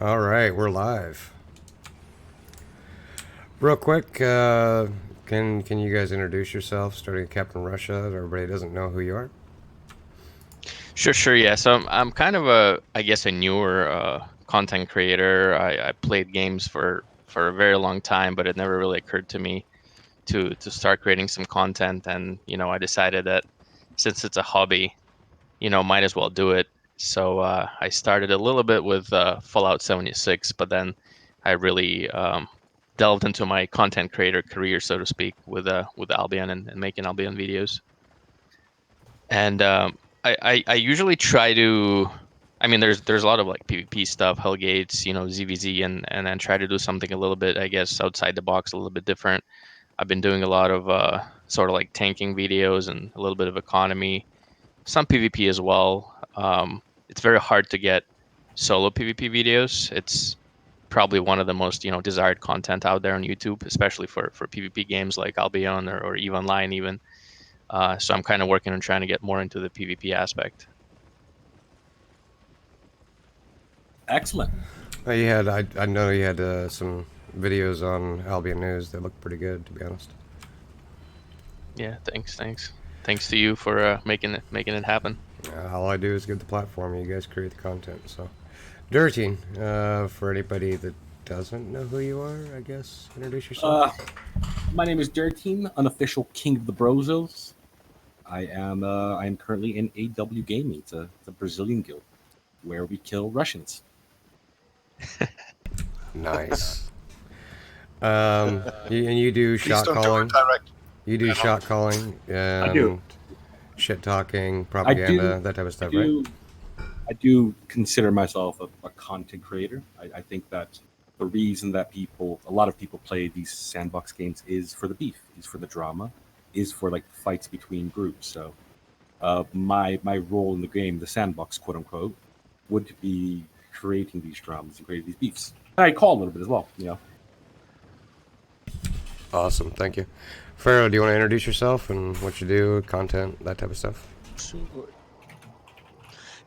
All right, we're live. Real quick, can you guys introduce yourself, starting with Captain Russia? Everybody doesn't know who you are. Sure. Yeah. So I'm kind of I guess, a newer content creator. I played games for a very long time, but it never really occurred to me to start creating some content. And I decided that since it's a hobby, might as well do it. So I started a little bit with Fallout 76, but then I really delved into my content creator career, so to speak, with Albion and making Albion videos. And I usually try to. I mean, there's a lot of like PvP stuff, Hellgates, ZVZ, and then try to do something a little bit, I guess, outside the box, a little bit different. I've been doing a lot of sort of like tanking videos and a little bit of economy, some PvP as well. It's very hard to get solo PvP videos. It's probably one of the most desired content out there on YouTube, especially for PvP games like Albion or EVE Online even. So I'm kind of working on trying to get more into the PvP aspect. Excellent. I know you had some videos on Albion News that looked pretty good, to be honest. Yeah, thanks to you for making it happen. All I do is give the platform, and you guys create the content. So, Dirtine, for anybody that doesn't know who you are, I guess introduce yourself. My name is Dirtine, unofficial king of the Brozos. I am currently in AW Gaming. It's a Brazilian guild where we kill Russians. Nice. And you do Please shot don't do calling. it direct. You do Yeah, no. shot calling I do. and shit talking, I propaganda, do. that type of I stuff, right? do. I do consider myself a content creator. I think that the reason that a lot of people play these sandbox games is for the beef, is for the drama, is for like fights between groups. So my role in the game, the sandbox, quote unquote, would be creating these dramas and creating these beefs. And I call a little bit as well, you know. Awesome, thank you. Pharaoh, do you want to introduce yourself and what you do, content, that type of stuff? Sure.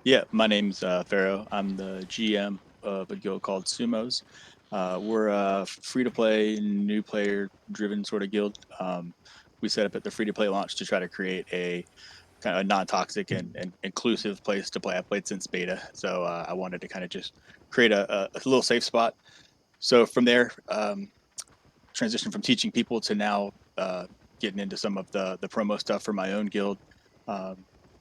Yeah, my name's Pharaoh. I'm the GM of a guild called Sumos. We're a free-to-play, new player-driven sort of guild. We set up at the free-to-play launch to try to create a kind of a non-toxic and inclusive place to play. I played since beta, so I wanted to kind of just create a little safe spot. So from there, transition from teaching people to now getting into some of the promo stuff for my own guild. Um,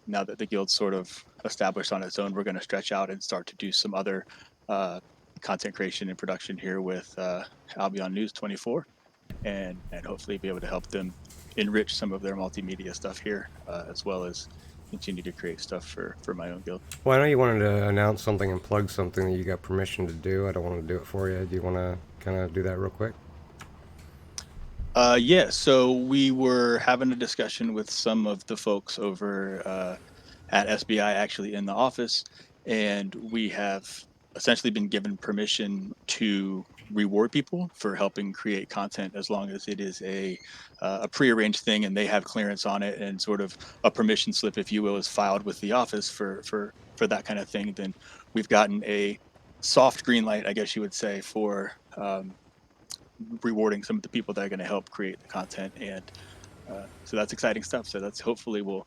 Now that the guild's sort of established on its own, we're going to stretch out and start to do some other uh, content creation and production here with Albion News 24, and hopefully be able to help them enrich some of their multimedia stuff here, as well as continue to create stuff for my own guild. Well, I know you wanted to announce something and plug something that you got permission to do. I don't want to do it for you. Do you want to kind of do that real quick? Yeah, so we were having a discussion with some of the folks over at SBI, actually in the office, and we have essentially been given permission to reward people for helping create content as long as it is a prearranged thing and they have clearance on it, and sort of a permission slip, if you will, is filed with the office for that kind of thing. Then we've gotten a soft green light, I guess you would say, for rewarding some of the people that are going to help create the content, and so that's exciting stuff. So that's hopefully will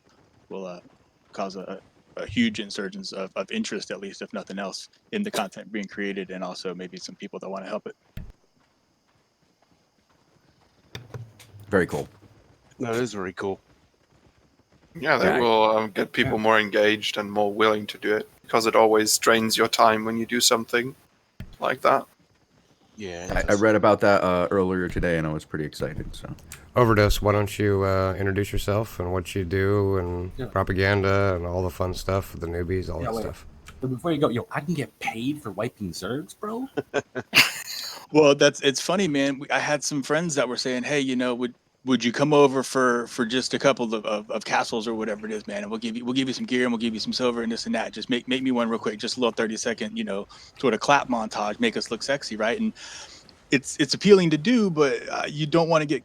cause a huge insurgence of interest, at least if nothing else, in the content being created, and also maybe some people that want to help it. Very cool. That is very cool. Yeah, that Yeah. will get people more engaged and more willing to do it, because it always drains your time when you do something like that. Yeah. I read about that earlier today, and I was pretty excited. So Overdose, why don't you introduce yourself and what you do and Yeah. propaganda and all the fun stuff, the newbies, all Yeah, that wait. stuff. But before you go, I can get paid for wiping Zergs, bro. Well, it's funny, man. I had some friends that were saying, "Hey, would you come over for just a couple of castles or whatever it is, man? And we'll give you some gear and we'll give you some silver and this and that. Just make me one real quick, just a little 30-second, sort of clap montage, make us look sexy, right?" And it's appealing to do, but you don't want to get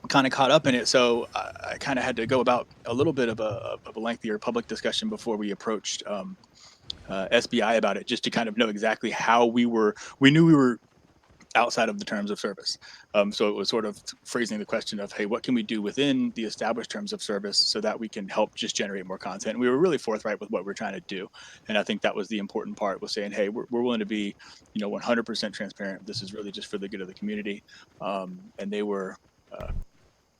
kind of caught up in it. So I kind of had to go about a little bit of a lengthier public discussion before we approached SBI about it, just to kind of know exactly how we knew we were outside of the terms of service. So it was sort of phrasing the question of, hey, what can we do within the established terms of service so that we can help just generate more content? And we were really forthright with what we're trying to do. And I think that was the important part, was saying, hey, we're willing to be, 100% transparent. This is really just for the good of the community. And they were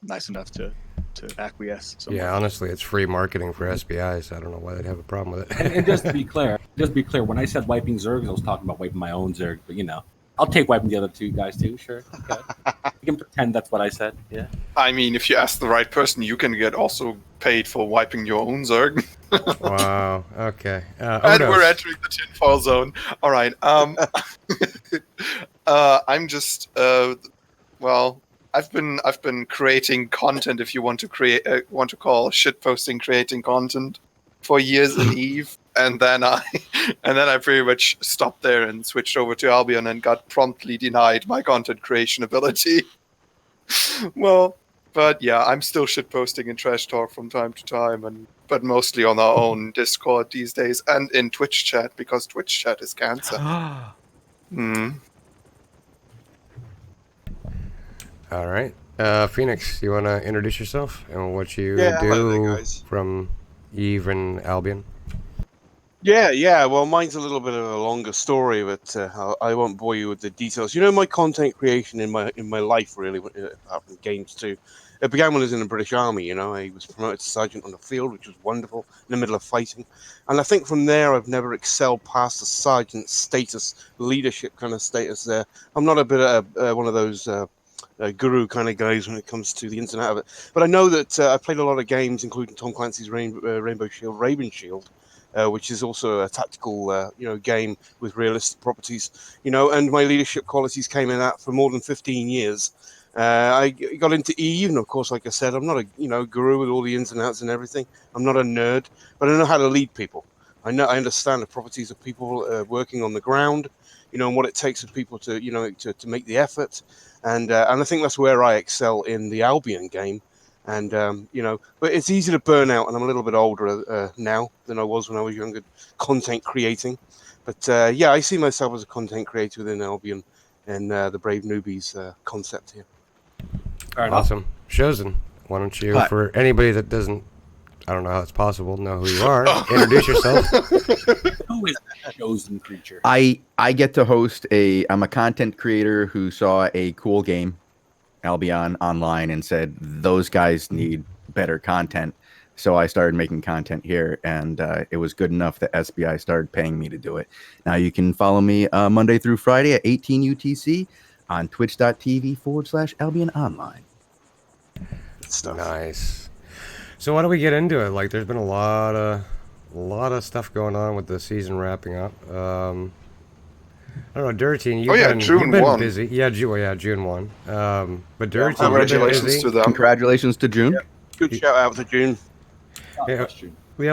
nice enough to acquiesce. Yeah, honestly, it's free marketing for SBI, so I don't know why they'd have a problem with it. And just to be clear, when I said wiping Zergs, I was talking about wiping my own Zerg, but I'll take wiping the other two guys too, sure. Okay. You can pretend that's what I said, yeah. I mean, if you ask the right person, you can get also paid for wiping your own Zerg. Wow, okay. And Odos. we're entering the tinfoil zone. All right. I'm just well, I've been creating content. If you want to call shitposting creating content for years in Eve, and then I pretty much stopped there and switched over to Albion and got promptly denied my content creation ability. Well, but yeah, I'm still shitposting in trash talk from time to time, but mostly on our own Discord these days and in Twitch chat, because Twitch chat is cancer. All right. Phoenix, you want to introduce yourself and what you hello there, do guys. from Eve and Albion? Yeah. Well, mine's a little bit of a longer story, but I won't bore you with the details. My content creation in my life, really, apart from games too. It began when I was in the British Army. I was promoted to sergeant on the field, which was wonderful, in the middle of fighting. And I think from there, I've never excelled past the sergeant status, leadership kind of status there. I'm not a bit of one of those guru kind of guys when it comes to the ins and out of it. But I know that I played a lot of games, including Tom Clancy's Rainbow Shield, Raven Shield, which is also a tactical, game with realistic properties, and my leadership qualities came in that for more than 15 years. I got into Eve, and of course, like I said, I'm not a, guru with all the ins and outs and everything. I'm not a nerd, but I know how to lead people. I understand the properties of people working on the ground, and what it takes for people to, to make the effort. And I think that's where I excel in the Albion game. And, but it's easy to burn out, and I'm a little bit older now than I was when I was younger, content creating. But I see myself as a content creator within Albion and the Brave Newbies concept here. Awesome. Shozen, why don't you, Hi. for anybody that doesn't, I don't know how it's possible, know who you are, introduce yourself. Who is that chosen creature? I get to host I'm a content creator who saw a cool game, Albion Online, and said those guys need better content. So I started making content here, and it was good enough that SBI started paying me to do it. Now you can follow me Monday through Friday at 18 UTC on twitch.tv/Albion Online. Stuff. Nice. So why don't we get into it? Like, there's been a lot of stuff going on with the season wrapping up. I don't know, Dirty, you've June been 1. busy. Yeah, June 1. But Dirty, you've been Congratulations busy. to them. Congratulations to June. Good shout out to June. Yeah,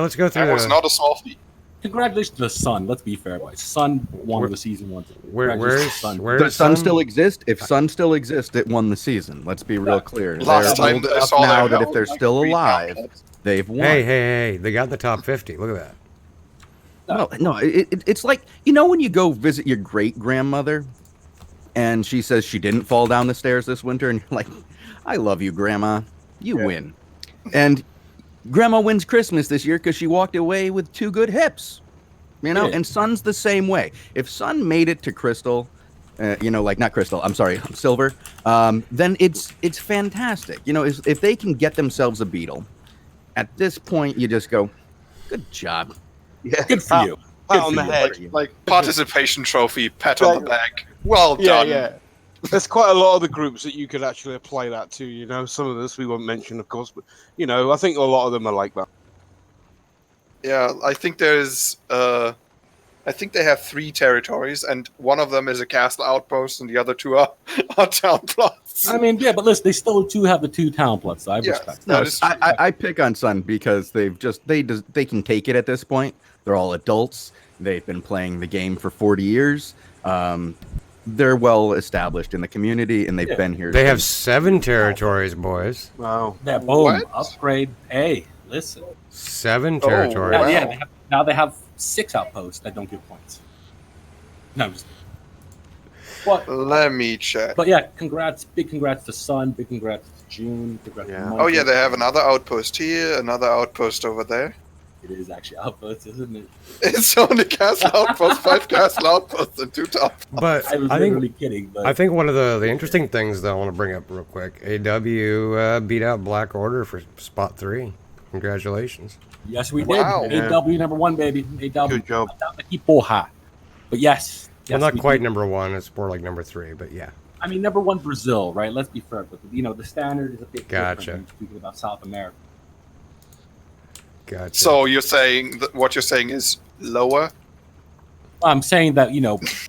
let's go through That was not a softie. Congratulations to the Sun. Let's be fair, boys. Sun won the season one. Where's Does Sun still exist? If Sun still exists, it won the season. Let's be real clear. Last They're time old that I enough saw now them, that if they're still alive, they've won. Hey, they got in the top 50. Look at that. No, it's like, when you go visit your great grandmother and she says she didn't fall down the stairs this winter, and you're like, I love you, Grandma. You win. And Grandma wins Christmas this year because she walked away with 2 good hips. And Sun's the same way. If Sun made it to Crystal, not Crystal, I'm sorry, Silver, then it's fantastic. If they can get themselves a beetle, at this point you just go, good job. Yeah. Good for you. Pat on the head. Like participation trophy, pat on the back. Well done. Yeah. There's quite a lot of the groups that you could actually apply that to, Some of this we won't mention, of course, but, I think a lot of them are like that. Yeah, I think there's I think they have 3 territories, and one of them is a castle outpost, and the other 2 are town plots. I mean, yeah, but listen, they still do have the 2 town plots. So I Yeah. respect. No, that. this- I pick on Sun because they can take it at this point. They're all adults. They've been playing the game for 40 years. They're well established in the community, and they've been here. They have 7 territories, boys. Wow. Yeah, boom, What? upgrade. Hey, listen. 7 Oh, territories. Now, yeah, now they have 6 outposts that don't give points. No, I'm just kidding. But Let me check. yeah, big congrats to Sun, big congrats to June, congrats to Yeah. Monkey. Oh yeah, they have another outpost here, another outpost over there. It is actually outposts, isn't it? It's only castle outposts, 5 castle outposts, and 2 top. But I was I literally think kidding, but I think one of the interesting things that I want to bring up real quick, AW beat out Black Order for spot 3. Congratulations. yes, we did. Wow. AW number 1, baby. AW. Good job. But yes. Well, yes, not we quite did. number 1. It's more like number 3, but yeah. I mean, number 1 Brazil, right? Let's be fair, but the standard is a bit Gotcha. different when speaking about South America. Gotcha. So you're saying that what you're saying is lower? I'm saying that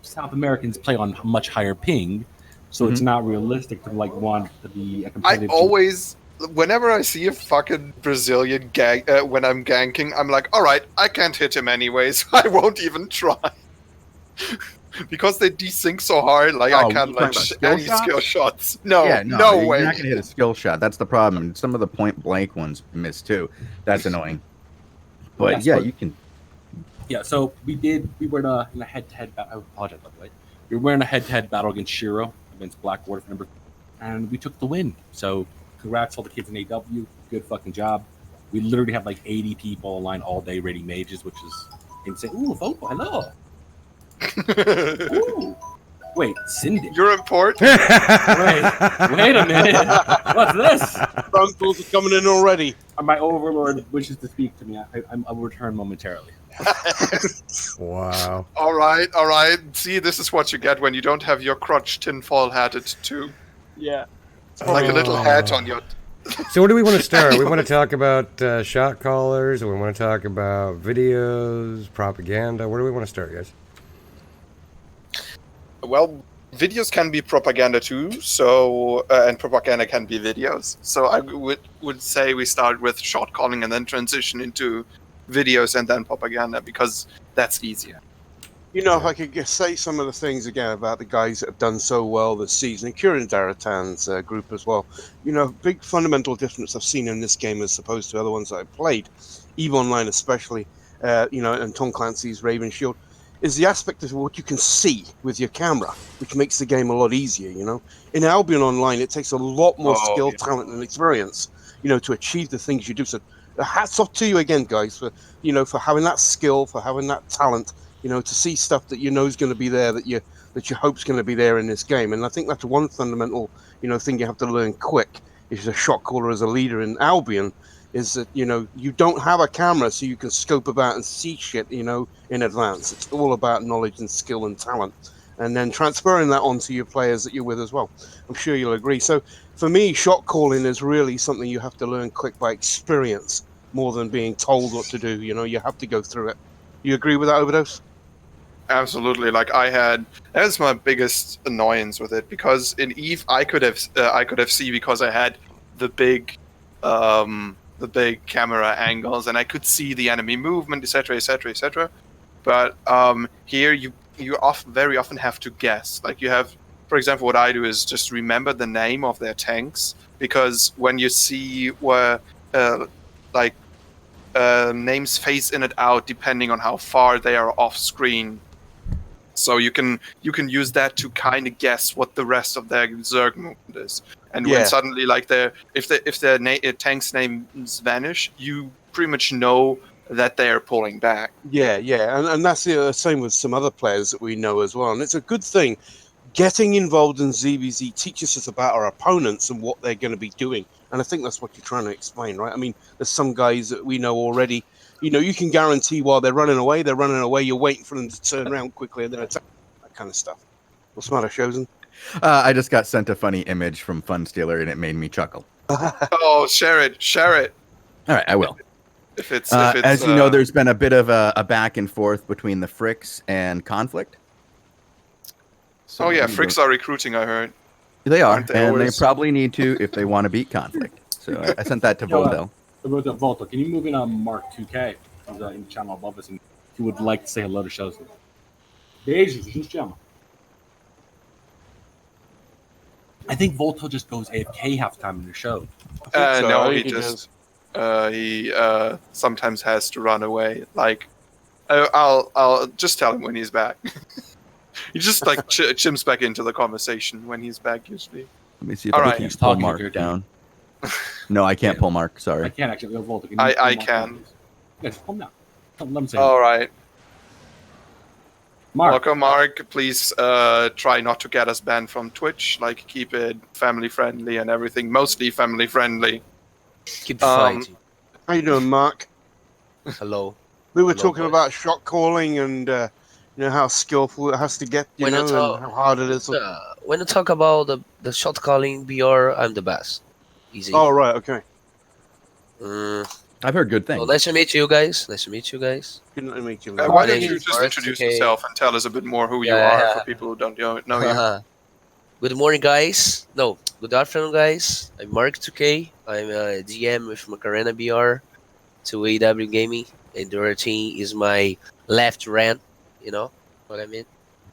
South Americans play on much higher ping, so it's not realistic to want to be a I competitive. always, whenever I see a fucking Brazilian gang, when I'm ganking, I'm like, all right, I can't hit him anyways. I won't even try. Because they desync so hard, like I Oh, can't you like talking about any skill skill shots. No, yeah, no you're way. not gonna hit a skill shot. That's the problem. Some of the point blank ones miss too. That's annoying. But Yes, yeah, but- you can. Yeah, so we were in a head-to-head battle. I apologize, by the way. We were in a head-to-head battle against Shiro, against Black Order for number, and we took the win. So congrats to all the kids in AW. Good fucking job. We literally have like 80 people online all day rating mages, which is insane. Ooh, Vocal, hello. Ooh. Wait, Cindy. You're important. Wait a minute. What's this? Phone calls are coming in already. My overlord wishes to speak to me. I'll return momentarily. Wow. All right, all right. See, this is what you get when you don't have your crotch tinfoil hatted too, Yeah. like a little hat on your. So where do we want to start? We want to talk about shot callers, or we want to talk about videos, propaganda. Where do we want to start, guys? Well, videos can be propaganda too. So and propaganda can be videos. So I would say we start with shot calling and then transition into videos and then propaganda because that's easier. You know, if I could just say some of the things again about the guys that have done so well this season, and Kieran Daratan's group as well. You know, big fundamental difference I've seen in this game as opposed to other ones that I've played, EVE Online especially, and Tom Clancy's Raven Shield, is the aspect of what you can see with your camera, which makes the game a lot easier, you know. In Albion Online, it takes a lot more skill, talent, and experience, to achieve the things you do. So hats off to you again, guys, for having that skill, for having that talent, to see stuff that is going to be there, that you hope's going to be there in this game. And I think that's one fundamental, thing you have to learn quick, is a shot caller as a leader in Albion, is that, you don't have a camera so you can scope about and see shit, in advance. It's all about knowledge and skill and talent. And then transferring that onto your players that you're with as well. I'm sure you'll agree. So for me, shot calling is really something you have to learn quick by experience more than being told what to do. You have to go through it. You agree with that, Overdose? Absolutely. Like that's my biggest annoyance with it, because in EVE I could have seen, because I had the big camera angles and I could see the enemy movement, etc., etc., etc. But here you very often have to guess. Like you have, for example, what I do is just remember the name of their tanks, because when you see where names face in and out depending on how far they are off screen. So you can use that to kind of guess what the rest of their Zerg movement is. And when suddenly, if their tank's names vanish, you pretty much know that they are pulling back. Yeah, and that's the same with some other players that we know as well. And it's a good thing. Getting involved in ZVZ teaches us about our opponents and what they're going to be doing. And I think that's what you're trying to explain, right? I mean, there's some guys that we know already. You can guarantee while they're running away, you're waiting for them to turn around quickly and then attack. That kind of stuff. What's the matter, Chosen? I just got sent a funny image from Funstealer and it made me chuckle. Oh, share it. All right, I will. If it's as you know, there's been a bit of a back and forth between the Fricks and Conflict. So oh yeah, Fricks are recruiting, I heard. They are, Aren't they and always? they probably need to if they want to beat Conflict. So I sent that to Voldo. Volto, can you move in on Mark 2K? He's in the channel above us, and he would like to say hello to shows. Beijo, just chama. I think Volto just goes AFK half the time in the show. No, he does. just he sometimes has to run away. Like I'll just tell him when he's back. He just like chimps back into the conversation when he's back usually. Let me see if All I right. can He's pull talking Mark to you. down. No, I can't pull Mark. I Sorry. can't actually. Volta, can I pull Mark can. down, please? Yes, pull him down. Let him say. All right. Mark. Welcome, Mark. Please try not to get us banned from Twitch. Like, keep it family friendly and everything. Mostly family friendly. Keep fighting. How you doing, Mark? Hello. We were Hello, talking boys. about shot calling and how skillful it has to get, When you and talk- how hard it is. When you talk about the shot calling BR, I'm the best. Easy. Oh, right, okay. I've heard good Well, things. nice to meet you guys. Nice to meet you guys. Good night to meet you. Why My don't name you is just Mark, introduce okay. yourself and tell us a bit more who you Yeah, are yeah. for people who don't know you? Good morning, guys. No, good afternoon, guys. I'm Mark 2K. I'm a GM with Macarena BR to AW Gaming, and Dorothy is my left hand. You know what I mean?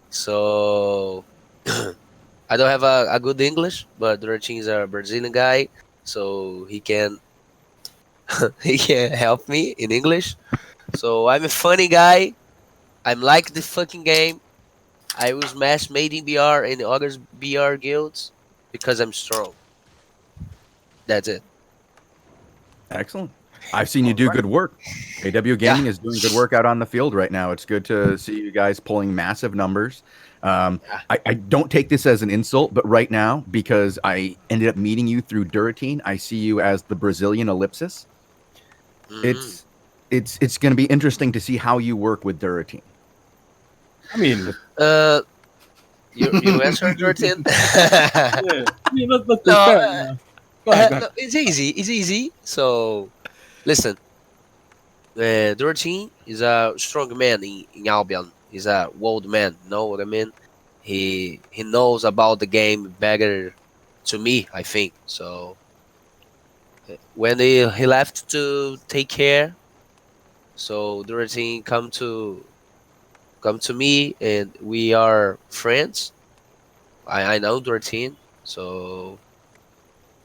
So I don't have a good English, but Dorothy is a Brazilian guy, so he can he can help me in English. So I'm a funny guy. I'm like the fucking game. I was match made in BR and other BR guilds because I'm strong. That's it. Excellent. I've seen you do good work. AW Gaming is doing good work out on the field right now. It's good to see you guys pulling massive numbers. I don't take this as an insult, but right now, because I ended up meeting you through Duratine, I see you as the Brazilian ellipsis. Mhm. It's going to be interesting to see how you work with Duratine. I mean, You answer Dorothy? yeah. I mean, let's be No, fair. You know. Go ahead. Go ahead. No, it's easy. It's easy. So, listen. Dorothy is a strong man in Albion. He's a old man. Know what I mean? He knows about the game better to me, I think. So, when he left to take care, so Dorothy come to me, and we are friends. I know Dorothy, so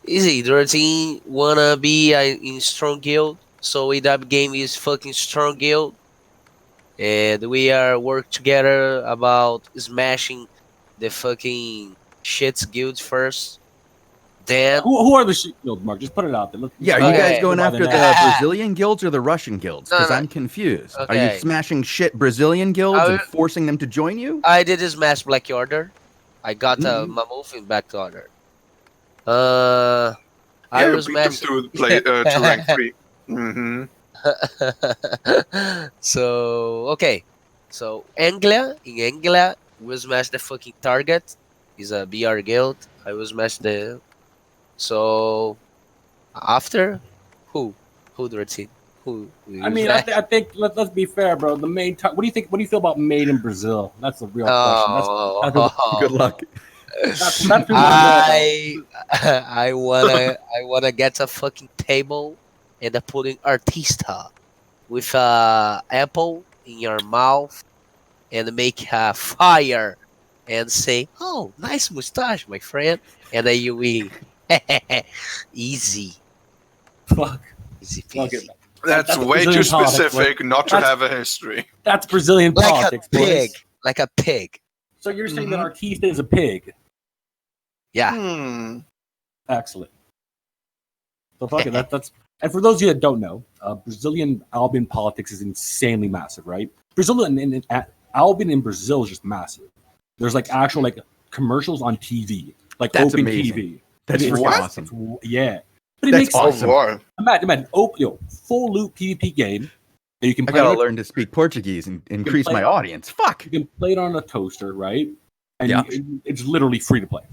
easy. Dorothy wanna be in strong guild, so AW Game is fucking strong guild, and we are work together about smashing the fucking shits guilds first. Then Who are the guilds, Mark? Just put it out there. Yeah, are you Okay. guys going By after the name. Brazilian guilds or the Russian guilds? No, Because no. I'm confused. Are you Okay. smashing shit Brazilian guilds I and will- forcing them to join you? I did smash Black Order. I got my move in Black Order. I Yeah, was beat them smashing. to rank 3. Mm-hmm. So okay, so Anglia will smash the fucking target. Is a BR guild. I will smash the. So after who the team who? I mean, I think let's be fair, bro. The main. What do you think? What do you feel about made in Brazil? That's the real question. Good luck. That's what I I wanna get a fucking table and put in Artista with apple in your mouth and make a fire and say, "Oh, nice mustache, my friend," and then you win. Easy, Fuck. easy Fuck it. peasy. That's That's way too Brazilian politics, specific not to That's- have a history. That's Brazilian Like politics, a pig, boys. like a pig. So you're saying that Artista is a pig? Yeah. Excellent. So fuck it. That's. And for those of you that don't know, Brazilian Albion politics is insanely massive, right? Brazilian Albion in Brazil is just massive. There's like actual like commercials on TV, like That's open amazing. TV. That's It's- freaking it's- awesome. it's- yeah, but it That's makes awesome. War. Imagine, full loop PvP game that you can I play. gotta on, learn to speak Portuguese and increase play my on- audience. Fuck. You can play it on a toaster, right? And Yeah. it's literally free to play.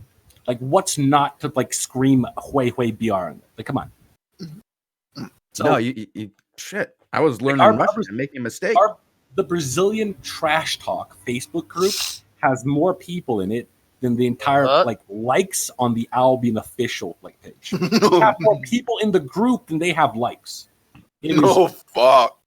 Like, what's not to like scream "Hui Hui BR" on it? Like, come on. So No, you shit. I was learning our- Russian and making a mistake. the Brazilian Trash Talk Facebook group has more people in it than the entire likes on the Albion official page. They have more people in the group than they have likes. It is- No, fuck.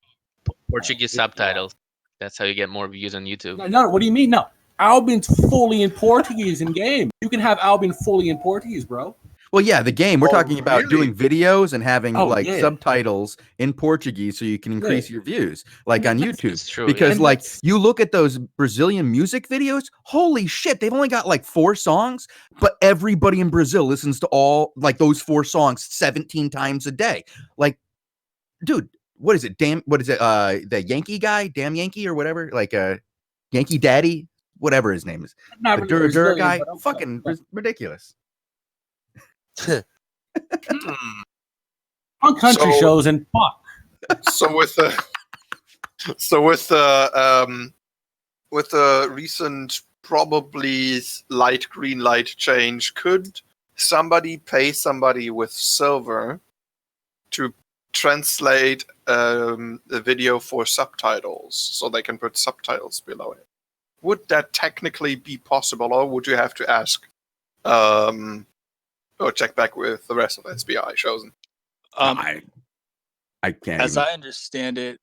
Portuguese subtitles. That's how you get more views on YouTube. No, what do you mean? No, Albion's fully in Portuguese in game. You can have Albion fully in Portuguese, bro. Well, yeah, the game. We're Oh, talking about really? doing videos and having Oh, like yeah. subtitles in Portuguese so you can increase your views, like on YouTube. It's true. Because And like that's- you look at those Brazilian music videos, holy shit, they've only got like 4 songs, but everybody in Brazil listens to all like those 4 songs 17 times a day. Like, dude, what is it? The Yankee guy, damn Yankee or whatever, like Yankee Daddy, whatever his name is. Not The really Dura Dura Brazilian, guy, but I'm- fucking ridiculous. on country So- shows and fuck. So with the with the recent probably light green light change, could somebody pay somebody with silver to translate the video for subtitles so they can put subtitles below it? Would that technically be possible, or would you have to ask or check back with the rest of SBI shows? I can't. As even- I understand it,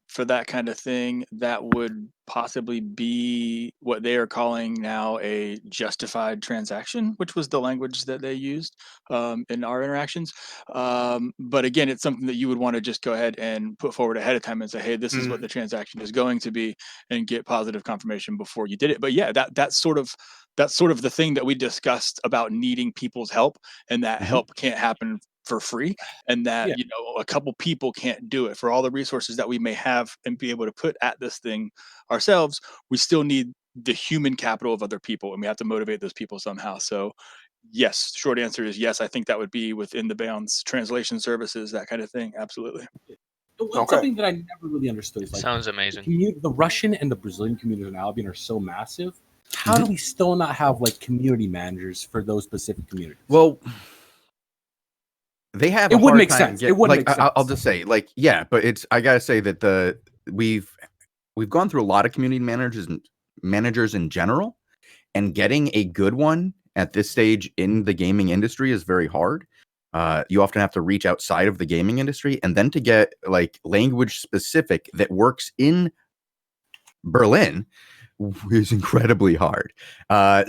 for that kind of thing, that would possibly be what they are calling now a justified transaction, which was the language that they used in our interactions. But again, it's something that you would want to just go ahead and put forward ahead of time and say, hey, this is what the transaction is going to be, and get positive confirmation before you did it. But yeah, that's sort of the thing that we discussed about needing people's help, and that help can't happen for free, and that Yeah. a couple people can't do it. For all the resources that we may have and be able to put at this thing ourselves, we still need the human capital of other people, and we have to motivate those people somehow. So yes, short answer is yes. I think that would be within the bounds, translation services, that kind of thing. Absolutely. Something that I never really understood is like Sounds amazing. the Russian and the Brazilian communities in Albion are so massive. How do we still not have like community managers for those specific communities? Well, they have. It a would hard make time sense. get- It would like, make I'll sense. just say, like, yeah, but I gotta say that we've gone through a lot of community managers in general, and getting a good one at this stage in the gaming industry is very hard. You often have to reach outside of the gaming industry, and then to get like language specific that works in Berlin is incredibly hard.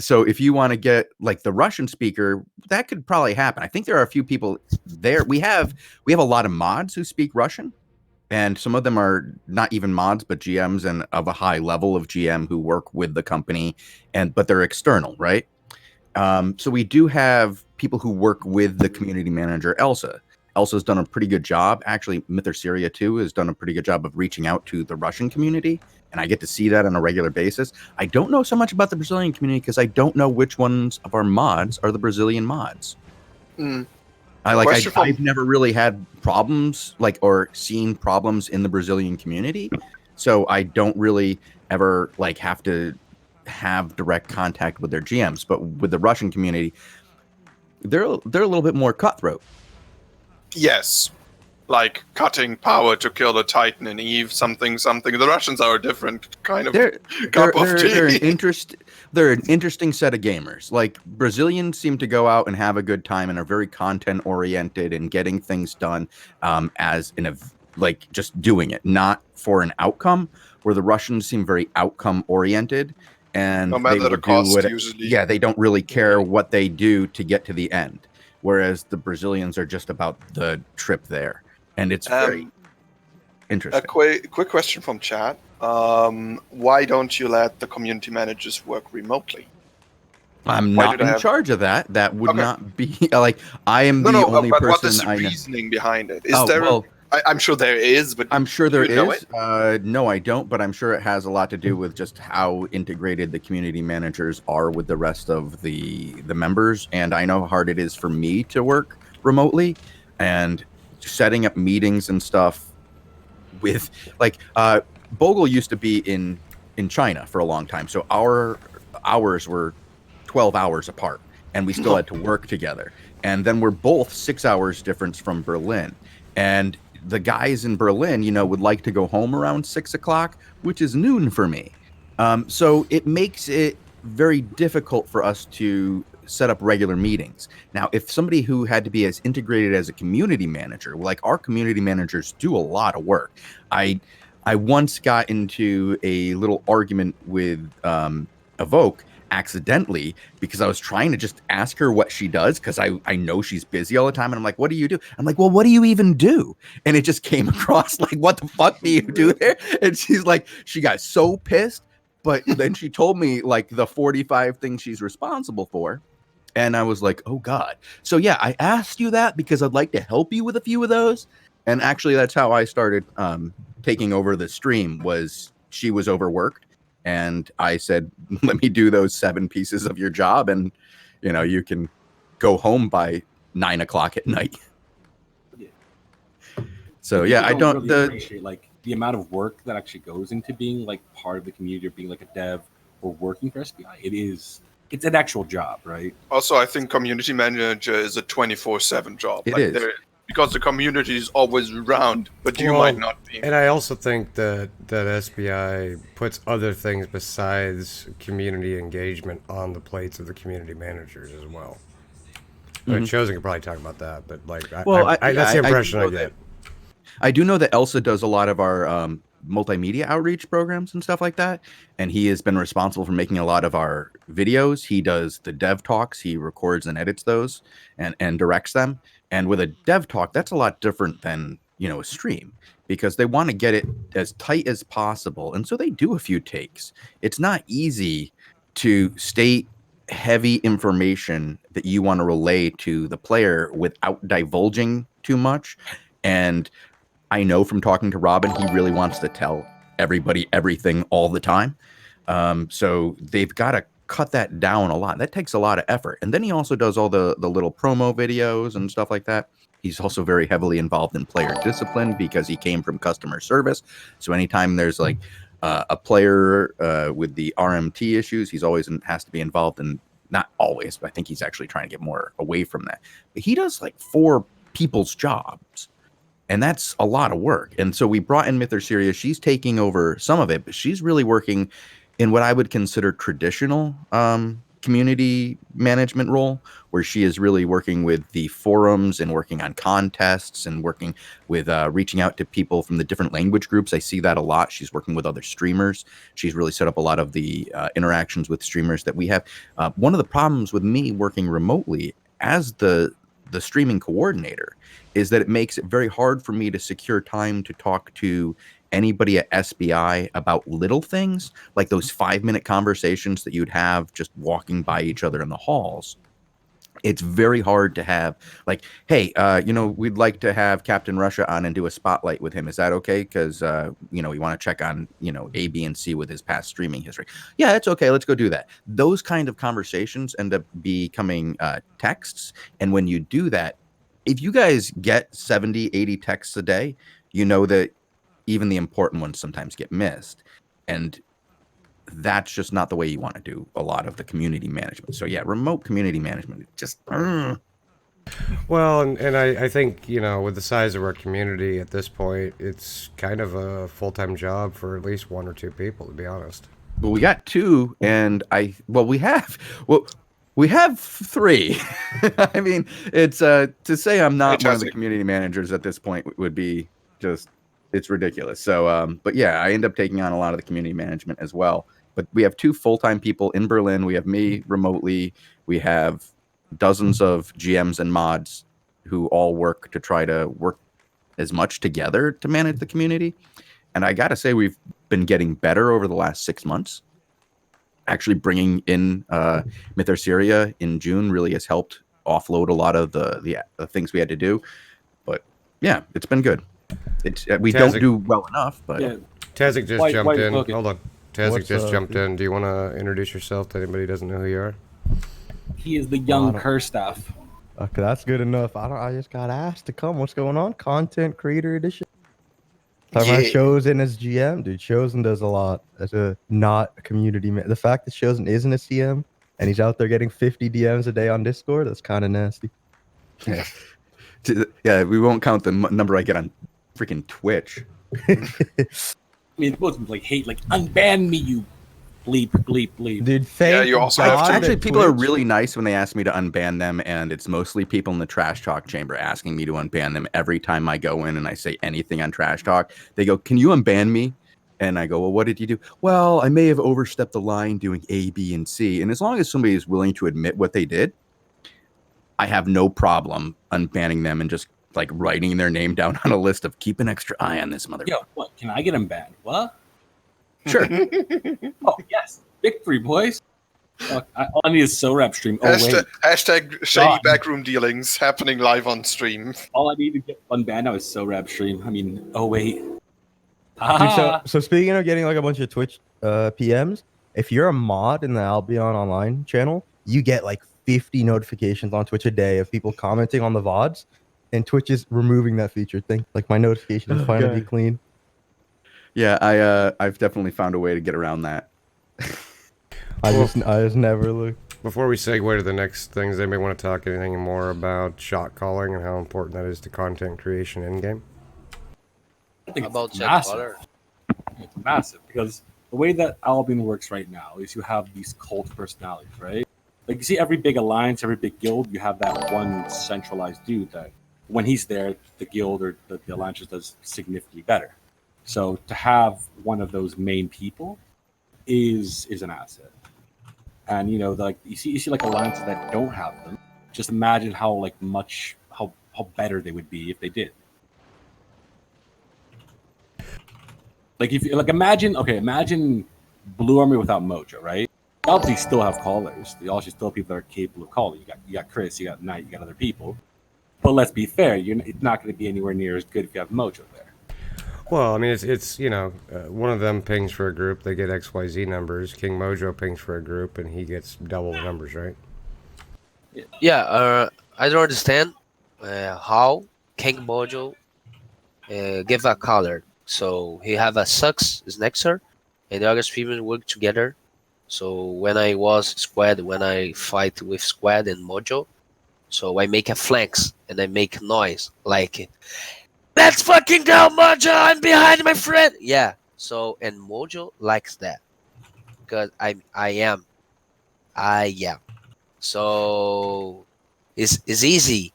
So if you want to get like the Russian speaker, that could probably happen. I think there are a few people there. We have a lot of mods who speak Russian, and some of them are not even mods, but GMs and of a high level of GM who work with the company, but they're external, right? So we do have people who work with the community manager, Elsa. Elsa's done a pretty good job. Actually, Myth Syria too has done a pretty good job of reaching out to the Russian community, and I get to see that on a regular basis. I don't know so much about the Brazilian community because I don't know which ones of our mods are the Brazilian mods. I've never really had problems or seen problems in the Brazilian community, so I don't really ever have to have direct contact with their GMs. But with the Russian community, they're a little bit more cutthroat. Yes, like cutting power to kill a Titan in Eve, something. The Russians are a different kind of cup of tea. They're an interesting set of gamers. Like, Brazilians seem to go out and have a good time and are very content oriented and getting things done just doing it, not for an outcome. Where the Russians seem very outcome oriented, and No matter the cost, usually. Yeah, they don't really care what they do to get to the end. Whereas the Brazilians are just about the trip there, and it's very interesting. A quick question from chat. Why don't you let the community managers work remotely? I'm not in charge of that. That would not be I am the only but person what is the I know. reasoning behind it? Is there? I'm sure there is, but I'm sure there do you know is. No, I don't, but I'm sure it has a lot to do with just how integrated the community managers are with the rest of the members. And I know how hard it is for me to work remotely, and setting up meetings and stuff with Bogle used to be in China for a long time, so our hours were 12 hours apart, and we still had to work together. And then we're both 6 hours difference from Berlin, and the guys in Berlin, would like to go home around 6 o'clock, which is noon for me. So it makes it very difficult for us to set up regular meetings. Now, if somebody who had to be as integrated as a community manager, our community managers do a lot of work. I once got into a little argument with Evoke accidentally because I was trying to just ask her what she does because I know she's busy all the time. And I'm like, what do you do? I'm like, well, what do you even do? And it just came across like, what the fuck do you do there? And she's like, she got so pissed. But then she told me like the 45 things she's responsible for. And I was like, oh God. So yeah, I asked you that because I'd like to help you with a few of those. And actually that's how I started taking over the stream. Was she was overworked. And I said, let me do those 7 pieces of your job. And, you know, you can go home by 9 o'clock at night. Yeah. So, yeah, I don't really appreciate like the amount of work that actually goes into being like part of the community or being like a dev or working for SPI. It's an actual job, right? Also, I think community manager is a 24/7 job. It is. Because the community is always around, but you might not be. And I also think that SPI puts other things besides community engagement on the plates of the community managers as well. I mean, Chosen could probably talk about that, but like, that's the impression I get. I do know that Elsa does a lot of our multimedia outreach programs and stuff like that, and he has been responsible for making a lot of our videos. He does the dev talks, he records and edits those, and directs them. And with a dev talk, that's a lot different than, you know, a stream, because they want to get it as tight as possible, and so they do a few takes. It's not easy to state heavy information that you want to relay to the player without divulging too much. And I know from talking to Robin, he really wants to tell everybody everything all the time. So they've got to cut that down a lot. That takes a lot of effort. And then he also does all the little promo videos and stuff like that. He's also very heavily involved in player discipline because he came from customer service. So anytime there's like a player with the RMT issues, he's always has to be involved in, not always, but I think he's actually trying to get more away from that. But he does like 4 people's jobs. And that's a lot of work. And so we brought in Myth or Syria. She's taking over some of it, but she's really working in what I would consider traditional community management role, where she is really working with the forums and working on contests and working with reaching out to people from the different language groups. I see that a lot. She's working with other streamers. She's really set up a lot of the interactions with streamers that we have. One of the problems with me working remotely as the streaming coordinator is that it makes it very hard for me to secure time to talk to anybody at SBI about little things, like those 5-minute conversations that you'd have just walking by each other in the halls. It's very hard to have like, hey, you know, we'd like to have Captain Russia on and do a spotlight with him. Is that okay? Because, you know, we want to check on, you know, A, B, and C with his past streaming history. Yeah, it's okay. Let's go do that. Those kind of conversations end up becoming texts. And when you do that, if you guys get 70, 80 texts a day, you know that even the important ones sometimes get missed. And that's just not the way you want to do a lot of the community management. So yeah, remote community management, just Well, and I think, you know, with the size of our community at this point, it's kind of a full-time job for at least 1 or 2 people, to be honest. Well, we got 2, and we have 3. I mean, it's to say I'm not one of the community managers at this point would be just, it's ridiculous. So, but yeah, I end up taking on a lot of the community management as well. But we have 2 full-time people in Berlin. We have me remotely. We have dozens of GMs and mods who all work to try to work as much together to manage the community. And I got to say, we've been getting better over the last 6 months. Actually bringing in Myth or Syria in June really has helped offload a lot of the things we had to do. But yeah, it's been good. It's we don't do well enough, but Yeah. Tazik just jumped in. okay. Hold on. Tazik What's just up, jumped dude? in. Do you want to introduce yourself to anybody who doesn't know who you are? He is the young Kerstaff. Okay, that's good enough. I just got asked to come. What's going on? Content creator edition. Talking about Yeah. Chosen as GM, dude. Chosen does a lot as a not a community man. The fact that Chosen isn't a CM and he's out there getting 50 DMs a day on Discord, that's kind of nasty. yeah, we won't count the number I get on freaking Twitch. I mean, both like hate, like unban me, you bleep, bleep, bleep. Dude, thank you also have God to- that Actually, people are Twitch- really nice when they ask me to unban them, and it's mostly people in the Trash Talk chamber asking me to unban them every time I go in and I say anything on Trash Talk. They go, "Can you unban me?" And I go, well, what did you do? Well, I may have overstepped the line doing A, B, and C. And as long as somebody is willing to admit what they did, I have no problem unbanning them and just like writing their name down on a list of keep an extra eye on this mother. Yo, what? Can I get him banned? What? Sure. Oh, yes. Victory, boys. Fuck, all I need is SoRap stream. Oh, wait. Hashtag shady God. backroom dealings happening live on stream. All I need to get unbanned now is SoRap stream. I mean, oh, wait. Dude, Ah. so speaking of getting like a bunch of Twitch PMs, if you're a mod in the Albion Online channel, you get like 50 notifications on Twitch a day of people commenting on the VODs, and Twitch is removing that feature. Think like my notification is finally God. clean. Yeah, I've definitely found a way to get around that. I just never look. Before we segue to the next things, anybody want to talk anything more about shot calling and how important that is to content creation in game? I think About it's check massive. color. It's massive because the way that Albion works right now is you have these cult personalities, right? Like you see every big alliance, every big guild, you have that one centralized dude that when he's there, the guild or the alliance just does significantly better. So to have one of those main people is an asset. And you know, like you see like alliances that don't have them. Just imagine how like much how better they would be if they did. Like if like imagine Blue Army without Mojo, right? You obviously still have callers. You also still have people that are capable of calling. You got Chris, you got Knight, you got other people. But let's be fair, it's not going to be anywhere near as good if you have Mojo there. Well, I mean, it's you know, one of them pings for a group, they get XYZ numbers. King Mojo pings for a group, and he gets double the numbers, right? Yeah, I don't understand how King Mojo give a color. So he have a Sux, his Nexer, and the other streamers work together. So when I was squad, when I fight with squad and Mojo, so I make a flanks and I make noise like, let's fucking go, Mojo! I'm behind my friend. Yeah. So and Mojo likes that because I am. So it's easy.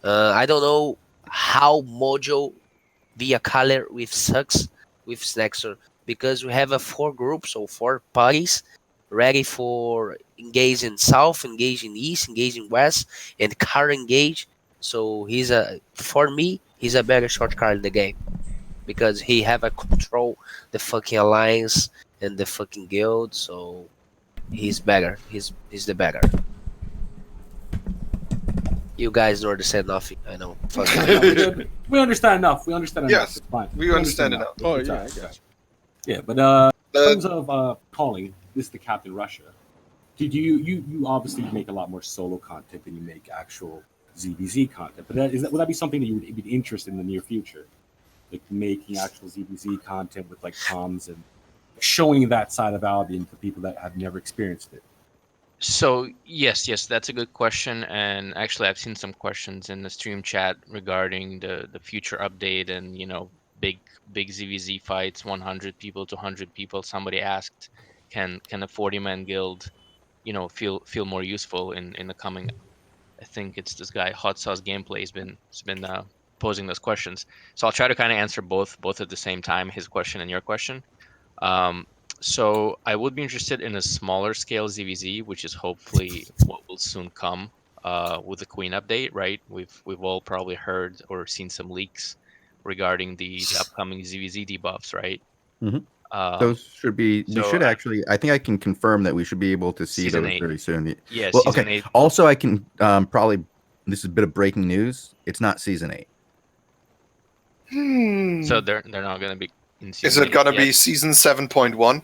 I don't know how Mojo be a color with Sux with Snexer because we have 4 groups or 4 parties ready for engage in south, engage in east, engage in west, and car engage. So for me he's a better short card in the game because he have a control the fucking alliance and the fucking guild. So he's better. He's the better. You guys don't understand nothing. I know. Fuck it. We understand enough. We understand enough. Yes, It's fine. we understand enough. Oh, It's yeah, all right. I got you. Yeah, but in terms of calling, this is the Captain Russia. Did you obviously make a lot more solo content than you make actual ZBZ content? But would that be something that you would be interested in the near future, like making actual ZBZ content with like comms and showing that side of Albion to people that have never experienced it? So yes, that's a good question, and actually I've seen some questions in the stream chat regarding the future update and big ZVZ fights, 100 people to 100 people. Somebody asked, can a 40-man guild, feel more useful in the coming? I think it's this guy Hot Sauce Gameplay has been posing those questions. So I'll try to kind of answer both at the same time, his question and your question. So I would be interested in a smaller scale ZVZ, which is hopefully what will soon come with the Queen update, right? We've all probably heard or seen some leaks regarding the upcoming ZVZ debuffs, right? Mhm. Those should be. We so should I- actually. I think I can confirm that we should be able to see Season those 8. very soon. Yeah, Well, season okay. 8. Also, I can probably. This is a bit of breaking news. It's not season 8. So they're not going to be in season Is it 8 gonna yet. be season 7.1?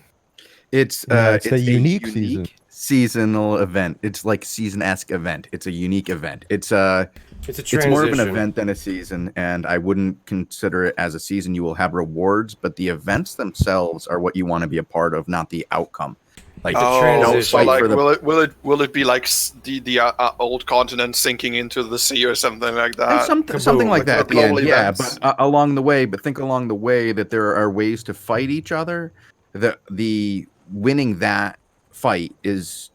It's No, it's a a unique season. seasonal event. It's like season-esque event. It's a unique event. It's It's a it's transition. more of an event than a season, and I wouldn't consider it as a season. You will have rewards, but the events themselves are what you want to be a part of, not the outcome. Like It's a Oh, transition. so fight like, for the- will it be like the old continent sinking into the sea or something like And that? something like like that at the global end, yeah. events. But along the way, think along the way that there are ways to fight each other. The winning that fight is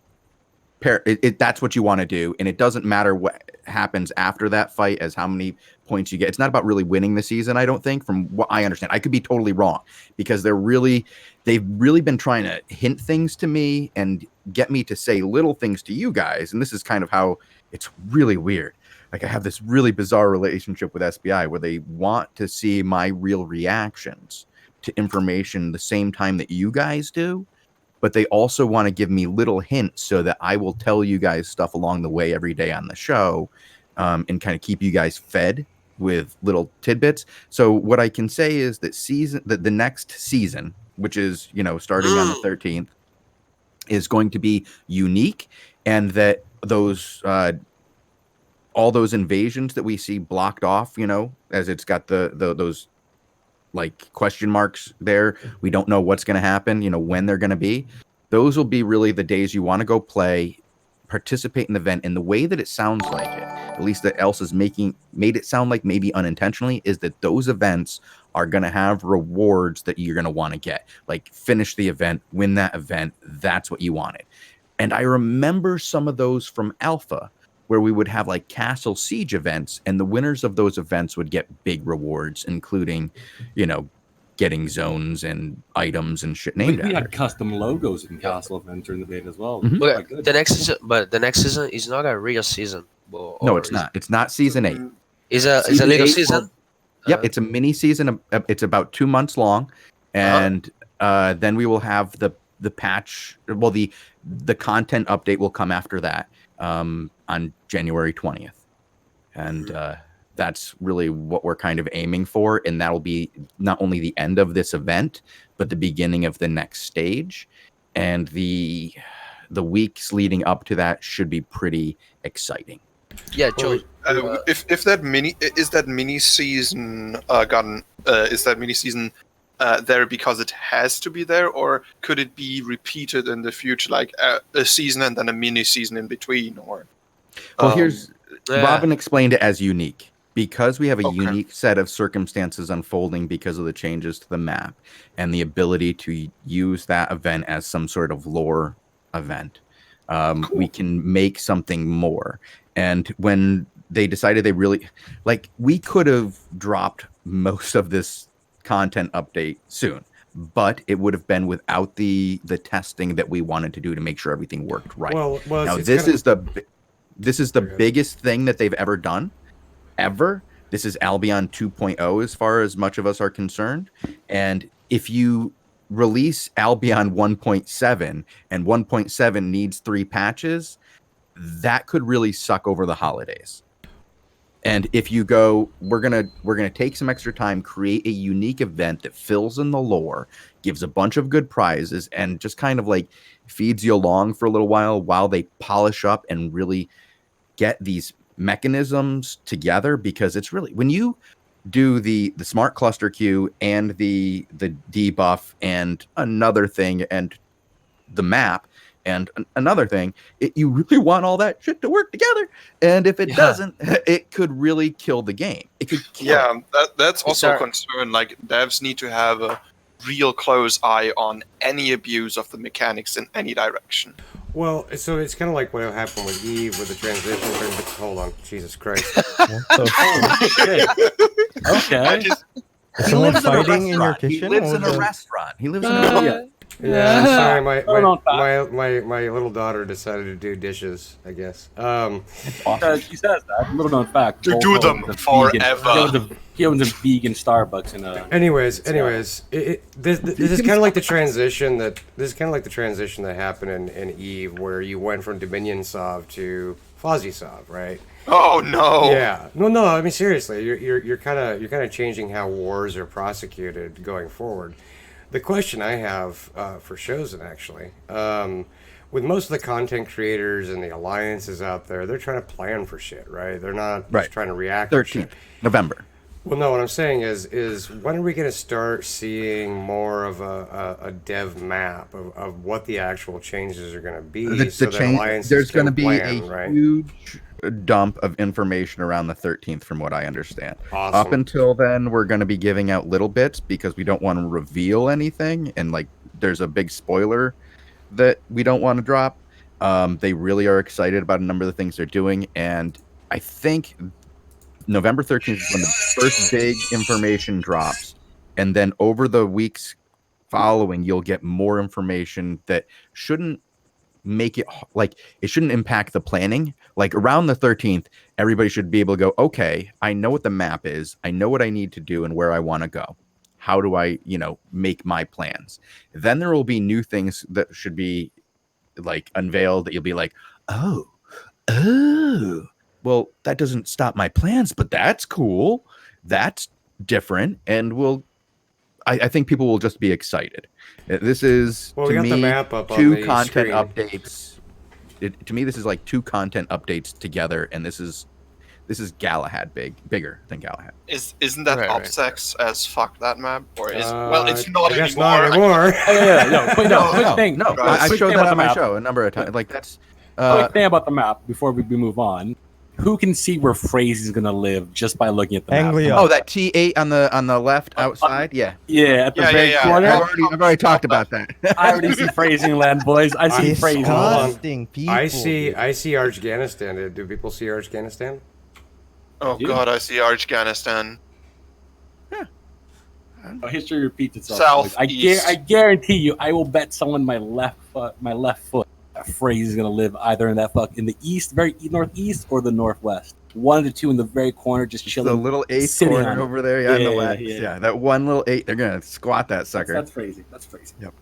that's what you want to do, and it doesn't matter what happens after that fight as how many points you get. It's not about really winning the season, I don't think, from what I understand. I could be totally wrong, because they've really been trying to hint things to me and get me to say little things to you guys. And this is kind of how it's really weird. Like, I have this really bizarre relationship with SBI where they want to see my real reactions to information the same time that you guys do, but they also want to give me little hints so that I will tell you guys stuff along the way every day on the show, and kind of keep you guys fed with little tidbits. So what I can say is that the next season, which is, starting on the 13th, is going to be unique, and that those all those invasions that we see blocked off, as it's got those like question marks there. We don't know what's going to happen, when they're going to be. Those will be really the days you want to go play, participate in the event. And the way that it sounds like it, at least that Elsa's made it sound like, maybe unintentionally, is that those events are going to have rewards that you're going to want to get. Like, finish the event, win that event. That's what you wanted. And I remember some of those from Alpha, where we would have like Castle Siege events, and the winners of those events would get big rewards, including, getting zones and items and shit named We after. had custom logos in Castle event during the beta as well. Mhm. Quite But good. the next season is not a real season. No, or it's not. It's not season 8. It's a Season little 8 season. Yep, it's a mini season. It's about 2 months long, and then we will have the patch. Well, the content update will come after that, on January 20th, and that's really what we're kind of aiming for. And that'll be not only the end of this event, but the beginning of the next stage, and the weeks leading up to that should be pretty exciting. Yeah, Joe. If that mini season is that mini season there because it has to be there, or could it be repeated in the future, like a season and then a mini season in between? Or Well, here's Yeah. Robin explained it as unique, because we have a Okay. unique set of circumstances unfolding because of the changes to the map and the ability to use that event as some sort of lore event. We can make something more. And when they decided they really, like, we could have dropped most of this content update soon, but it would have been without the testing that we wanted to do to make sure everything worked right. Well, Now, it's this kinda- is the Okay. biggest thing that they've ever done, ever. This is Albion 2.0 as far as much of us are concerned. And if you release Albion 1.7 and 1.7 needs 3 patches, that could really suck over the holidays. And if you go, we're gonna take some extra time, create a unique event that fills in the lore, gives a bunch of good prizes, and just kind of like feeds you along for a little while they polish up and really get these mechanisms together. Because it's really, when you do the smart cluster queue and the debuff and another thing and the map and another thing, you really want all that shit to work together. And if it doesn't, it could really kill the game. It could kill it. that's also a Sorry. concern. Like, devs need to have a real close eye on any abuse of the mechanics in any direction. Well, so it's kind of like what happened with Eve with the transition. Hold on, Jesus Christ! Okay. I just, Is someone fighting in your restaurant. kitchen? He lives or in a the- restaurant. He lives in a Yeah. Yeah, I'm sorry, my Hold on, Pat. my little daughter decided to do dishes, I guess. She says that. Little known fact. To Paul do them owns a forever. He owns a vegan Starbucks in a. Anyways, this is kind of like the transition that happened in Eve, where you went from Dominion Sov to Fozzie Sov, right? oh no. Yeah. No. I mean, seriously, you're kind of changing how wars are prosecuted going forward. The question I have for Chosen, actually, with most of the content creators and the alliances out there, they're trying to plan for shit, right? They're not Right. just trying to react to 13th shit. November. Well, no, what I'm saying is when are we going to start seeing more of a dev map of what the actual changes are going to be? So that alliances There's can going to be plan, a right? huge dump of information around the 13th, from what I understand. Up Awesome. until then, we're going to be giving out little bits because we don't want to reveal anything, and like there's a big spoiler that we don't want to drop. They really are excited about a number of the things they're doing, and I think November 13th is when the first big information drops, and then over the weeks following, you'll get more information that shouldn't make it like it shouldn't impact the planning. Like around the 13th, everybody should be able to go, okay, I know what the map is, I know what I need to do and where I want to go. How do I, make my plans? Then there will be new things that should be like unveiled that you'll be like, oh, well, that doesn't stop my plans, but that's cool. That's different. And I think people will just be excited. This is, Well, to we got me, the map up on two the content screen. updates. To me, this is like two content updates together, and this is Galahad bigger than Galahad. Isn't that Right, right. obsex as fuck that map? Or is well, it's not I guess anymore. not anymore. Quick thing. No, Quick I showed thing that about on my the map. show a number of times. Like that's Quick thing about the map before we move on. Who can see where Phrase is gonna live just by looking at the map? Anglia. oh, that T8 on the left outside. Yeah, Yeah, at the Yeah, very yeah, yeah. corner. I've already talked about that. I already see phrasing land, boys. I see phrasing land. Disgusting people. I see Archghanistan. Do people see Archghanistan? Oh Dude. god, I see Archghanistan. History repeats itself. boys. Southeast. I guarantee you, I will bet someone my left foot, that Phrase is gonna live either in the east, very northeast, or the northwest. One of the two in the very corner, just The chilling. little 8th Sitting on corner it. over there, in the Yeah, left. yeah. Yeah, that one little 8. They're gonna squat that sucker. That's phrasing. That's phrasing. Yep.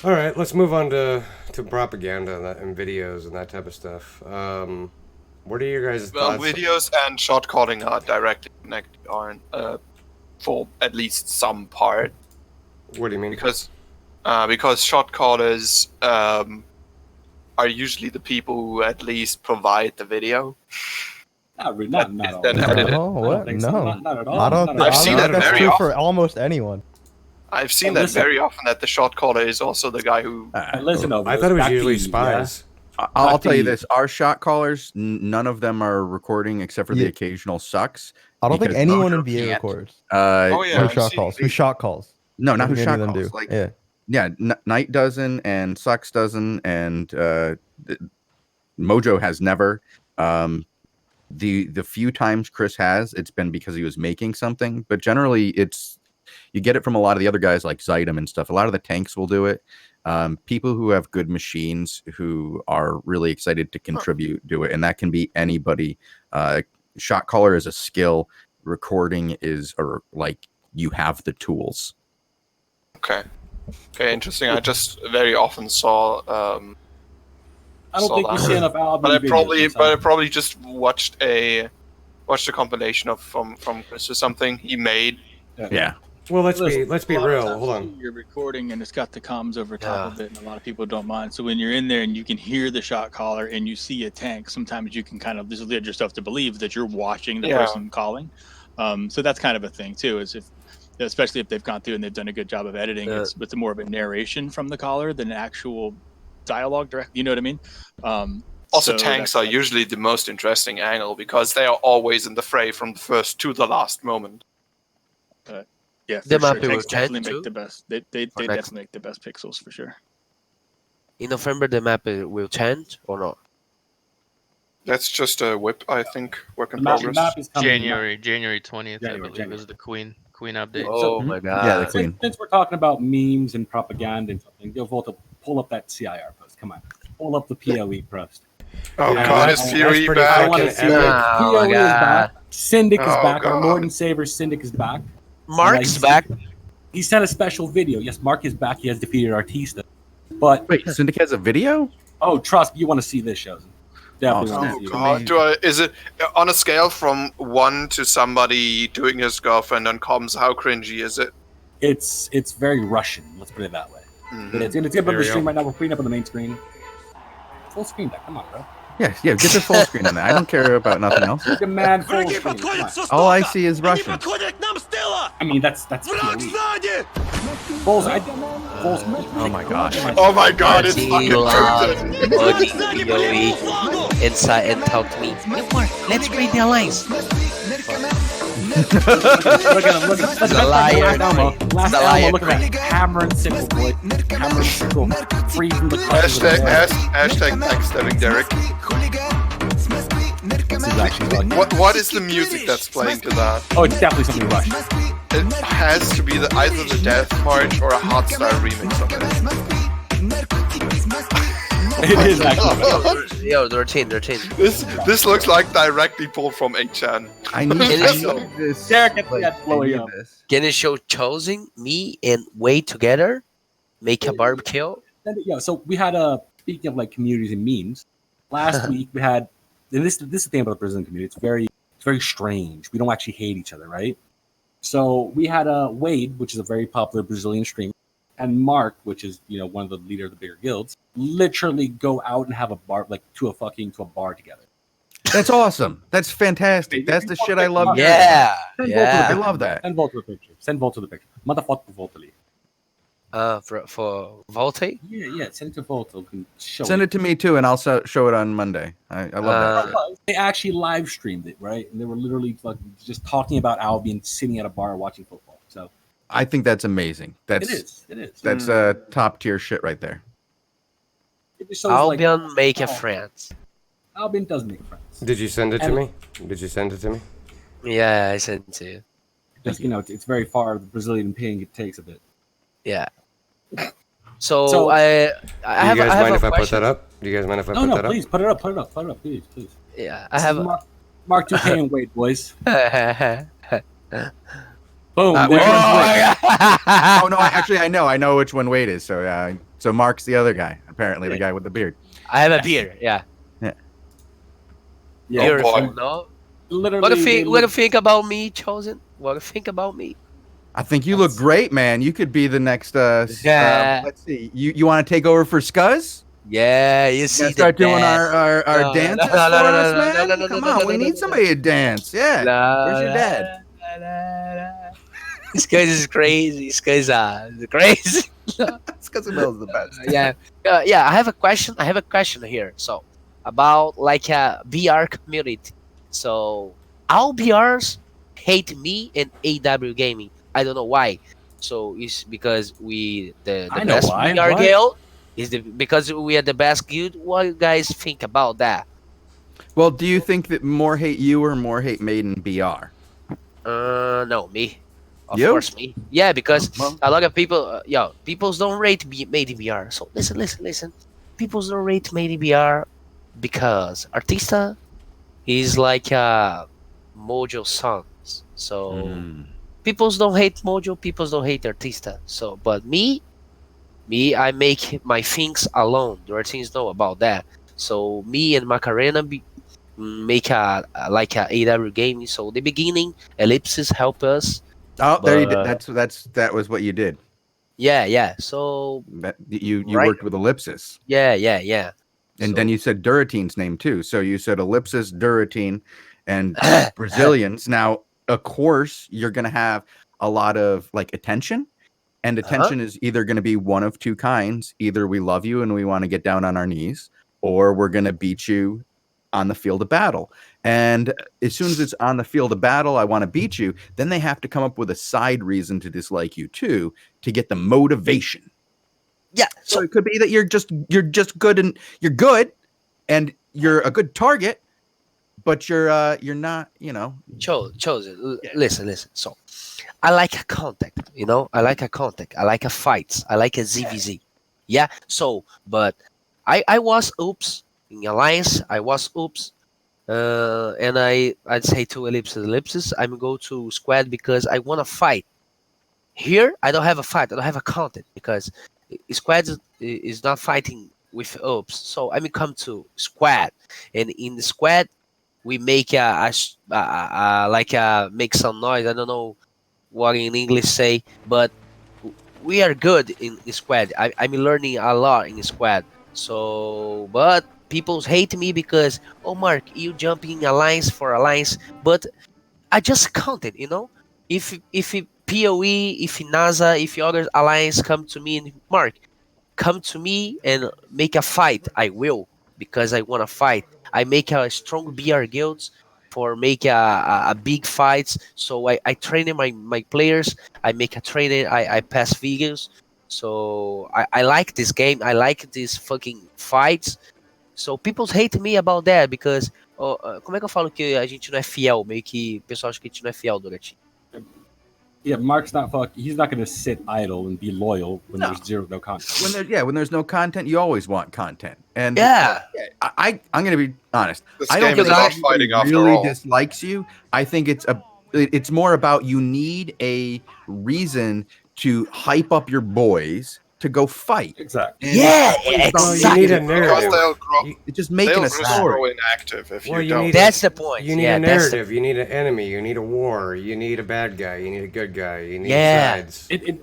All right, let's move on to propaganda and videos and that type of stuff. What are your guys' Well, thoughts? videos and shot calling are directly connected, aren't for at least some part, What do you mean? because shot callers are usually the people who at least provide the video. Not really. Not all. Then edit it. Oh, I don't what? think so. No. Not at all. I don't. Not at I I've all. seen don't that think that's very true often. for almost anyone. I've seen Oh, that listen. very often, that the shot caller is also the guy who. Listen, I thought it was usually spies. I'll tell you the- this: our shot callers, none of them are recording except for the Yeah. occasional sucks. I don't think Because anyone Mojo in VA can't. records. Oh yeah, Who I've shot seen- calls? Who shot calls? No, I not don't who think any shot of them calls. do. Like, Yeah. Knight doesn't, and Sucks doesn't, and Mojo has never. The few times Chris has, it's been because he was making something, but generally you get it from a lot of the other guys like Zytem and stuff. A lot of the tanks will do it. People who have good machines who are really excited to contribute do it, and that can be anybody. Shot caller is a skill. Recording is, or like you have the tools. Okay, interesting. I just very often saw. I don't think we see enough album But I videos, probably just watched a compilation of from Chris or something he made. Yeah. Well, let's be A lot of real. times, Hold too, on. You're recording and it's got the comms over top Yeah. of it, and a lot of people don't mind. So when you're in there and you can hear the shot caller and you see a tank, sometimes you can kind of just lead yourself to believe that you're watching the Yeah. person calling. So that's kind of a thing too. Is especially if they've gone through and they've done a good job of editing, Yeah. it's more of a narration from the caller than actual dialogue direct. You know what I mean? Also, So tanks that's- are usually the most interesting angle because they are always in the fray from the first to the last moment. Yeah, for They might sure. be Tanks with 10 definitely too. make the best. They next- definitely make the best pixels for sure. In November, the map will change or not? That's just a whip, I think. Work in The map, progress. is coming. January 20th, I January, believe, is the Queen update. Oh my god. Yeah, the Queen. Since we're talking about memes and propaganda and something, yo, Volta, pull up that CIR post. Come on, pull up the POE post. Oh Yeah, god, that's- is that's PoE pretty back? I want to fucking see it. epic. Oh POE my is god. back. Syndic is Oh back. Our God. Lord and Savior Syndic is back. Mark's Like, back. He sent a special video. Yes, Mark is back. He has defeated Artista. But Wait, Syndic has a video? oh, trust me, you want to see this, shows. Definitely Oh, want Oh to see god, is it on a scale from 1 to somebody doing his girlfriend on comms? How cringy is it? it. It's very Russian. Let's put it that way. Mhm. But it's gonna be on the Very stream up. right now. We're putting up on the main screen. Full screen back. Come on, bro. Yeah, get the full screen on that. I don't care about nothing else. Demand full screen. Come on. All I see is Russian. I mean, that's POE. Full screen. Oh my gosh. Oh my god, it's Marty fucking loves perfect. watching POE inside and talk to me. Mark, let's create the alliance. Look at him. Look at him. He's a liar. Last Elmo. Last He's a Elmo. liar. Look at that. Hammer and sickle, boy. Hammer and sickle. Free from the clutches of the Hashtag world. backstabbing Derek. This is actually like, What is the music that's playing to that? oh, it's definitely something Rush. It has to be either the Death March or a hardstyle remix of it. It is actually. Yo, they're 10, they're 10. This looks like directly pulled from 8chan. I need, It I is need this. Derek, get like, that I blowing need up. this. Can you show choosing me and Wade together? Make a barbecue? And, yeah, so we had speaking of like communities and memes. Last week we had, and this is the thing about the Brazilian community. It's very strange. We don't actually hate each other, right? So we had Wade, which is a very popular Brazilian streamer, and Mark, which is one of the leader of the bigger guilds, literally go out and have a bar to a bar together. That's awesome. That's fantastic. That's the shit I love. Yeah. Send Yeah. I love that. Send Volt to the picture. Send Volt to the picture. Manda foto pro Volt ali. For Volte? Yeah. Send it to Volt. So we can show Send it to me too, and I'll show it on Monday. I love that. Shit. They actually live streamed it, right? And they were literally just talking about Albion sitting at a bar watching football. So I think that's amazing. That's it is. that's top tier shit right there. It just shows, like, Albion make a oh, friend. Albion does make friends. Did you send it to And- me? Did you send it to me? Yeah, I sent it to you. Just it's very far. The Brazilian ping it takes a bit. Yeah. So, So- I Do have you guys I have mind a if I put question. that up? Do you guys mind if I No, put no, that please put it up, please. Yeah, I have. Mark 2K and wait, boys. a- Boom. Wait, there's oh, Wade. Oh no, I know which one Wade is. So yeah, so Mark's the other guy. Apparently, the guy with the beard. I have a beer. Yeah. Yeah, Beautiful. boy. No. literally. What do you think? they What do you think about me, Chosen? What do you think about me? I think you look great, man. You could be the next. Yeah. Let's see. You want to take over for Scuzz? Yeah, you see. Yeah, start the doing dance. our No, dances no, for no, no, us, no, man. no, no, no, Come no, on, no, we no, need no, somebody to dance. Yeah. Where's your dad? This guy is crazy. This guy's crazy. Scuzz is the best. Yeah. Yeah. I have a question here. So about like a BR community. So all BRs hate me and AW Gaming. I don't know why. So it's because we the I know best why. BR Why? guild is because we are the best guild. What do you guys think about that? Well, do you think that more hate you or more hate Maiden BR? No, me. Of You? course, me. Yeah, because Well- a lot of people, people don't rate Made in BR. So listen. People don't rate Made in BR because Artista is like Mojo sons. So Mm. people don't hate Mojo. People don't hate Artista. So, but me, I make my things alone. The teams know about that. So me and Macarena make a AW gaming. So the beginning, Ellipsis help us. Oh, there you But- did. That was what you did. Yeah. So That you Right. worked with Ellipsis, yeah. and So- then you said Duratine's name too. So you said Ellipsis, Duratine, and Brazilians. Now, of course, you're gonna have a lot of like attention, and attention is either gonna be one of two kinds: either we love you and we want to get down on our knees, or we're gonna beat you on the field of battle. And as soon as it's on the field of battle, I want to beat you. Then they have to come up with a side reason to dislike you too, to get the motivation. Yeah. So it could be that you're just good and you're good, and you're a good target, but you're not. Chosen. Listen. So, I like a contact. I like a contact. I like a fights. I like a ZVZ. Yeah. So, but I was oops in alliance. I was oops, and I'd say to ellipsis. I'm go to squad because I want to fight. Here I don't have a fight. I don't have a contact because squad is not fighting with oops. So I'm come to squad, and in the squad we make make some noise. I don't know what in English say, but we are good in squad. I'm learning a lot in squad. So, but people hate me because, oh Mark, you jumping alliance for alliance, but I just counted. If POE, if NASA, if other alliance come to me and Mark, come to me and make a fight, I will because I want to fight. I make a strong BR guilds for make a big fights. So I train my players. I make a training. I pass videos. So I like this game. I like these fucking fights. So people hate me about that because Como é que eu falo que a gente não é fiel? Meio que o pessoal acha que a gente não é fiel, Dorati. Yeah, Mark's not he's not going to sit idle and be loyal when No. there's no content. When there's no content, you always want content. And Yeah. I'm going to be honest. This I don't game is think about anybody fighting after really all. dislikes you. I think it's more about you need a reason to hype up your boys to go fight. Exactly. And Yeah, Well, you exactly. need a Because narrative. they'll grow, it's just making they'll a just story. grow inactive if Well, you you don't. need That's the point. You need Yeah, a that's the- narrative. You need an enemy. You need a war. You need a bad guy. You need a good guy. You need Yeah. sides. It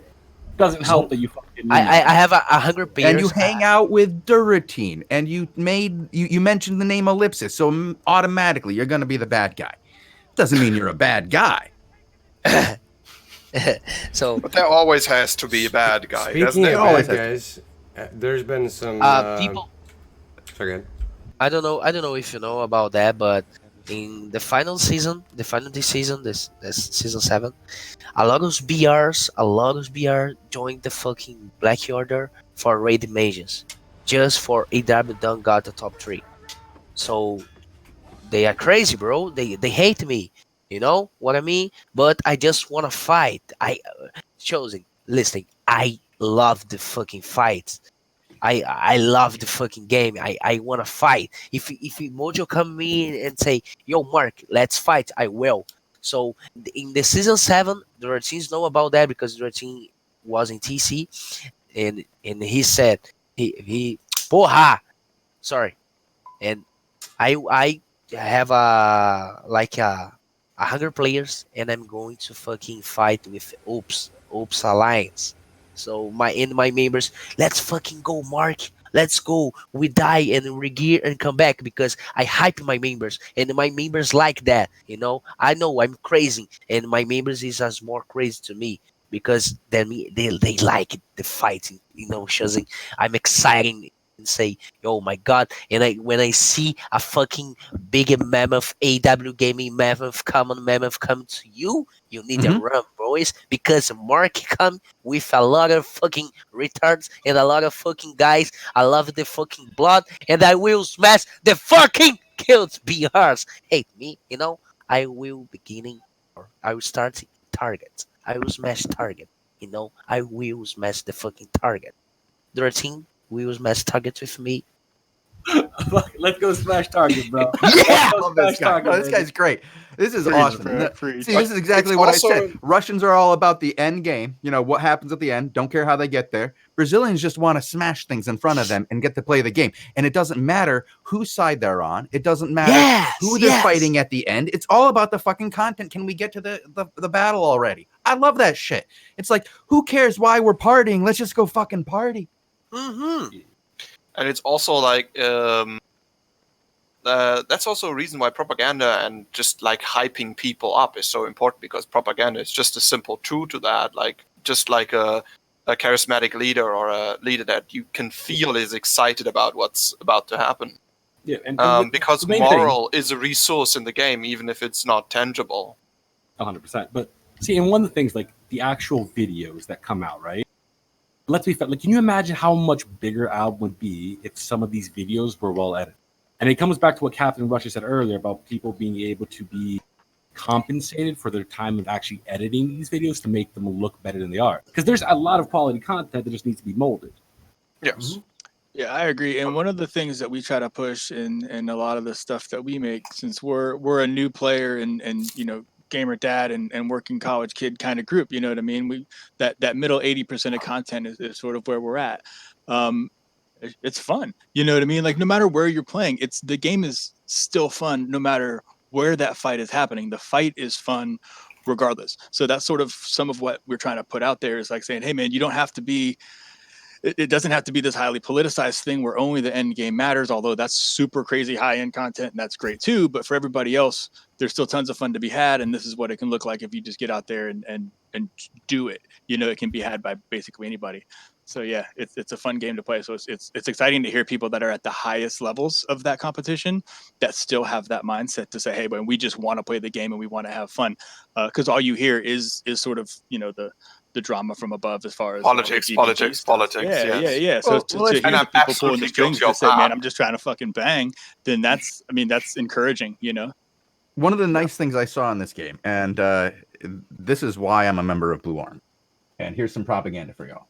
doesn't help that you fucking. I have 100 players. And you hang out with Duratine, and you mentioned the name Ellipsis, so automatically you're going to be the bad guy. Doesn't mean you're a bad guy. So But there always has to be a bad guy, Speaking doesn't of it? always bad has- guys, there's been some people, Sorry, I don't know if you know about that, but in the final season, this season 7, a lot of BR joined the fucking Black Order for raid mages, just for AW done got the top 3. So they are crazy, bro. They hate me. You know what I mean? But I just wanna fight. Chosen, listening. I love the fucking fights. I love the fucking game. I wanna fight. If Mojo come me and say, "Yo, Mark, let's fight," I will. So in the season 7, the routines know about that because the routine was in TC, and he said he porra, sorry, and I have a 100 players, and I'm going to fucking fight with Oops Alliance. So my members, let's fucking go, Mark. Let's go. We die and regear and come back because I hype my members, and my members like that. You know I'm crazy, and my members is as more crazy to me because than me. They like the fighting. Shazing. I'm exciting and say, "Oh my god!" And when I see a fucking big mammoth AW gaming mammoth common mammoth come to you, you need to run, boys, because Mark come with a lot of fucking retards and a lot of fucking guys. I love the fucking blood, and I will smash the fucking kills BRs. Hate me, I will I will start target. I will smash target. I will smash the fucking target. Their team will smash target with me. Let's go smash target, bro. Yeah! I love this guy. Oh, this guy's great. This is awesome. Preach. See, this is exactly It's what also- I said. Russians are all about the end game. What happens at the end. Don't care how they get there. Brazilians just want to smash things in front of them and get to play the game. And it doesn't matter whose side they're on. It doesn't matter who they're fighting at the end. It's all about the fucking content. Can we get to the battle already? I love that shit. It's like, who cares why we're partying? Let's just go fucking party. Mm-hmm. And it's also like that's also a reason why propaganda and just like hyping people up is so important, because propaganda is just a simple tool to that. Like just like a charismatic leader or a leader that you can feel is excited about what's about to happen. Yeah, and Because the main moral is a resource in the game, even if it's not tangible. 100%. But see, and one of the things, like the actual videos that come out, right? Let's be fair. Like, can you imagine how much bigger album would be if some of these videos were well edited? And it comes back to what Captain Russia said earlier about people being able to be compensated for their time of actually editing these videos to make them look better than they are. Because there's a lot of quality content that just needs to be molded. Yes. Yeah, I agree. And one of the things that we try to push in a lot of the stuff that we make, since we're a new player and gamer dad and working college kid kind of group, you know what I mean? We that middle 80% of content is sort of where we're at. It's fun, you know what I mean? Like no matter where you're playing, the game is still fun no matter where that fight is happening. The fight is fun regardless. So that's sort of some of what we're trying to put out there, is like saying, hey man, you don't have to be, it doesn't have to be this highly politicized thing where only the end game matters, although that's super crazy high end content and that's great too. But for everybody else, there's still tons of fun to be had. And this is what it can look like if you just get out there and do it. It can be had by basically anybody. So yeah, it's a fun game to play. So it's exciting to hear people that are at the highest levels of that competition that still have that mindset to say, hey, but we just want to play the game and we want to have fun. Because all you hear is sort of, the drama from above as far as Politics, all the politics, LGBT stuff. politics, Yeah, yes. yeah. So Well, to let's- hear And the I'm people pulling absolutely the strings guilty to of say, "Man, that. I'm just trying to fucking bang," then that's that's encouraging, you know. One of the nice things I saw in this game, and this is why I'm a member of Blue Arm. And here's some propaganda for y'all.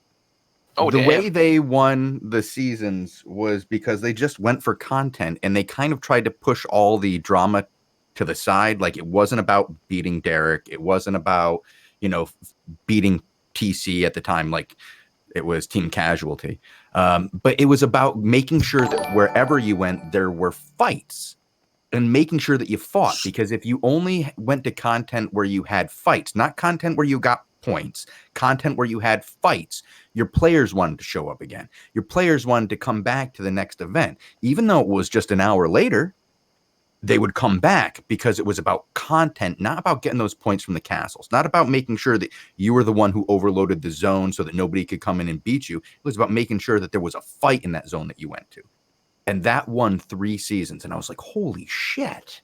Oh, the damn. way they won the seasons was because they just went for content, and they kind of tried to push all the drama to the side. Like, it wasn't about beating Derek. It wasn't about, beating TC at the time. Like, it was Team Casualty. But it was about making sure that wherever you went, there were fights. And making sure that you fought, because if you only went to content where you had fights, not content where you got points, content where you had fights, your players wanted to show up again. Your players wanted to come back to the next event. Even though it was just an hour later, they would come back because it was about content, not about getting those points from the castles, not about making sure that you were the one who overloaded the zone so that nobody could come in and beat you. It was about making sure that there was a fight in that zone that you went to. And that won 3 seasons. And I was like, holy shit.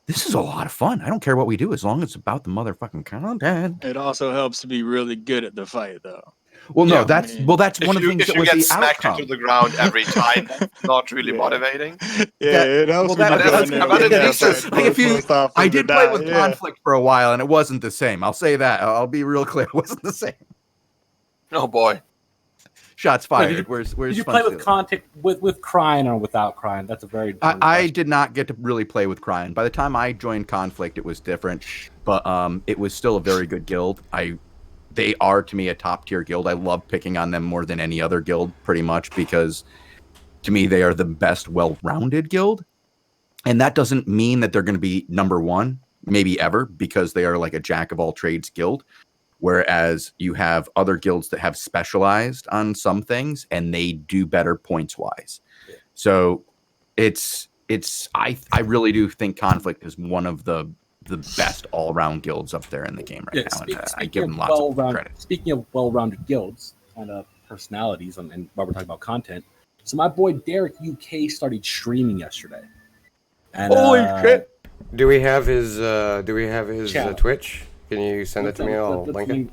This is a lot of fun. I don't care what we do as long as it's about the motherfucking content. It also helps to be really good at the fight, though. Well, no, Yeah, that's I mean, one of the things If that you was get the smacked outcome. into the ground every time, that's not really Yeah. motivating. Yeah, it helps. well, that- when you that's- go in there but with it that is fight just- like, if you- most often I than did play not, with yeah. Conflict for a while, and it wasn't the same. I'll say that. I'll be real clear. It wasn't the same. Oh boy. Shots Wait, fired. did Where's Did you Fun play with Stealer? content with crying or without crying? That's a very important I question. did not get to really play with Cryon. By the time I joined Conflict, it was different, but it was still a very good guild. They are, to me, a top tier guild. I love picking on them more than any other guild, pretty much, because to me they are the best well-rounded guild. And that doesn't mean that they're going to be number one, maybe ever, because they are like a jack of all trades guild. Whereas you have other guilds that have specialized on some things and they do better points wise. So I really do think Conflict is one of the best all around guilds up there in the game right now. And I give them lots of credit. Speaking of well-rounded guilds and personalities, and while we're talking about content, so my boy Derek UK started streaming yesterday. And, Holy shit! Do we have his Channel. Twitch? Can you send it to me? I'll link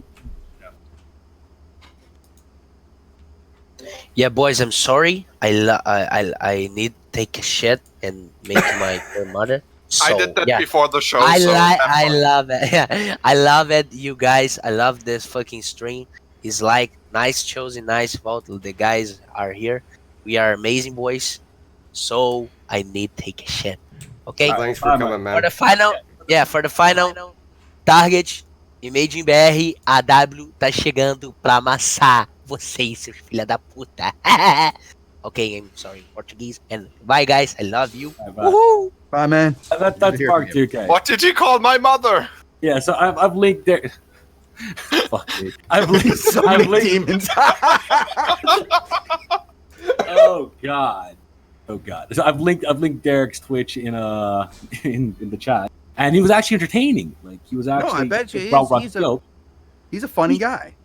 it. Yeah, boys, I'm sorry. I need to take a shit and make my grandmother. So, I did that yeah. before the show. I so have fun. love it. Yeah, I love it, you guys. I love this fucking stream. It's like nice chosen, nice vote. The guys are here. We are amazing boys. So I need to take a shit. Okay. Thanks for coming, For man. the final target, Imagine BR, AW tá chegando pra amassar vocês, seus filha da puta. Okay, I'm sorry, Portuguese. And bye, guys. I love you. Woohoo! Bye, man. That's Good to hear Mark from you. 2K. What did you call my mother? Yeah, so I've linked there. Fuck, dude. I've linked. So I've many linked. demons. Oh god. Oh god. So I've linked Derek's Twitch in the chat, and he was actually entertaining. Like he was actually. I bet you he is. well-run He's a- joke. He's a funny guy.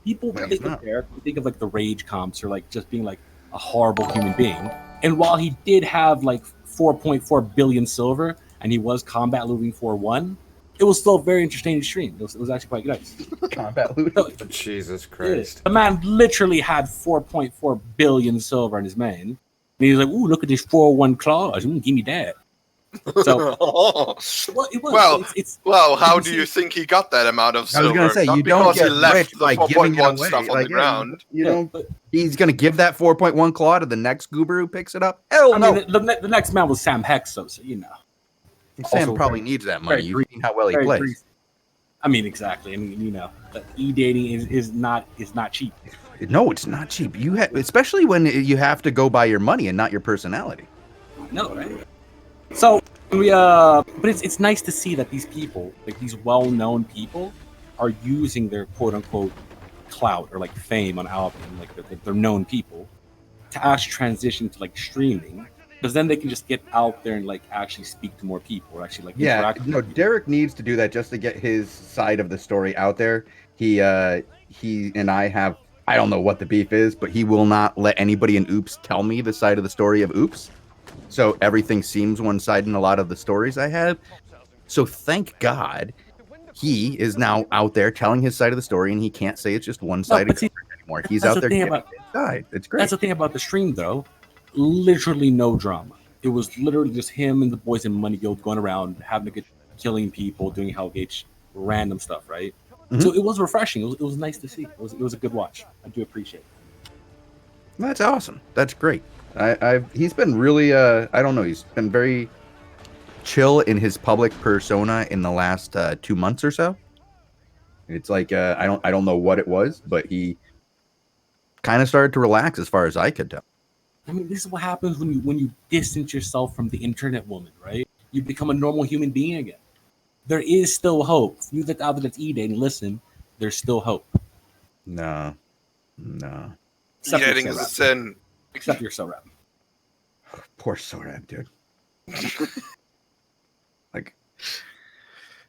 People Well, think no. of Derek, think of like the rage comps or like just being like a horrible human being. And while he did have like 4.4 billion silver and he was combat looting 4-1, it was still a very interesting stream. It was actually quite nice. Combat looting. Jesus Christ. The man literally had 4.4 billion silver in his main. And he's like, ooh, look at this 4-1 clause. Give me that. So, well, it was. Well, it's Well, how you do see- you think he got that amount of I was silver? gonna say Not you don't because he get left rich the by giving it 4.1 away. stuff on Like, the ground. You yeah, know, but, he's gonna give that 4.1 claw to the next goober who picks it up. Hell I no. mean, the next man was Sam Hexo, so you know. Sam also probably very- needs that money. very You've seen how well he Very plays. brief. I mean, exactly. I mean, you know, e-dating is not cheap. No, it's not cheap. Especially when you have to go by your money and not your personality. No, right? So but it's nice to see that these people, like these well-known people, are using their quote-unquote clout or like fame on Albion, like they're known people, to actually transition to like streaming, because then they can just get out there and like actually speak to more people or actually like interact with no, people. Derek needs to do that just to get his side of the story out there. He and I have, I don't know what the beef is, but he will not let anybody in Oops tell me the side of the story of Oops. So everything seems one-sided in a lot of the stories I have. So thank God he is now out there telling his side of the story, and he can't say it's just one-sided but see, anymore. He's that's out the there thing giving about- his side. It's great. That's the thing about the stream, though. Literally no drama. It was literally just him and the boys in Money Guild going around having a good, killing people, doing Hellgate, random stuff, right? Mhm. So it was refreshing. It was nice to see. It was a good watch. I do appreciate it. That's awesome. That's great. He's been really I don't know, he's been very chill in his public persona in the last 2 months or so. It's like I don't know what it was, but he kind of started to relax as far as I could tell. I mean, this is what happens when you distance yourself from the internet woman, right? You become a normal human being again. There is still hope. You that out there that's eating, listen, there's still hope. No. Except Eating you're is a so sin. Except you're so rap. Poor Sorab, dude. Like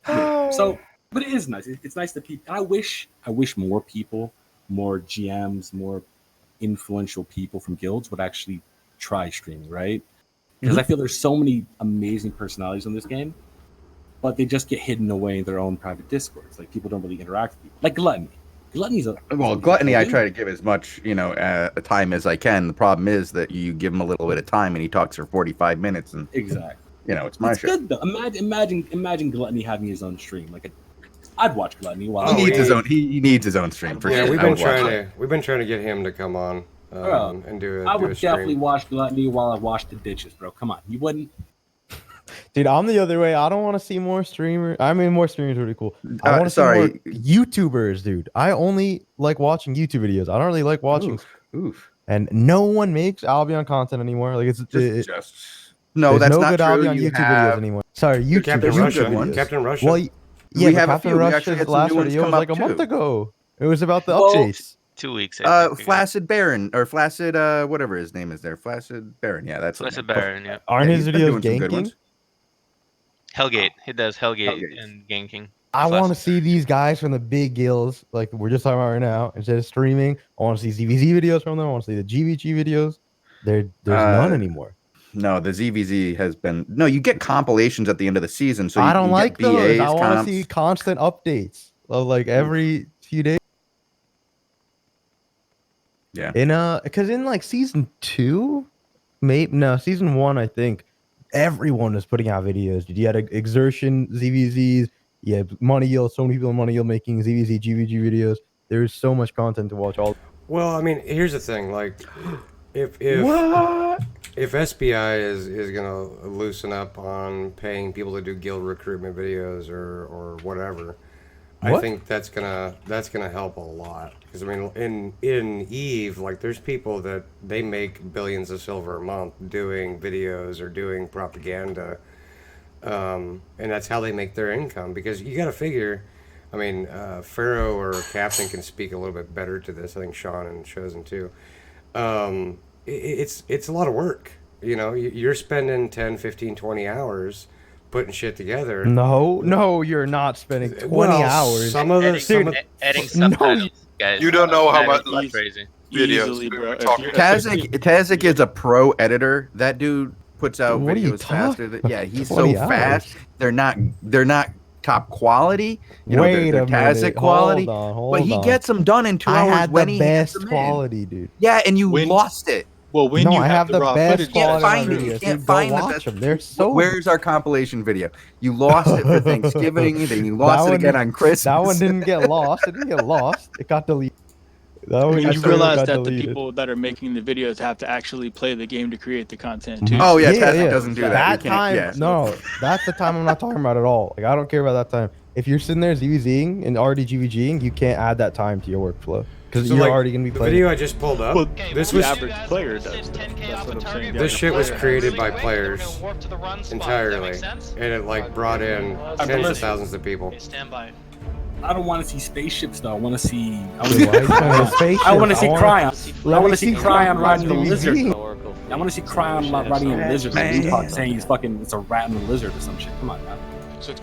So, but it is nice. It's nice that people. I wish more people, more GMs, more influential people from guilds would actually try streaming, right? Because I feel there's so many amazing personalities in this game, but they just get hidden away in their own private discords. Like people don't really interact with people. Like Gluttony. Gluttony's a Gluttony, I try to give as much, time as I can. The problem is that you give him a little bit of time and he talks for 45 minutes, and exactly. It's my It's show. good though. Imagine Gluttony having his own stream. I'd watch Gluttony while He needs his own. He needs his own stream for Yeah, sure. we've I been would watch trying it. to get him to come on and do I a would stream. definitely watch Gluttony while I wash the dishes, bro. Come on, you wouldn't. Dude, I'm the other way. I don't want to see more streamers. I mean, more streamers would be cool. I want to see more YouTubers, dude. I only like watching YouTube videos. I don't really like watching. Oof. And no one makes Albion content anymore. Like it's No, there's that's no not good true. Albion You YouTube videos have anymore. Sorry, YouTube Captain YouTube Russia. videos. Captain Russia. Well, yeah, We but have a Captain few. We actually Russia's had some last new ones video was come like up, a month too. ago. It was about the Well, updates. 2 weeks. I think, Flaccid Baron or Flaccid, whatever his name is there. Flaccid Baron. Yeah, that's Flaccid his name. Baron, yeah. Aren't his he's been videos doing some good ganking? ones. Hellgate. He does Hellgate Hellgate. and ganking. I Flaccid. want to see these guys from the big guilds, like we're just talking about right now, instead of streaming. I want to see ZVZ videos from them. I want to see the GVG videos. There's none anymore. No, the ZVZ has been. No, you get compilations at the end of the season. So I you don't can like get those. BAs, I want to comps. see constant updates of like every few days. Yeah. Because in like season 2, season 1, I think everyone was putting out videos. Dude, you had Exertion ZVZs, you had Money Yield, so many people in Money Yield making ZVZ GVG videos. There's so much content to watch. Well, I mean, here's the thing. Like, if SBI is gonna loosen up on paying people to do guild recruitment videos or whatever, I What? think that's gonna help a lot. Because I mean, in Eve, like, there's people that they make billions of silver a month doing videos or doing propaganda, and that's how they make their income. Because you got to figure. I mean, Pharaoh or Captain can speak a little bit better to this. I think Sean and Chosen too. It's a lot of work. You're spending 10, 15, 20 hours putting shit together. No, you're not spending 20 hours. Some of the Adding No, subtitles, guys. You don't know how much That's crazy. videos Easily, we bro. were If talking you're- about. Tazik is a pro editor. That dude puts out What are you videos faster. Yeah, he's so 20 hours. fast. They're not top quality. They're Wait a Tazik minute. quality. Hold But he on. gets them done in 2 I hours had when the he hits best them in. quality, dude. Yeah, and you When- lost it. Well, when No, you I have the raw best footage, Can't quality find on it. You videos. can't Dude, find go the watch best. them. They're so. Where's our compilation video? You lost it for Thanksgiving, then you lost That it again one- on Christmas. That one didn't get lost. It didn't get lost. It got deleted. That one you got realize that the deleted. people that are making the videos have to actually play the game to create the content too. Oh yeah, Tazik doesn't do that. That We can't- time, yeah. no, that's the time I'm not talking about at all. Like I don't care about that time. If you're sitting there ZVZing and already GVGing, you can't add that time to your workflow because So, you're like, already gonna be the playing. video I just pulled up. Well, this the was average player does. That's what I'm saying. this shit was created by players entirely, and it like brought in tens of thousands of people. I don't want to see spaceships though. I want to see. I I want to see Cryon. I Let want me to see see Cryon Cryon riding a ZVZ. lizard. I want to see Cryon riding a lizard. Man. Lupac saying he's fucking. It's a rat and a lizard or some shit. Come on, man.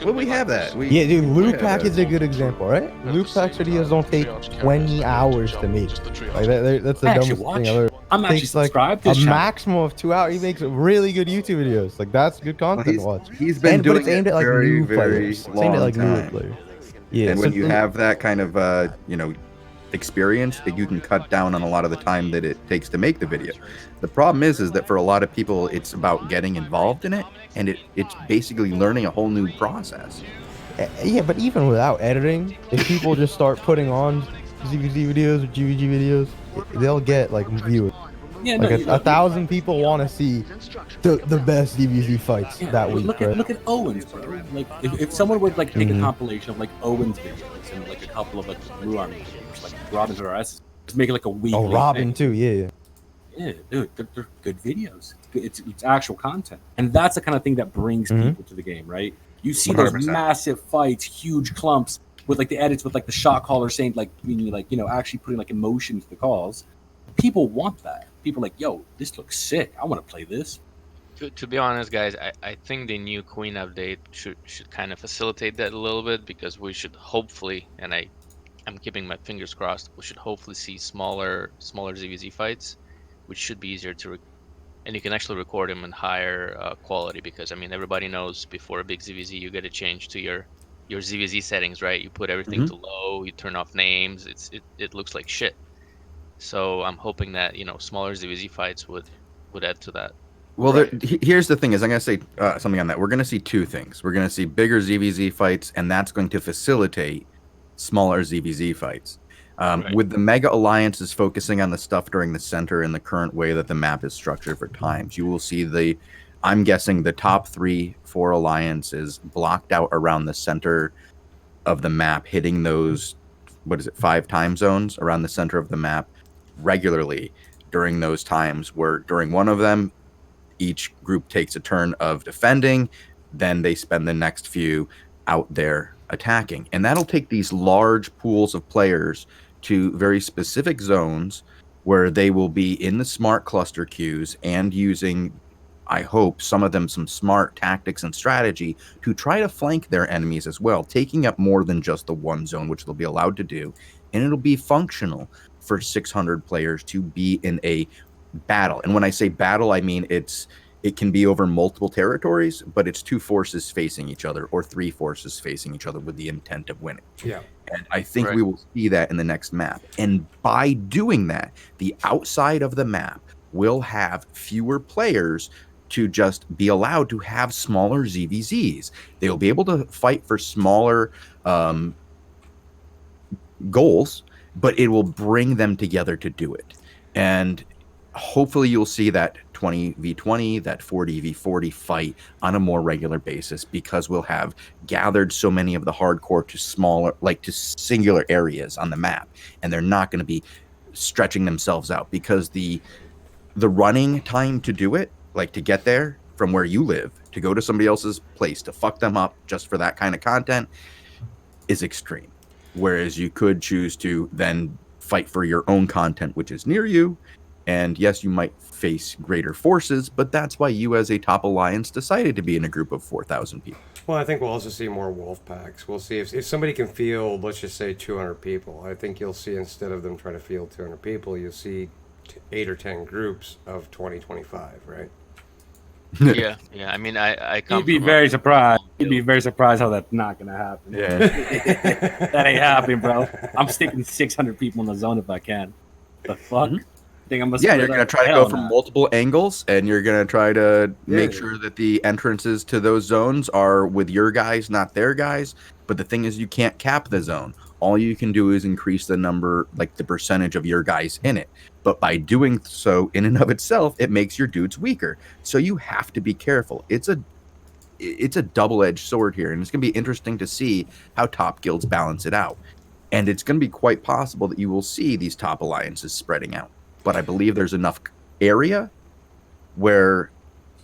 Well, we have that. Yeah, dude, we Lupac have is a good example, right? Lupac's videos don't take 20 hours to make. Like that's the I actually dumbest watch. thing ever. I'm actually Takes like subscribed to a his channel. maximum of 2 hours. He makes really good YouTube videos. Like that's good content to watch. He's been But doing it's aimed it at like very, new very players. It's aimed at long like newer time. players. Yeah, And when so- you have that kind of experience, you can cut down on a lot of the time that it takes to make the video. The problem is that for a lot of people, it's about getting involved in it, and it's basically learning a whole new process. Yeah, but even without editing, if people just start putting on ZVZ videos or GVG videos, they'll get like views. Yeah, Like no, 1,000 people want to see the best DBZ fights that week, look right? at Owens, bro. Like if someone would like take a Mhm. compilation of like Owens videos and like a couple of like Blue Army videos, like Robin Hood RS, just make it like a weekly. Oh, Robin thing. too, yeah. Yeah, dude, they're good videos. It's actual content, and that's the kind of thing that brings Mhm. people to the game, right? You see those 100%. massive fights, huge clumps with like the edits with like the shot caller saying like meaning like actually putting like emotion to the calls. People want that. People are like, yo, this looks sick. I want to play this. To be honest, guys, I think the new Queen update should kind of facilitate that a little bit, because we should hopefully, and I'm keeping my fingers crossed, we should hopefully see smaller ZVZ fights, which should be easier to and you can actually record them in higher quality, because I mean everybody knows before a big ZVZ you got to change to your ZVZ settings, right? You put everything to low, you turn off names, it looks like shit. So I'm hoping that smaller ZVZ fights would add to that. Well, here's the thing: is I'm going to say something on that. We're going to see two things. We're going to see bigger ZVZ fights, and that's going to facilitate smaller ZVZ fights. Right. With the Mega Alliances focusing on the stuff during the center in the current way that the map is structured for times, you will see I'm guessing the top 3-4 alliances blocked out around the center of the map, hitting those 5 time zones around the center of the map regularly during those times, where during one of them each group takes a turn of defending, then they spend the next few out there attacking, and that'll take these large pools of players to very specific zones where they will be in the smart cluster queues and using, I hope, some of them some smart tactics and strategy to try to flank their enemies as well, taking up more than just the one zone, which they'll be allowed to do, and it'll be functional for 600 players to be in a battle. And when I say battle, I mean it can be over multiple territories, but it's 2 forces facing each other or 3 forces facing each other with the intent of winning. Yeah. And I think Right. we will see that in the next map. And by doing that, the outside of the map will have fewer players to just be allowed to have smaller ZVZs. They'll be able to fight for smaller goals, but it will bring them together to do it. And hopefully you'll see that 20v20, that 40v40 fight on a more regular basis, because we'll have gathered so many of the hardcore to smaller, like to singular areas on the map, and they're not going to be stretching themselves out, because the running time to do it, like to get there from where you live to go to somebody else's place to fuck them up just for that kind of content, is extreme. Whereas you could choose to then fight for your own content, which is near you. And yes, you might face greater forces, but that's why you as a top alliance decided to be in a group of 4,000 people. Well, I think we'll also see more wolf packs. We'll see if somebody can field, let's just say 200 people. I think you'll see, instead of them trying to field 200 people, you'll see 8 or 10 groups of 20, 25, right? yeah. I mean, I come You'd be from a- very surprised. You'd be very surprised how that's not gonna happen. Yeah. That ain't happening, bro. I'm sticking 600 people in the zone if I can. The fuck? Think I'm gonna Yeah, split you're going to up? try to Hell go from nah. multiple angles, and you're going to try to make Yeah. sure that the entrances to those zones are with your guys, not their guys. But the thing is, you can't cap the zone. All you can do is increase the number, like the percentage of your guys in it. But by doing so, in and of itself, it makes your dudes weaker. So you have to be careful. It's a double-edged sword here, and it's going to be interesting to see how top guilds balance it out. And it's going to be quite possible that you will see these top alliances spreading out. But I believe there's enough area where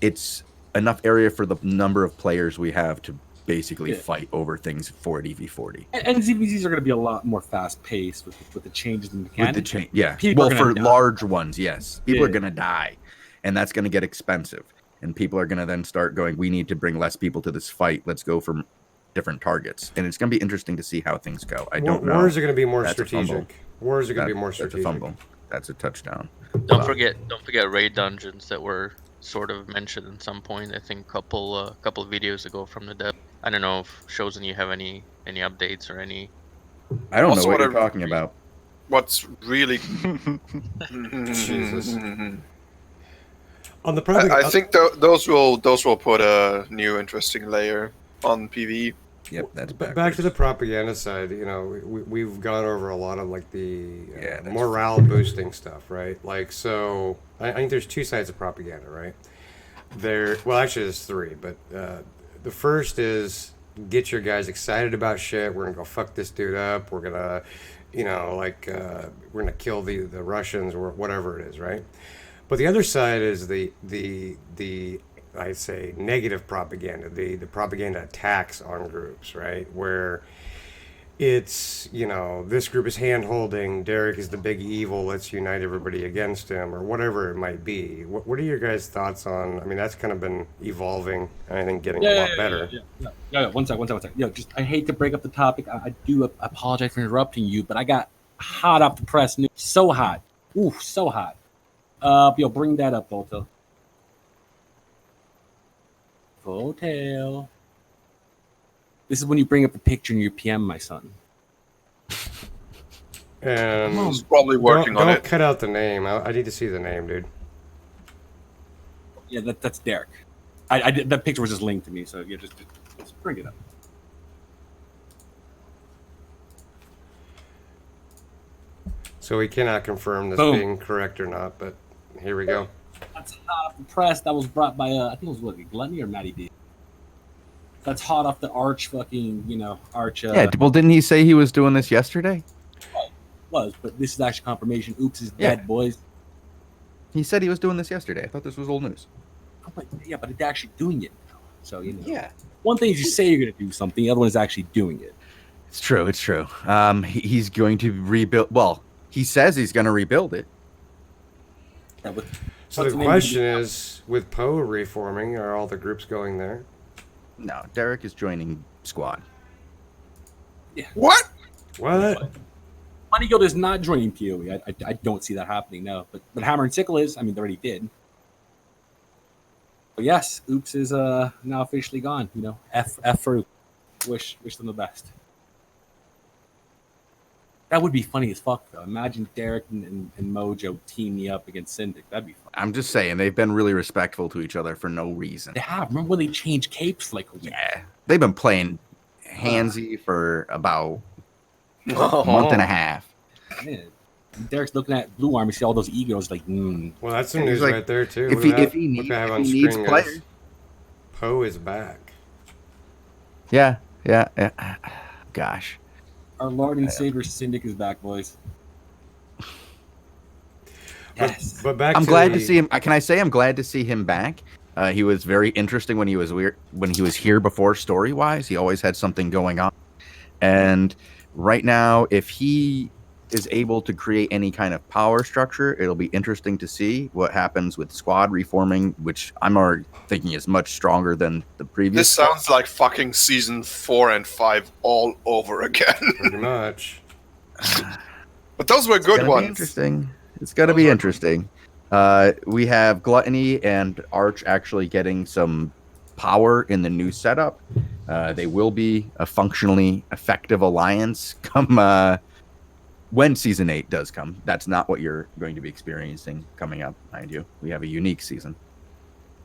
it's enough area for the number of players we have to basically Yeah. fight over things 40v40. And ZVZs are going to be a lot more fast paced with the changes in the mechanics. With the change, yeah. People Well, are for gonna die. large ones, yes. People are Yeah. going to die, and that's going to get expensive. And people are going to then start going, we need to bring less people to this fight. Let's go for different targets. And it's going to be interesting to see how things go. I don't know. Wars are going to be more That's a fumble. strategic. Wars are going to be more That's a strategic. fumble. That's a touchdown. Don't forget raid dungeons that were sort of mentioned at some point. I think couple of videos ago from the dev. I don't know if Chosen, you have any updates or any. I don't Also know what what you're I- talking about. What's really Jesus. On the I, propaganda, I think those will put a new interesting layer on PV. Yep, that's back to the backwards. propaganda side. You know, we've gone over a lot of like the Yeah, that's morale boosting stuff, right? Like, so I think there's two sides of propaganda, right? Well, actually, there's three, but the first is get your guys excited about shit. We're gonna go fuck this dude up. We're gonna, we're gonna kill the Russians or whatever it is, right? But the other side is the I'd say negative propaganda, the propaganda attacks on groups, right? Where it's, this group is hand holding, Derek is the big evil, let's unite everybody against him, or whatever it might be. What are your guys' thoughts on? I mean, that's kind of been evolving, and I think getting a lot better. Yeah. One sec. I hate to break up the topic. I do apologize for interrupting you, but I got hot off the press news. So hot. Ooh, so hot. Bring that up, Voltail. Voltail. This is when you bring up the picture in your PM, my son. And He's probably working on don't it. cut out the name. I need to see the name, dude. Yeah, that's Derek. I did, that picture was just linked to me, so yeah, just bring it up. So we cannot confirm this Boom. being correct or not, but here we go. That's hot off the press. That was brought by I think it was Gluttony or Matty D. That's hot off the Arch fucking Arch. Yeah, well, didn't he say he was doing this yesterday? Was, but this is actually confirmation. Oops is Yeah. dead, boys. He said he was doing this yesterday. I thought this was old news. Oh, but they're actually doing it now. So Yeah, one thing is you say you're going to do something. The other one is actually doing it. it's true. It's true. He's going to rebuild. Well, he says he's going to rebuild it. Yeah, but So what's the name of question is, with Poe reforming, are all the groups going there? No, Derek is joining squad. What? What? Money Guild is not joining PoE. I don't see that happening. No, but Hammer and Sickle is. I mean, they already did. But yes, Oops is now officially gone. F for Oops. Wish them the best. That would be funny as fuck, though. Imagine Derek and Mojo teaming up against Syndic. That'd be fun. I'm just saying they've been really respectful to each other for no reason. They have. Remember when they changed capes for like a week? Yeah, they've been playing handsy for about a Oh. month and a half. Man. Derek's looking at Blue Army, see all those egos, like, Well, that's some He's news like, right there too. if Look he- at that. if he Look need- what I have if on he needs screen, players. guys. Poe is back. Yeah. Gosh. our Lord and Savior Syndic is back, boys. Yes. But back I'm to glad the, to see him. Can I say I'm glad to see him back? He was very interesting when he was here before. Story wise, he always had something going on. And right now, if he is able to create any kind of power structure, it'll be interesting to see what happens with squad reforming, which I'm already thinking is much stronger than the previous. This sounds like fucking season 4 and 5 all over again. pretty much. But those were It's good gonna be ones. interesting. It's going to Those be are- interesting. We have Gluttony and Arch actually getting some power in the new setup. They will be a functionally effective alliance come when season 8 does come. That's not what you're going to be experiencing coming up, mind you. We have a unique season.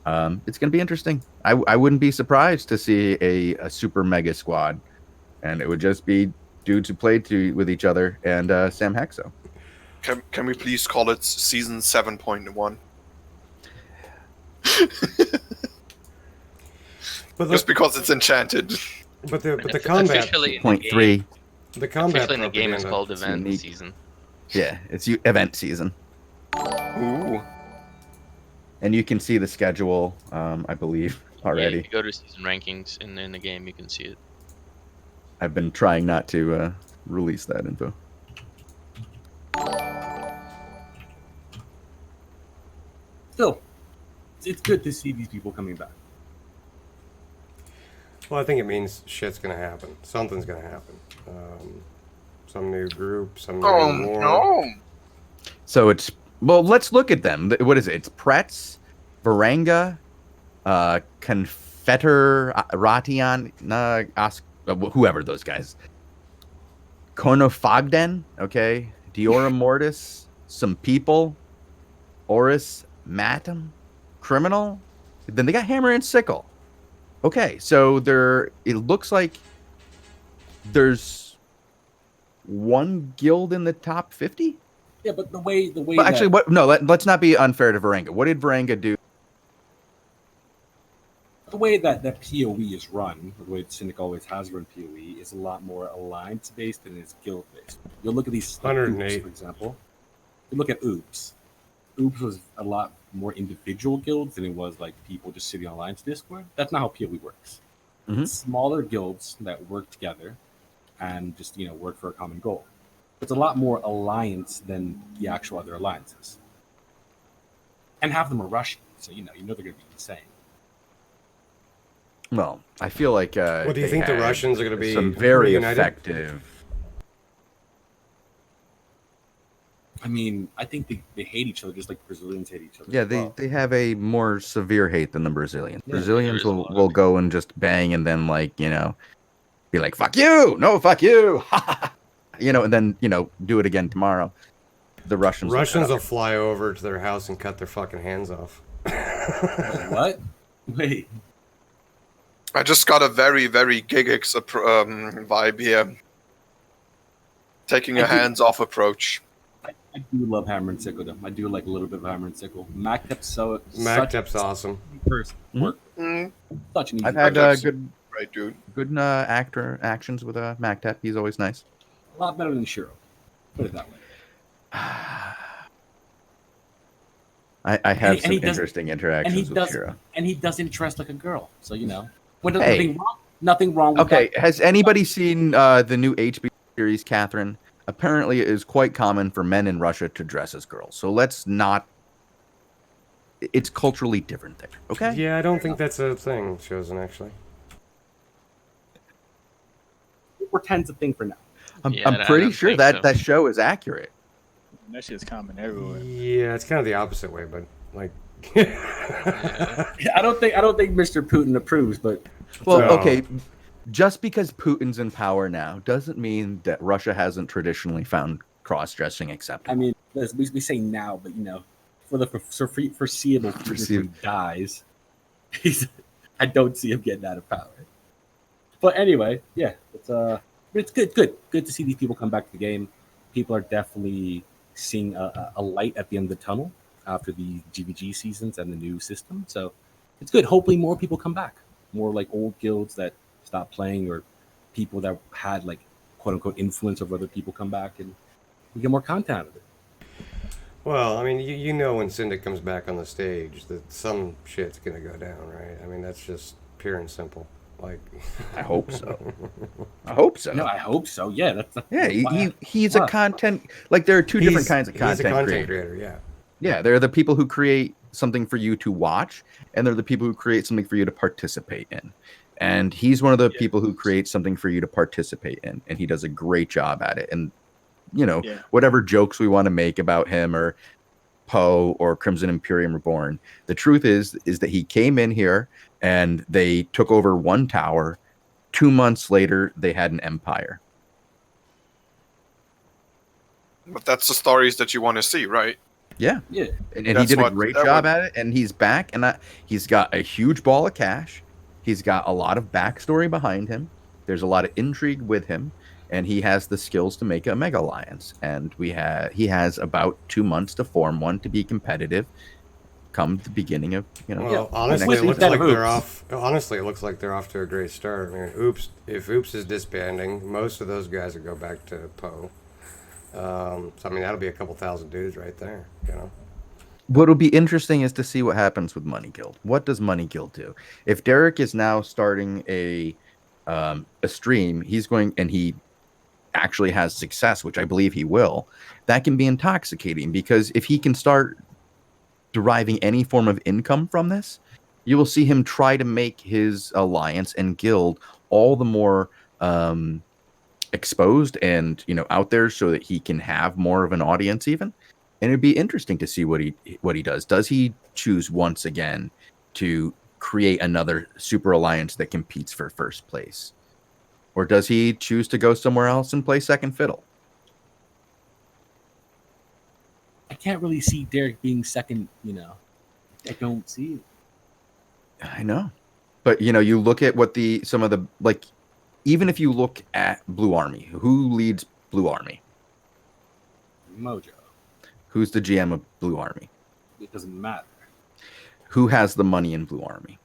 It's going to be interesting. I wouldn't be surprised to see a super mega squad, and it would just be dudes who played with each other and Sam Hexo. Can we please call it season 7.1? But Just the, because it's enchanted. but the It's combat, officially in the Point game. 3. the combat Officially in the game is propaganda- called It's event unique. season. Yeah, it's event season. Ooh. And you can see the schedule, I believe, Yeah, already. if you go to season rankings in the game, you can see it. I've been trying not to release that info. Still, it's good to see these people coming back. Well, I think it means shit's gonna happen. Something's gonna happen. Some new group, some new Oh war. no! So it's, well, let's look at them. What is it? It's Pretz, Varanga, Fetter Ratian, whoever those guys. Konofagden, okay. Diora Mortis, some people. Oris Matum, criminal. Then they got Hammer and Sickle. Okay, so it looks like there's one guild in the top 50. Yeah, but the way But actually, let's not be unfair to Varenga. What did Varenga do? the way that PoE is run, the way Syndic always has run PoE, is a lot more alliance based than it is guild based. You'll look at these like, 108. Oops, for example. You look at Oops. Oops was a lot more individual guilds than it was like people just sitting on Alliance Discord. That's not how PoE works. Mhm. It's smaller guilds that work together and just work for a common goal. It's a lot more alliance than the actual other alliances. And half of them are Russian, so they're going to be insane. Well, I feel like. What do you they think the had Russians are going to be? some very reunited? effective. I mean, I think they hate each other just like Brazilians hate each other. Yeah, as well. they have a more severe hate than the Brazilians. Yeah, Brazilians there is a will, lot of will it. go and just bang and then be like, fuck you, no, fuck you, and then do it again tomorrow. The Russians. Russians will fly over to their house and cut their fucking hands off. Wait, what? Wait. I just got a very, very Gigex vibe here. Taking a I do- hands-off approach. I do love Hammer and Sickle though. I do like a little bit of Hammer and Sickle. Mactep's Mactep's awesome. person. Mhm. Work. Mm, Such an easy I've had person. right, dude. good actions with Mactep. He's always nice. A lot better than Shiro. Put it that way. I have And some he doesn't- interesting And interactions with Shiro. he doesn't dress like a girl. So when Hey. nothing wrong with Okay, that. has anybody seen the new HBO series, Catherine? Apparently, it is quite common for men in Russia to dress as girls. So let's not. It's culturally different there. Okay. Yeah, I don't think that's a thing, Chosen, actually. Pretends a thing for now. I'm Yeah, I pretty don't sure think that so. that show is accurate. That shit's common everywhere. Yeah, it's kind of the opposite way, but like. I don't think Mr. Putin approves, but Well, No. okay. Just because Putin's in power now doesn't mean that Russia hasn't traditionally found cross-dressing acceptable. I mean, we say now, but for the foreseeable future, if he dies, I don't see him getting out of power. But anyway, yeah, it's good to see these people come back to the game. People are definitely seeing a light at the end of the tunnel after the GVG seasons and the new system. So it's good. Hopefully, more people come back. More like old guilds that stopped playing, or people that had like quote unquote influence over other people come back, and we get more content out of it. Well, I mean, you know when Syndic comes back on the stage that some shit's gonna go down, right? I mean, that's just pure and simple. Like, I hope so. I hope so. No, I hope so. Yeah, that's Yeah, why- he's a why? content. Like there are two different kinds of He's a content content creators. creator, yeah. Yeah, there are the people who create something for you to watch, and there are the people who create something for you to participate in. And he's one of the people who creates something for you to participate in, and he does a great job at it. And Yeah. whatever jokes we want to make about him or Poe or Crimson Imperium Reborn, the truth is that he came in here and they took over one tower. 2 months later, they had an empire. But that's the stories that you want to see, right? Yeah. Yeah. And he That's did a what- great that job would- at it, and he's back, and he's got a huge ball of cash. He's got a lot of backstory behind him. There's a lot of intrigue with him, and he has the skills to make a mega alliance. And he has about 2 months to form one to be competitive. Come the beginning of Well, honestly, With it looks that like they're Oops. off. Honestly, it looks like they're off to a great start. I mean, if Oops is disbanding, most of those guys would go back to Poe. So I mean, that'll be a couple thousand dudes right there. What'll be interesting is to see what happens with Money Guild. What does Money Guild do? If Derek is now starting a stream, he's going and he actually has success, which I believe he will. That can be intoxicating because if he can start deriving any form of income from this, you will see him try to make his alliance and guild all the more exposed and out there so that he can have more of an audience even. And it'd be interesting to see what he does. Does he choose once again to create another super alliance that competes for first place? Or does he choose to go somewhere else and play second fiddle? I can't really see Derek being second. I don't see it. I know. But, you look at what some of the, like, even if you look at Blue Army, who leads Blue Army? Mojo. Who's the GM of Blue Army? It doesn't matter. Who has the money in Blue Army?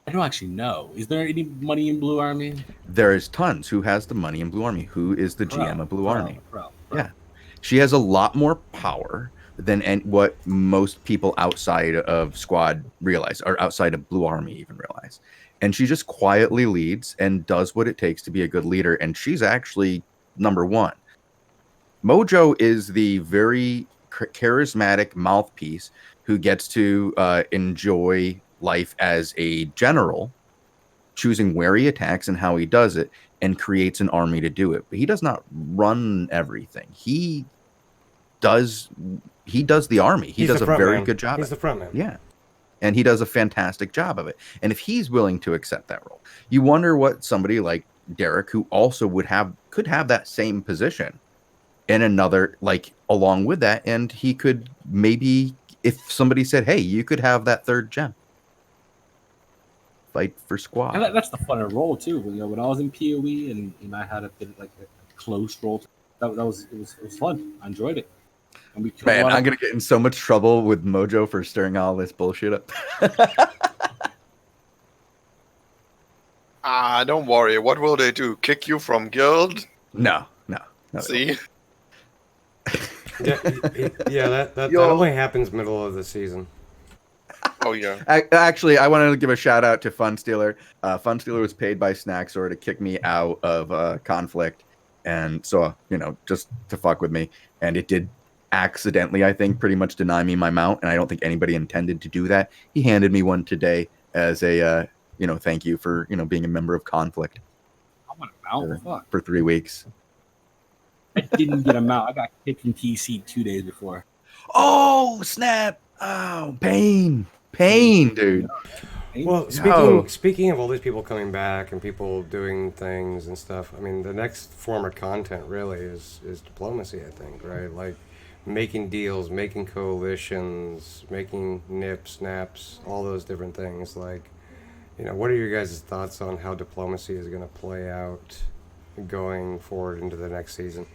I don't actually know. Is there any money in Blue Army? There is tons. Who has the money in Blue Army? Who is the GM of Blue Army? Pro. Yeah. She has a lot more power than what most people outside of Squad realize, or outside of Blue Army even realize. And she just quietly leads and does what it takes to be a good leader. And she's actually number one. Mojo is the very charismatic mouthpiece who gets to enjoy life as a general, choosing where he attacks and how he does it, and creates an army to do it. But he does not run everything. He does the army. He does a very good job. He's the front man. Yeah. And he does a fantastic job of it. And if he's willing to accept that role, you wonder what somebody like Derek, who also could have that same position in another, like, along with that, and he could maybe, if somebody said, hey, you could have that third gem, fight for Squad. And that's the fun role too. When I was in PoE and I had a bit like a close role, it was fun. I enjoyed it. And Man, I'm gonna get in so much trouble with Mojo for stirring all this bullshit up. Don't worry. What will they do? Kick you from guild? No. See? That only happens middle of the season. Oh yeah. Actually, I wanted to give a shout out to Funstealer. Funstealer was paid by Snacksor to kick me out of Conflict, and so just to fuck with me, and it did accidentally, I think, pretty much deny me my mount, and I don't think anybody intended to do that. He handed me one today as a thank you for being a member of Conflict. I want a mount. Fuck. For 3 weeks. I didn't get a mount. I got kicked in TC 2 days before. Oh snap! Oh, pain, dude. Well, speaking of all these people coming back and people doing things and stuff, I mean, the next form of content really is diplomacy, I think, right? Like making deals, making coalitions, making nips, naps, all those different things. Like, what are your guys' thoughts on how diplomacy is going to play out going forward into the next season?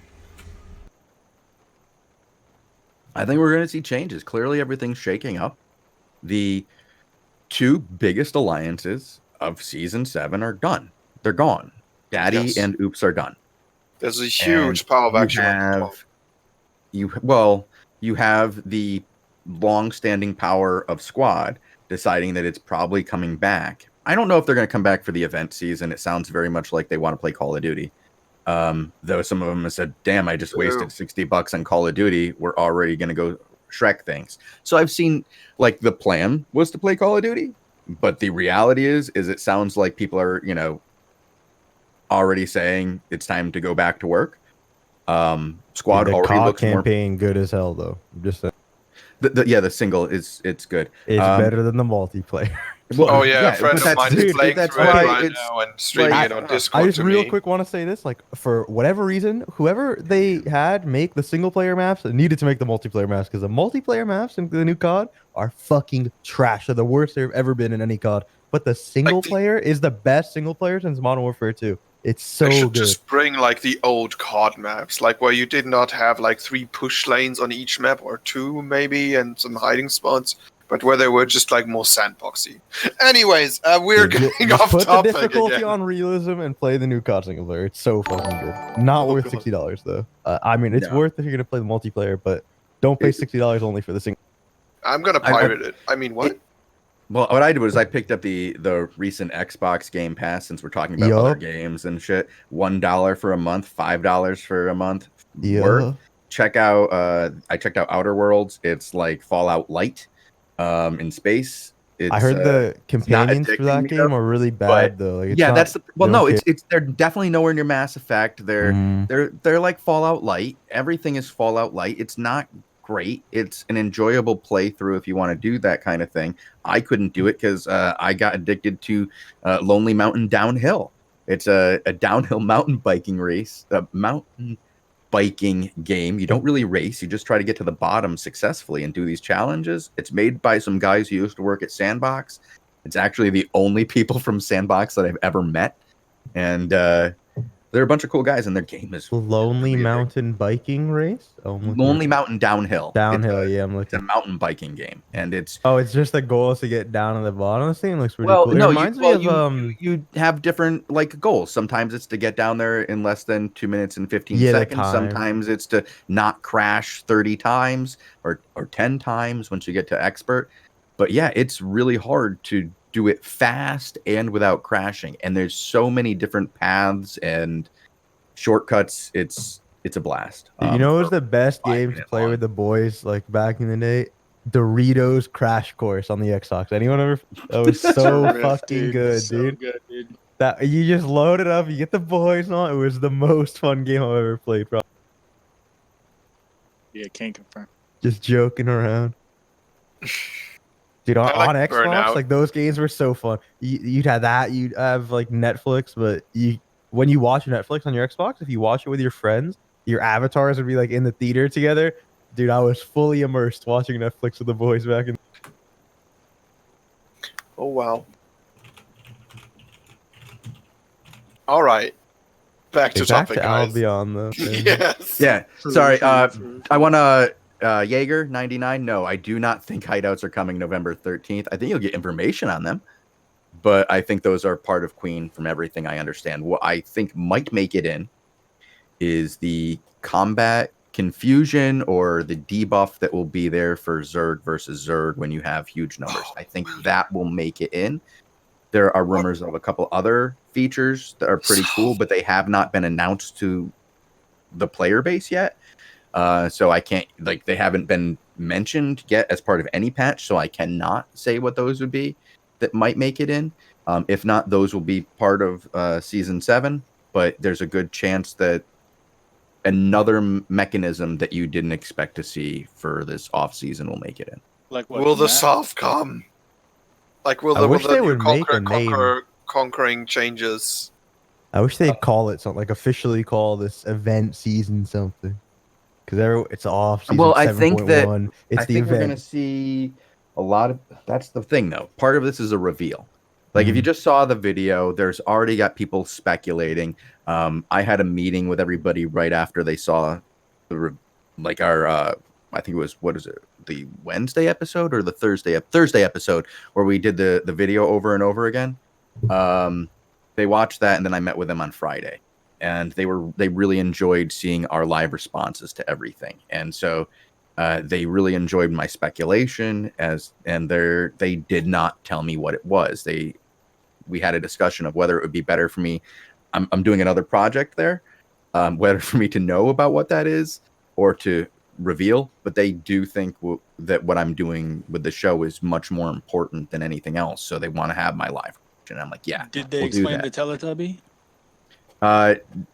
I think we're going to see changes. Clearly, everything's shaking up. The 2 biggest alliances of Season 7 are done. They're gone. Daddy and Oops are done. There's a huge power of action. You have the long-standing power of Squad deciding that it's probably coming back. I don't know if they're going to come back for the event season. It sounds very much like they want to play Call of Duty. Though some of them have said, damn, I just wasted $60 on Call of Duty. We're already going to go Shrek things. So I've seen, like, the plan was to play Call of Duty, but the reality is it sounds like people are, already saying it's time to go back to work. Squad the already looks campaign good as hell, though. Just saying. The single it's good. It's better than the multiplayer. Well, a friend of mine is playing that's through it why right it's now and streaming it on Discord. I just to real me. quick want to say this, like, for whatever reason, whoever they had make the single player maps needed to make the multiplayer maps, because the multiplayer maps in the new COD are fucking trash. They're the worst they've ever been in any COD. But the single player is the best single player since Modern Warfare 2. It's so They should good. just bring like the old COD maps, like where you did not have like 3 push lanes on each map, or 2 maybe, and some hiding spots, but where they were just like more sandboxy. Anyways, we're going Just off put the topic difficulty again. on realism and play the new COD single player. It's so fucking good. Not worth $60 though. I mean, it's worth if you're gonna play the multiplayer, but don't pay $60 only for the single. I'm gonna pirate it. I mean, what? Well, what I did was I picked up the recent Xbox Game Pass, since we're talking about other games and shit. $1 for a month, $5 for a month. Yeah. Check out. I checked out Outer Worlds. It's like Fallout Light, in space. I heard the companions for that game are really bad though. Like, it's they're definitely nowhere near Mass Effect. They're like Fallout Light. Everything is Fallout Light. It's not great. It's an enjoyable playthrough if you want to do that kind of thing. I couldn't do it because I got addicted to Lonely Mountain Downhill. It's a downhill mountain biking race, a mountain biking game. You don't really race. You just try to get to the bottom successfully and do these challenges. It's made by some guys who used to work at Sandbox. It's actually the only people from Sandbox that I've ever met. And they're a bunch of cool guys, and their game is Lonely really Mountain biking race. Oh, I'm looking Lonely at- Mountain Downhill. Downhill. It's Yeah, I'm it's a looking. mountain biking game, and it's Oh, it's just the goal is to get down to the bottom. This thing looks pretty well, cool. It no, reminds you, me well, of you have different like goals. Sometimes it's to get down there in less than 2 minutes and 15 Yeah, the seconds. time. Sometimes it's to not crash 30 times or 10 times once you get to expert. But yeah, it's really hard to do it fast and without crashing. And there's so many different paths and shortcuts. It's a blast. You know, it was for the best 5 game to minute play long. with the boys like back in the day. Doritos Crash Course on the Xbox. Anyone ever? That was so Riff, fucking good, so dude. good, dude. That you just load it up, you get the boys on. It was the most fun game I've ever played, bro. Yeah, can't confirm. Just joking around. Dude, on, I like on Xbox, Burnout. like those games were so fun. You'd have that, you'd have like Netflix, but when you watch Netflix on your Xbox, if you watch it with your friends, your avatars would be like in the theater together. Dude, I was fully immersed watching Netflix with the boys back in. Oh wow. All right. Back to Back topic, to guys. Albion, though. thing. Yes. Yeah. Sorry. I want to Jaeger 99. No, I do not think hideouts are coming November 13th. I think you'll get information on them, but I think those are part of Queen from everything I understand. What I think might make it in is the combat confusion or the debuff that will be there for Zerg versus Zerg when you have huge numbers. I think that will make it in. There are rumors of a couple other features that are pretty cool, but they have not been announced to the player base yet. So I can't, like, they haven't been mentioned yet as part of any patch, so I cannot say what those would be that might make it in. If not, those will be part of Season 7, but there's a good chance that another mechanism that you didn't expect to see for this off-season will make it in. Like what? Will the Matt? soft come? Like will I the, will wish the they new would make a name. conquering changes? I wish they'd call it something, like officially call this event season something. Because it's off season Well, I think that 7.1. It's I the think we're going to event. see a lot of. That's the thing, though. Part of this is a reveal. Like, if you just saw the video, there's already got people speculating. I had a meeting with everybody right after they saw our. I think it was, what is it? The Wednesday episode or the Thursday episode where we did the video over and over again. They watched that, and then I met with them on Friday, and they really enjoyed seeing our live responses to everything, and so they really enjoyed my speculation and they did not tell me what it was. We had a discussion of whether it would be better for me. I'm doing another project there, whether for me to know about what that is or to reveal, but they do think that what I'm doing with the show is much more important than anything else, so they want to have my live. And I'm like, yeah. Did they we'll do explain that. the Teletubby?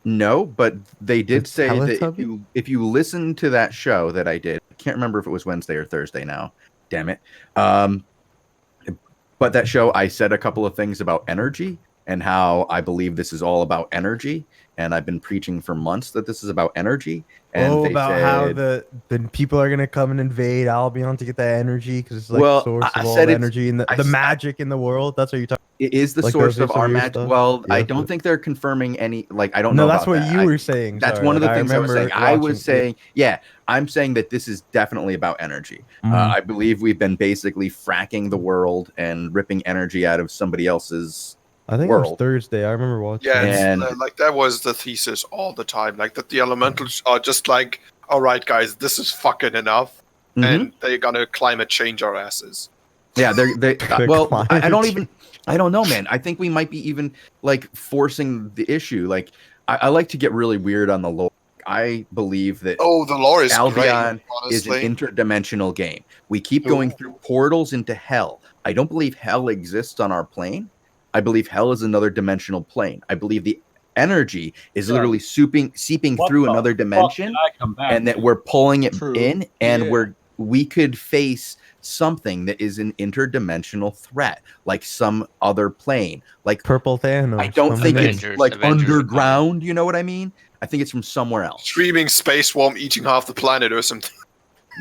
No, but they did The say that Teletubby? if you listen to that show that I did, I can't remember if it was Wednesday or Thursday now. Damn it. But that show, I said a couple of things about energy and how I believe this is all about energy. And I've been preaching for months that this is about energy. And they about how said, the people are gonna come and invade Albion to get that energy because it's like Well, the source I of all said the it's- energy and I the said- magic in the world. That's what you're talking. it is the Like source those of are some our of your magic. stuff? Well, I Yeah. don't think they're confirming any. Like, I don't No, know. that's about what that. you were saying. That's sorry. one of the Like, things I was saying. remember I was watching- saying, yeah, I'm saying that this is definitely about energy. Mhm. I believe we've been basically fracking the world and ripping energy out of somebody else's. I think it was world. Thursday. I remember watching. Yeah, it. it's, And- like that was the thesis all the time. Like that the elementals are just like, all right, guys, this is fucking enough, Mhm. and they're gonna climate change our asses. Yeah, they The well, climate I don't change. even. I don't know, man. I think we might be even like forcing the issue. Like, I like to get really weird on the lore. I believe that Oh, the lore is Albion great. is an Honestly, interdimensional game. We keep Ooh. going through portals into hell. I don't believe hell exists on our plane. I believe hell is another dimensional plane. I believe the energy is Yeah. literally seeping What through the another fuck dimension, did I come back and that to? we're pulling it True. in, and Yeah. we could face something that is an interdimensional threat, like some other plane. Like Purple Thanos. I don't coming think in. it's Avengers- like Avengers are coming. underground. You know what I mean? I think it's from somewhere else. Streaming space worm eating half the planet or something.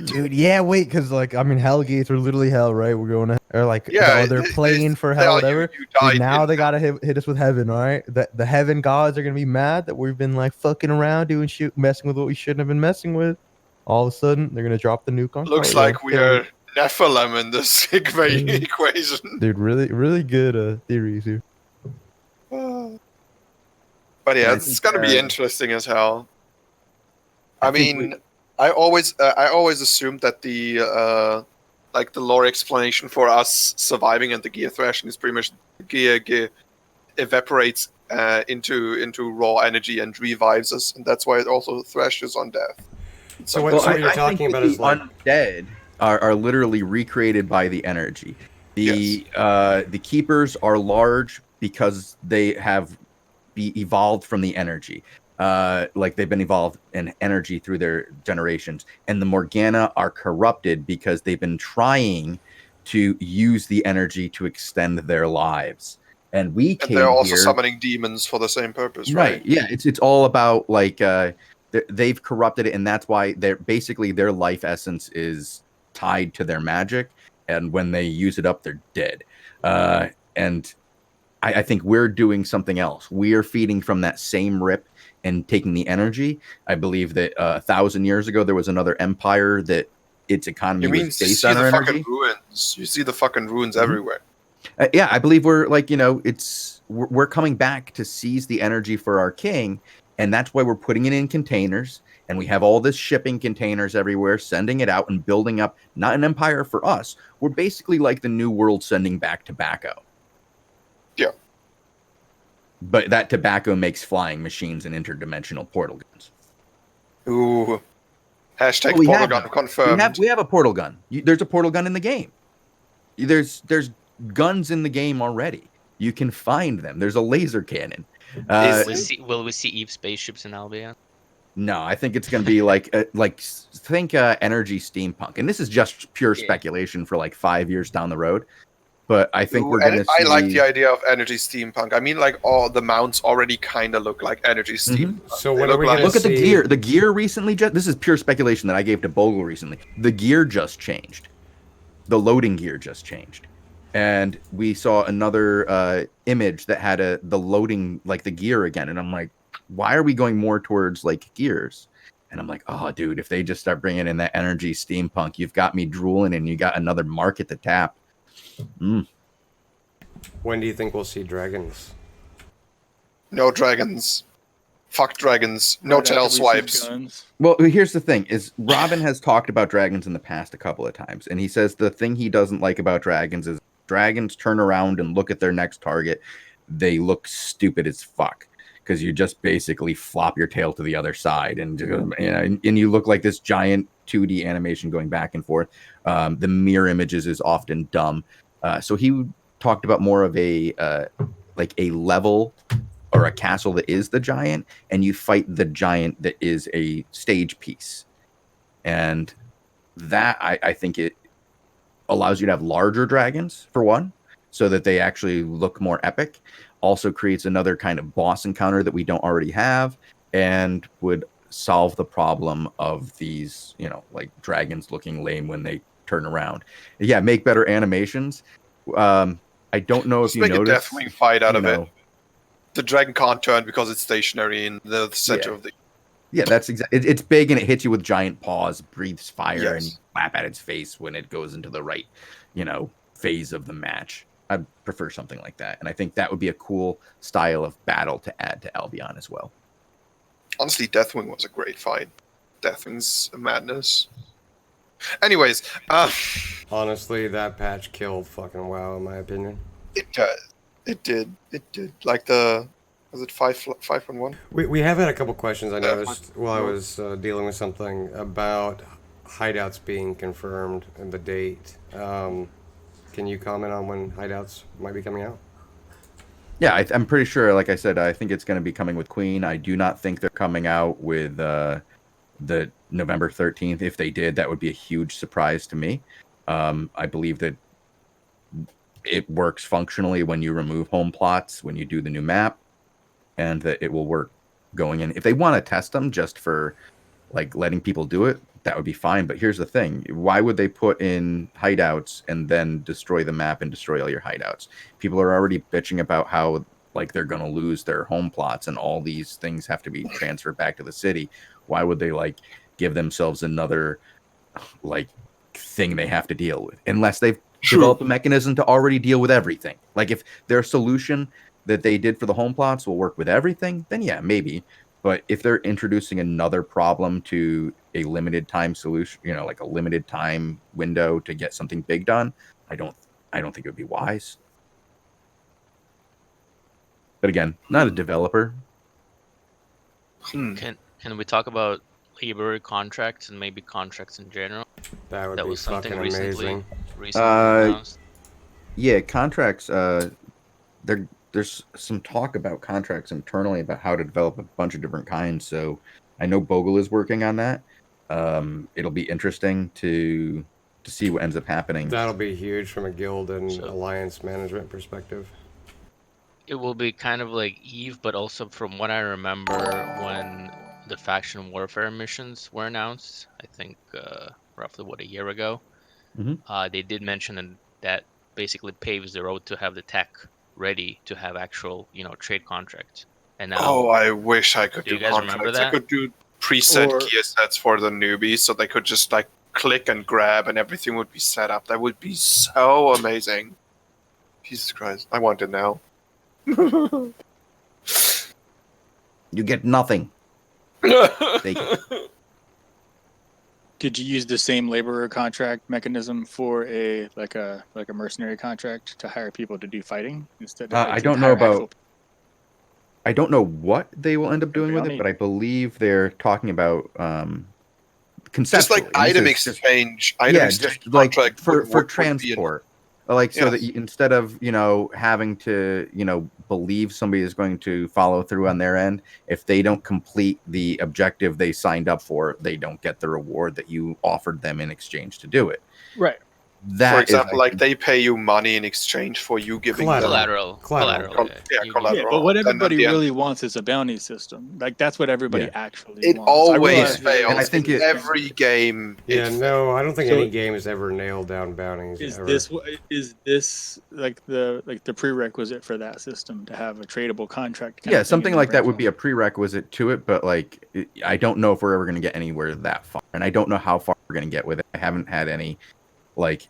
Dude, yeah, wait, because like I mean, Hellgates are literally hell, right? We're going to, or like, Yeah, or they're they playing for tell hell, you whatever. you Dude, died now in they gotta hit us with heaven, all right? The heaven gods are gonna be mad that we've been like fucking around doing shit, messing with what we shouldn't have been messing with. All of a sudden, they're gonna drop the nuke on. Looks Korea. like we are Nephilim in this Sigma Mhm. equation. Dude, really good theories here. But yeah, I it's think, gonna be uh, interesting as hell. I I think mean, I always assumed that the like the lore explanation for us surviving and the gear thrashing is pretty much gear evaporates into raw energy and revives us, and that's why it also thrashes on death. So what, so what you're talking think about that is like the undead are literally recreated by the energy. The keepers are large because they have evolved from the energy. Like they've been evolved in energy through their generations, and the Morgana are corrupted because they've been trying to use the energy to extend their lives. And we And came they're also here, summoning demons for the same purpose, right? right? Yeah, it's all about like they've corrupted it, and that's why they're basically their life essence is tied to their magic, and when they use it up, they're dead. And I think we're doing something else. We are feeding from that same rip and taking the energy. I believe that 1,000 years ago there was another empire that its economy You mean was you based see on the our fucking energy. ruins? You see the fucking ruins Mhm. everywhere. Yeah, I believe we're like, we're coming back to seize the energy for our king, and that's why we're putting it in containers, and we have all this shipping containers everywhere, sending it out and building up not an empire for us. We're basically like the new world sending back tobacco. Yeah. But that tobacco makes flying machines and interdimensional portal guns. Ooh. Hashtag Oh, we portal have gun them. confirmed. We have a portal gun. There's a portal gun in the game. There's guns in the game already. You can find them. There's a laser cannon. Will we see Eve spaceships in Albion? No, I think it's going to be think energy steampunk, and this is just pure Yeah. speculation for like 5 years down the road. But I think Ooh, we're going to see. I like the idea of energy steampunk. I mean, like all the mounts already kind of look like energy Mhm. steampunk. So They when are look we like- gonna Look at the see- gear. The gear recently this is pure speculation that I gave to Bogle recently. The gear just changed. The loading gear just changed. And we saw another image that had the loading, like the gear again. And I'm like, why are we going more towards like gears? And I'm like, oh, dude, if they just start bringing in that energy steampunk, you've got me drooling, and you got another market to tap. when do you think we'll see dragons? No dragons. Fuck dragons. No Right tail after we see swipes. guns. Well, here's the thing: is Robin has talked about dragons in the past a couple of times, and he says the thing he doesn't like about dragons is dragons turn around and look at their next target. They look stupid as fuck because you just basically flop your tail to the other side, and you look like this giant 2D animation going back and forth. The mirror images is often dumb, so he talked about more of a like a level or a castle that is the giant, and you fight the giant that is a stage piece. And that I think it allows you to have larger dragons for one, so that they actually look more epic. Also creates another kind of boss encounter that we don't already have, and would solve the problem of these, like dragons looking lame when they turn around. Yeah, make better animations. I don't know Just if you make a noticed. Deathwing fight out you of know, it. The dragon can't turn because it's stationary in the center of the. Yeah, that's exactly. It's big and it hits you with giant paws, breathes fire, and you Yes. clap at its face when it goes into the right, phase of the match. I'd prefer something like that, and I think that would be a cool style of battle to add to Albion as well. Honestly, Deathwing was a great fight. Deathwing's a madness. Anyways, Honestly, that patch killed fucking WoW in my opinion. it does. It did. Like was it 5.1? We have had a couple questions I Yeah, noticed while I was dealing with something about hideouts being confirmed and the date. Can you comment on when hideouts might be coming out? Yeah, I'm pretty sure. Like I said, I think it's going to be coming with Queen. I do not think they're coming out with the November 13th. If they did, that would be a huge surprise to me. I believe that it works functionally when you remove home plots when you do the new map, and that it will work going in. If they want to test them just for like letting people do it, that would be fine. But here's the thing: why would they put in hideouts and then destroy the map and destroy all your hideouts? People are already bitching about how like they're going to lose their home plots and all these things have to be transferred back to the city. Why would they like give themselves another like thing they have to deal with unless they've developed a mechanism to already deal with everything? Like if their solution that they did for the home plots will work with everything, then yeah, maybe. But if they're introducing another problem to a limited time solution, you know, like a limited time window to get something big done, I don't think it would be wise. But again, not a developer. Can we talk about labor contracts and maybe contracts in general? That would That be was something fucking recently amazing. announced. Yeah, contracts. There's some talk about contracts internally about how to develop a bunch of different kinds. So I know Bogle is working on that. It'll be interesting to see what ends up happening. That'll be huge from a guild and So- alliance management perspective. It will be kind of like Eve, but also from what I remember when the faction warfare missions were announced, I think roughly a year ago, Mhm. they did mention that basically paves the road to have the tech ready to have actual, trade contracts. And now, Oh, I wish I could Do do you guys remember contracts. I that? could do preset Or- gear sets for the newbies, so they could just like click and grab, and everything would be set up. That would be so amazing. Jesus Christ, I want it now. You get nothing. They- Could you use the same laborer contract mechanism for a mercenary contract to hire people to do fighting instead of? I don't know about. I don't know what they will end up doing with it, bounty. but I believe they're talking about Just conceptually. like and this item is just- exchange. yeah, just like contract for would be an- transport, like so Yeah. that instead of having to believe somebody is going to follow through on their end, if they don't complete the objective they signed up for, they don't get the reward that you offered them in exchange to do it. Right. That For is, example, I like think- they pay you money in exchange for you giving them collateral. Collateral. Yeah, You- collateral. Yeah, but what Then at everybody the end- really wants is a bounty system. Like that's what everybody Yeah. actually It wants. I always realize that- fails. And I think in it- every game. Yeah, it no, I don't think So- any game has ever nailed down bounties. Is ever. this like the prerequisite for that system to have a tradable contract? kind yeah, of thing something in like there that would be a prerequisite to it, but like I don't know if we're ever going to get anywhere that far, and I don't know how far we're going to get with it. I haven't had any like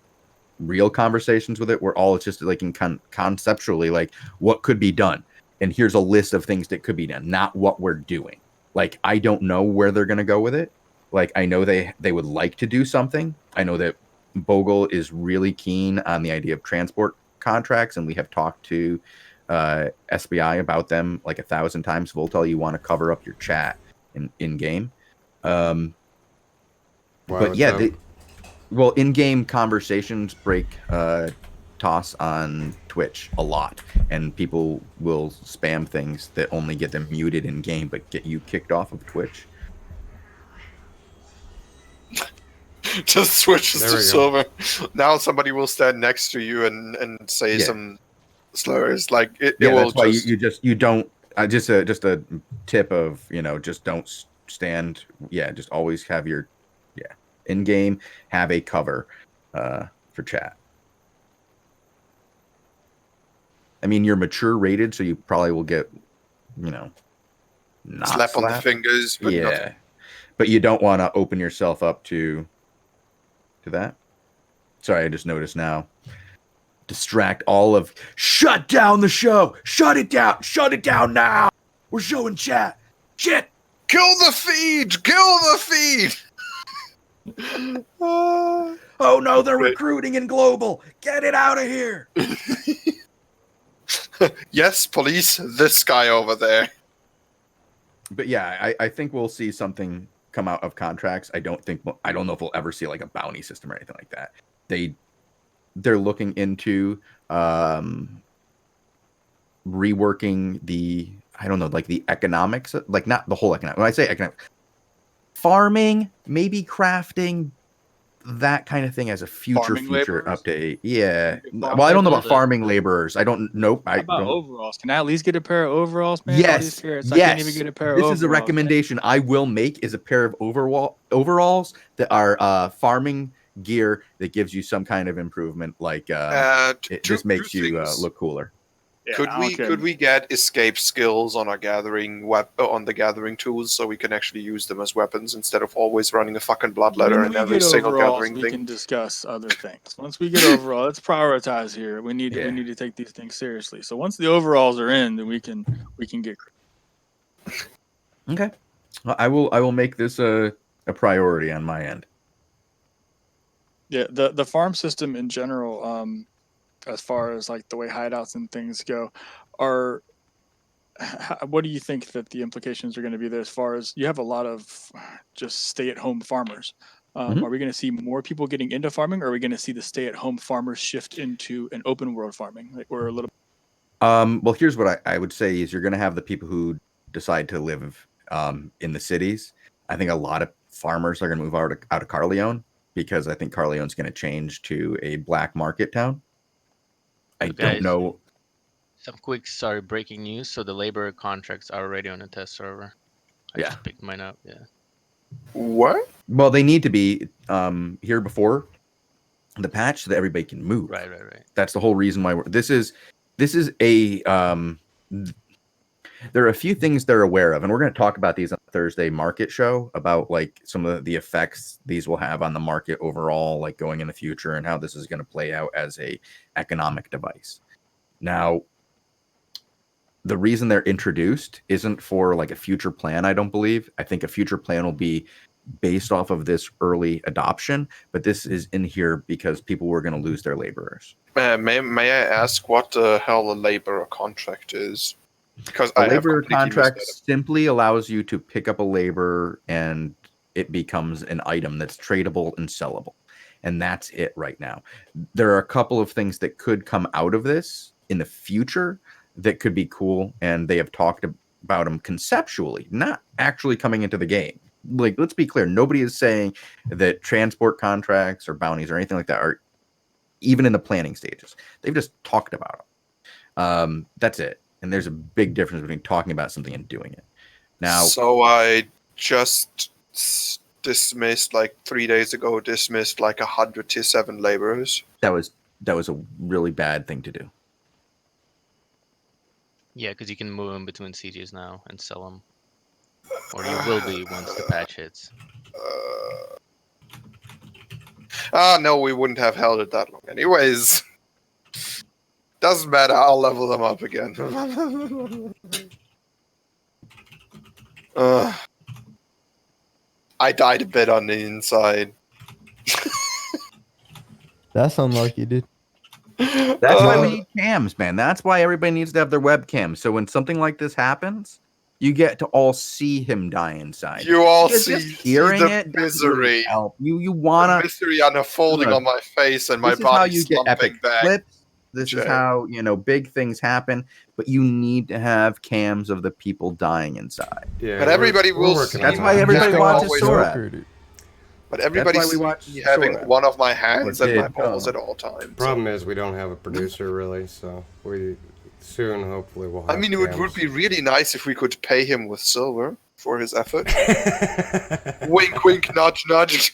real conversations with it. We're all just like in conceptually like what could be done, and here's a list of things that could be done, not what we're doing. Like I don't know where they're going to go with it. Like I know they would like to do something. I know that Bogle is really keen on the idea of transport contracts, and we have talked to SBI about them like 1,000 times. Voltel, you want to cover up your chat in game. Why But would yeah, that- well, in-game conversations break toss on Twitch a lot, and people will spam things that only get them muted in game but get you kicked off of Twitch. just switches There to we go. silver. Now somebody will stand next to you and say Yeah. some slurs. Like it Yeah, will that's why just. you don't. Just a tip of just don't stand. Yeah, just always have your in game have a cover for chat. I mean, you're mature rated, so you probably will get not Slap on the slapped. fingers, but Yeah, nothing. but you don't want to open yourself up to that. Sorry, I just noticed now. Distract all of. Shut down the show. Shut it down. Shut it down now. We're showing chat. Shit. Kill the feed! Kill the feed! Oh no, they're Right. recruiting in global. Get it out of here. Yes, police, this guy over there. But yeah, I think we'll see something come out of contracts. I don't know if we'll ever see like a bounty system or anything like that. They're looking into reworking the, I don't know, like the economics, like not the whole economic. When I say economic, farming, maybe crafting, that kind of thing as a future Farming update. laborers? Yeah. Farm Well, I don't know laborers? about farming laborers. I don't. Nope. I How about don't. overalls? Can I at least get a pair of overalls, man? All these Yes. carrots, I can't even Yes. get a pair of This overalls. is a recommendation I will make: is a pair of overalls that are farming gear that gives you some kind of improvement. Like it just makes you look cooler. Yeah, Could I don't we care. could we get escape skills on our gathering on the gathering tools so we can actually use them as weapons instead of always running a fucking bloodletter When in we every get single overalls, gathering we thing? can discuss other things. Once we get overall, let's prioritize here. We need Yeah. to take these things seriously. So once the overalls are in, then we can get. Okay. Well, I will make this a priority on my end. Yeah, the farm system in general, as far as like the way hideouts and things go, are what do you think that the implications are going to be there? As far as you have a lot of just stay-at-home farmers, Mhm. are we going to see more people getting into farming, or are we going to see the stay-at-home farmers shift into an open world farming, like, or a little? Well, here's what I would say is you're going to have the people who decide to live in the cities. I think a lot of farmers are going to move out of Carleon because I think Carleon's going to change to a black market town. I don't Guys, know. some quick, sorry, breaking news. So the labor contracts are already on a test server. I Yeah. just picked mine up. Yeah. What? Well, they need to be here before the patch so that everybody can move. Right. That's the whole reason why this is a there are a few things they're aware of, and we're going to talk about these on Thursday market show about like some of the effects these will have on the market overall, like going in the future, and how this is going to play out as a economic device. Now, the reason they're introduced isn't for like a future plan, I don't believe. I think a future plan will be based off of this early adoption, but this is in here because people were going to lose their laborers. May I ask what the hell a laborer contract is? Because A I have labor completely contract missed simply allows you to pick up a labor and it becomes an item that's tradable and sellable. And that's it right now. There are a couple of things that could come out of this in the future that could be cool, and they have talked about them conceptually, not actually coming into the game. Like, let's be clear, nobody is saying that transport contracts or bounties or anything like that are even in the planning stages. They've just talked about them. That's it. And there's a big difference between talking about something and doing it. Now, so I just dismissed like 3 days ago. Dismissed like 100 tier 7 laborers. that was a really bad thing to do. Yeah, because you can move them between CGs now and sell them, or you will be once the patch hits. No, we wouldn't have held it that long. Anyways, doesn't matter. I'll level them up again. I died a bit on the inside. That's unlucky, dude. That's why we need cams, man. That's why everybody needs to have their webcams. So when something like this happens, you get to all see him die inside. You all Because see, just hearing the it doesn't really misery. help. You The wanna. misery unfolding Look, on my face and my This is how body you get slumping epic back. clips. This is Jay. how big things happen. But you need to have cams of the people dying inside. Yeah, But everybody we're will working see on That's that. why everybody having watches always- Sora. Joker, dude. But everybody That's why we sees watch me having Sora. one of my hands Or and my did, balls oh. at all times. Problem is, we don't have a producer really, so we soon hopefully will have. I mean, it would be really nice if we could pay him with silver for his effort. Wink, wink, nudge, nudge.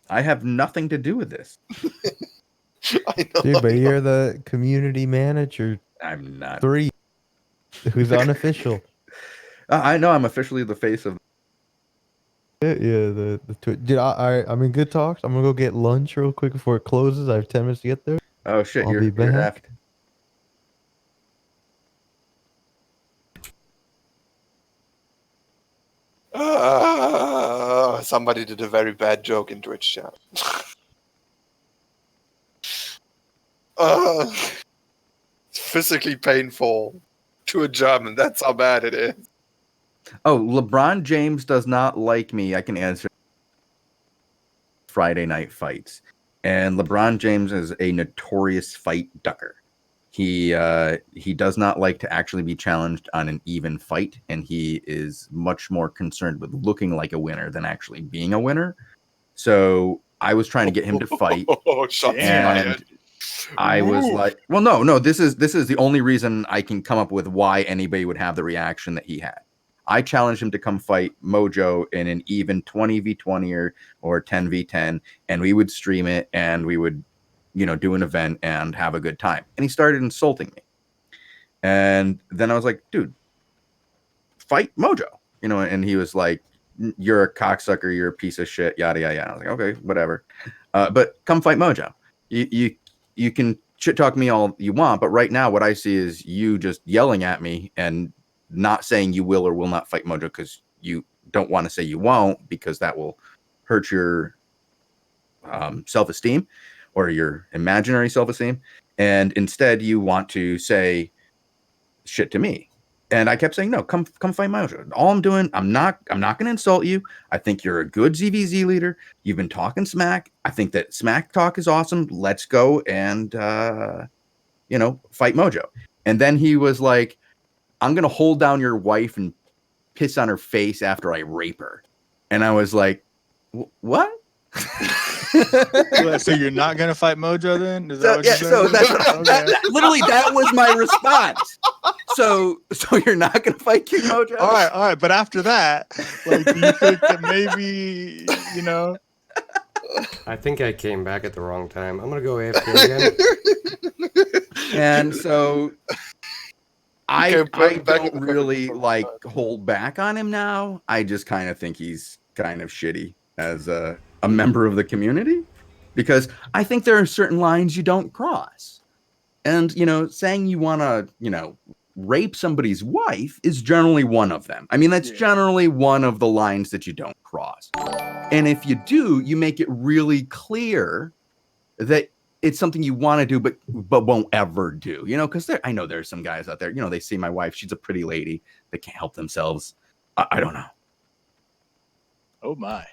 I have nothing to do with this. I know. Dude, but you're the community manager I'm not. 3, who's unofficial. I know I'm officially the face of. Yeah, the dude. I'm in good talks. I'm gonna go get lunch real quick before it closes. I have 10 minutes to get there. Oh shit! I'll You're be back. effed. Somebody did a very bad joke in Twitch chat. It's physically painful to a German. That's how bad it is. Oh, LeBron James does not like me. I can answer. Friday night fights, and LeBron James is a notorious fight ducker. He does not like to actually be challenged on an even fight, and he is much more concerned with looking like a winner than actually being a winner. So I was trying to get him to fight, Oh, shots Damn. fired. I was like, well, no, this is the only reason I can come up with why anybody would have the reaction that he had. I challenged him to come fight Mojo in an even 20v20 or 10v10, and we would stream it, and we would, do an event and have a good time. And he started insulting me. And then I was like, dude, fight Mojo, and he was like, you're a cocksucker, you're a piece of shit, yada, yada, yada. I was like, okay, whatever. But come fight Mojo. You can shit talk me all you want, but right now what I see is you just yelling at me and not saying you will or will not fight Mojo because you don't want to say you won't, because that will hurt your self-esteem or your imaginary self-esteem. And instead you want to say shit to me. And I kept saying, no, come fight Mojo. All I'm doing, I'm not going to insult you. I think you're a good ZVZ leader. You've been talking smack. I think that smack talk is awesome. Let's go and, fight Mojo. And then he was like, I'm going to hold down your wife and piss on her face after I rape her. And I was like, what? So you're not gonna fight Mojo then? Is that So, what yeah, you're so saying? that's Okay. literally that was my response. So you're not gonna fight King Mojo? All right. But after that, like, do you think that maybe, I think I came back at the wrong time. I'm gonna go AFK again. And so I Okay, back don't at the really fucking like hold back on him now. I just kind of think he's kind of shitty as a member of the community, because I think there are certain lines you don't cross. And, saying you want to, rape somebody's wife is generally one of them. I mean, that's generally one of the lines that you don't cross. And if you do, you make it really clear that it's something you want to do, but won't ever do, because I know there's some guys out there, they see my wife, she's a pretty lady, they can't help themselves. I don't know. Oh my.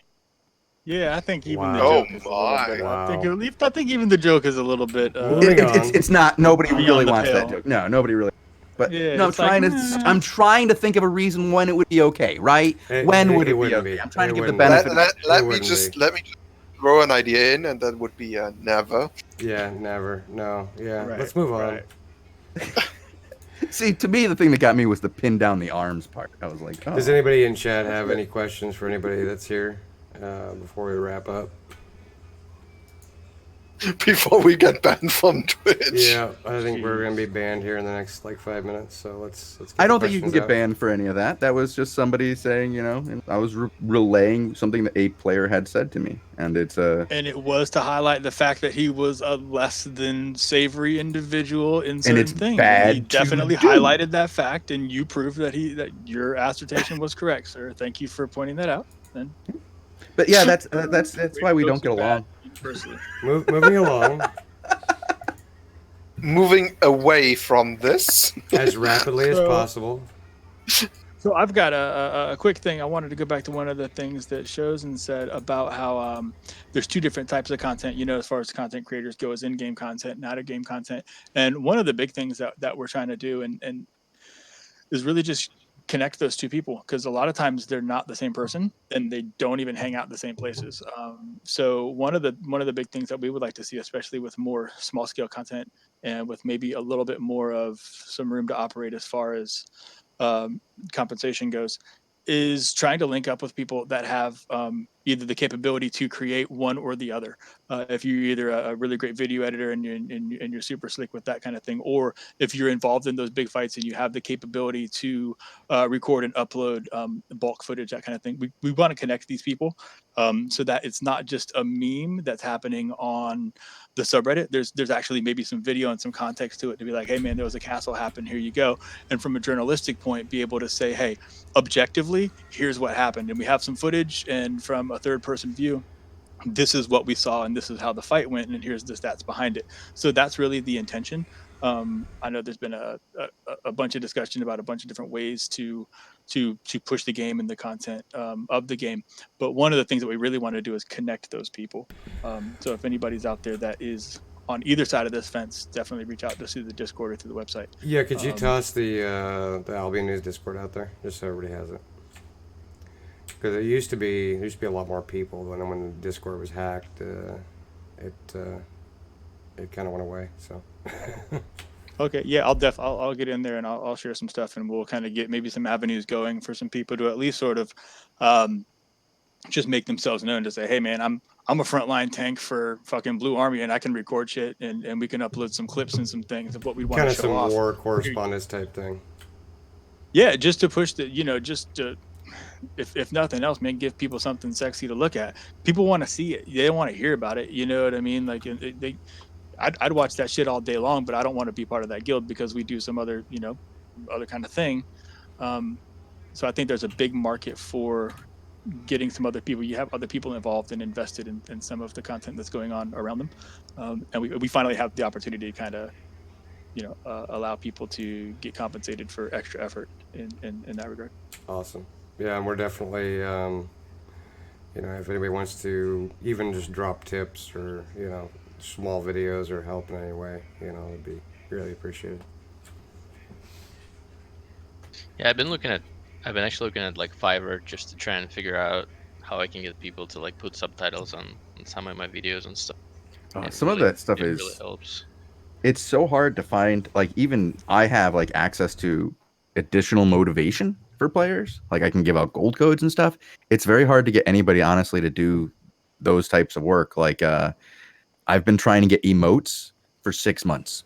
Yeah, I think even the Wow. joke is a little bit. Wow. I think even the joke is a little bit. Moving on. It's not, nobody Beyond really the wants that pale. joke. No, nobody really. But Yeah, no, it's like, I'm trying to think of a reason when it would be okay, right? When would it be wouldn't okay? be. I'm trying to It give the wouldn't be. benefit. Let It me wouldn't just be. throw an idea in, and that would be never. Yeah, never. No. Yeah. Right, Let's move on. right. See, to me, the thing that got me was the pin down the arms part. I was like, oh. Does anybody in chat have any questions for anybody that's here before we wrap up? Before we get banned from Twitch. Yeah, I think we're gonna be banned here in the next 5 minutes. So let's. Get I don't the think you can questions get out. banned for any of that. That was just somebody saying, and I was relaying something that a player had said to me, and it's And it was to highlight the fact that he was a less than savory individual in certain it's things. bad He to definitely do. highlighted that fact, and you proved that your assertion was correct, sir. Thank you for pointing that out. And But yeah, that's why we don't get along. personally. Moving along Moving away from this. as rapidly as So- possible. So I've got a quick thing. I wanted to go back to one of the things that Chosen said about how there's two different types of content, as far as content creators go, as in-game content, not out-of-game content. And one of the big things that we're trying to do and is really just connect those two people, because a lot of times they're not the same person and they don't even hang out in the same places. So one of the big things that we would like to see, especially with more small scale content and with maybe a little bit more of some room to operate as far as compensation goes, is trying to link up with people that have either the capability to create one or the other. If you're either a really great video editor and you're super slick with that kind of thing, or if you're involved in those big fights and you have the capability to record and upload bulk footage, that kind of thing. We want to connect these people so that it's not just a meme that's happening on the subreddit. There's actually maybe some video and some context to it to be like, hey man, there was a castle happen, here you go. And from a journalistic point, be able to say, hey, objectively, here's what happened. And we have some footage, and from a third person view, this is what we saw and this is how the fight went, and here's the stats behind it. So that's really the intention. I know there's been a bunch of discussion about a bunch of different ways to push the game and the content of the game, but one of the things that we really want to do is connect those people. So if anybody's out there that is on either side of this fence, definitely reach out just through the Discord or through the website. Yeah, could you toss the Albion News Discord out there just so everybody has it? Because there used to be a lot more people, but then when the Discord was hacked, it kind of went away. So. Okay, yeah, I'll get in there and I'll share some stuff, and we'll kind of get maybe some avenues going for some people to at least sort of just make themselves known, to say, hey man, I'm a frontline tank for fucking Blue Army, and I can record shit, and we can upload some clips and some things of what we want Kind to of show some off. war correspondence type thing. Yeah, just to push the, just to, if nothing else, man, give people something sexy to look at. People want to see it. They don't want to hear about it. You know what I mean? Like I'd watch that shit all day long, but I don't want to be part of that guild because we do some other, other kind of thing. So I think there's a big market for getting some other people. You have other people involved and invested in some of the content that's going on around them. And we finally have the opportunity to kind of, allow people to get compensated for extra effort in that regard. Awesome. Yeah, and we're definitely, if anybody wants to even just drop tips or, small videos or help in any way, it'd be really appreciated. Yeah, I've been actually looking at like Fiverr just to try and figure out how I can get people to like put subtitles on some of my videos and stuff. Some of that stuff really helps. It's so hard to find. Like, even I have like access to additional motivation for players. Like, I can give out gold codes and stuff. It's very hard to get anybody honestly to do those types of work. Like, I've been trying to get emotes for 6 months.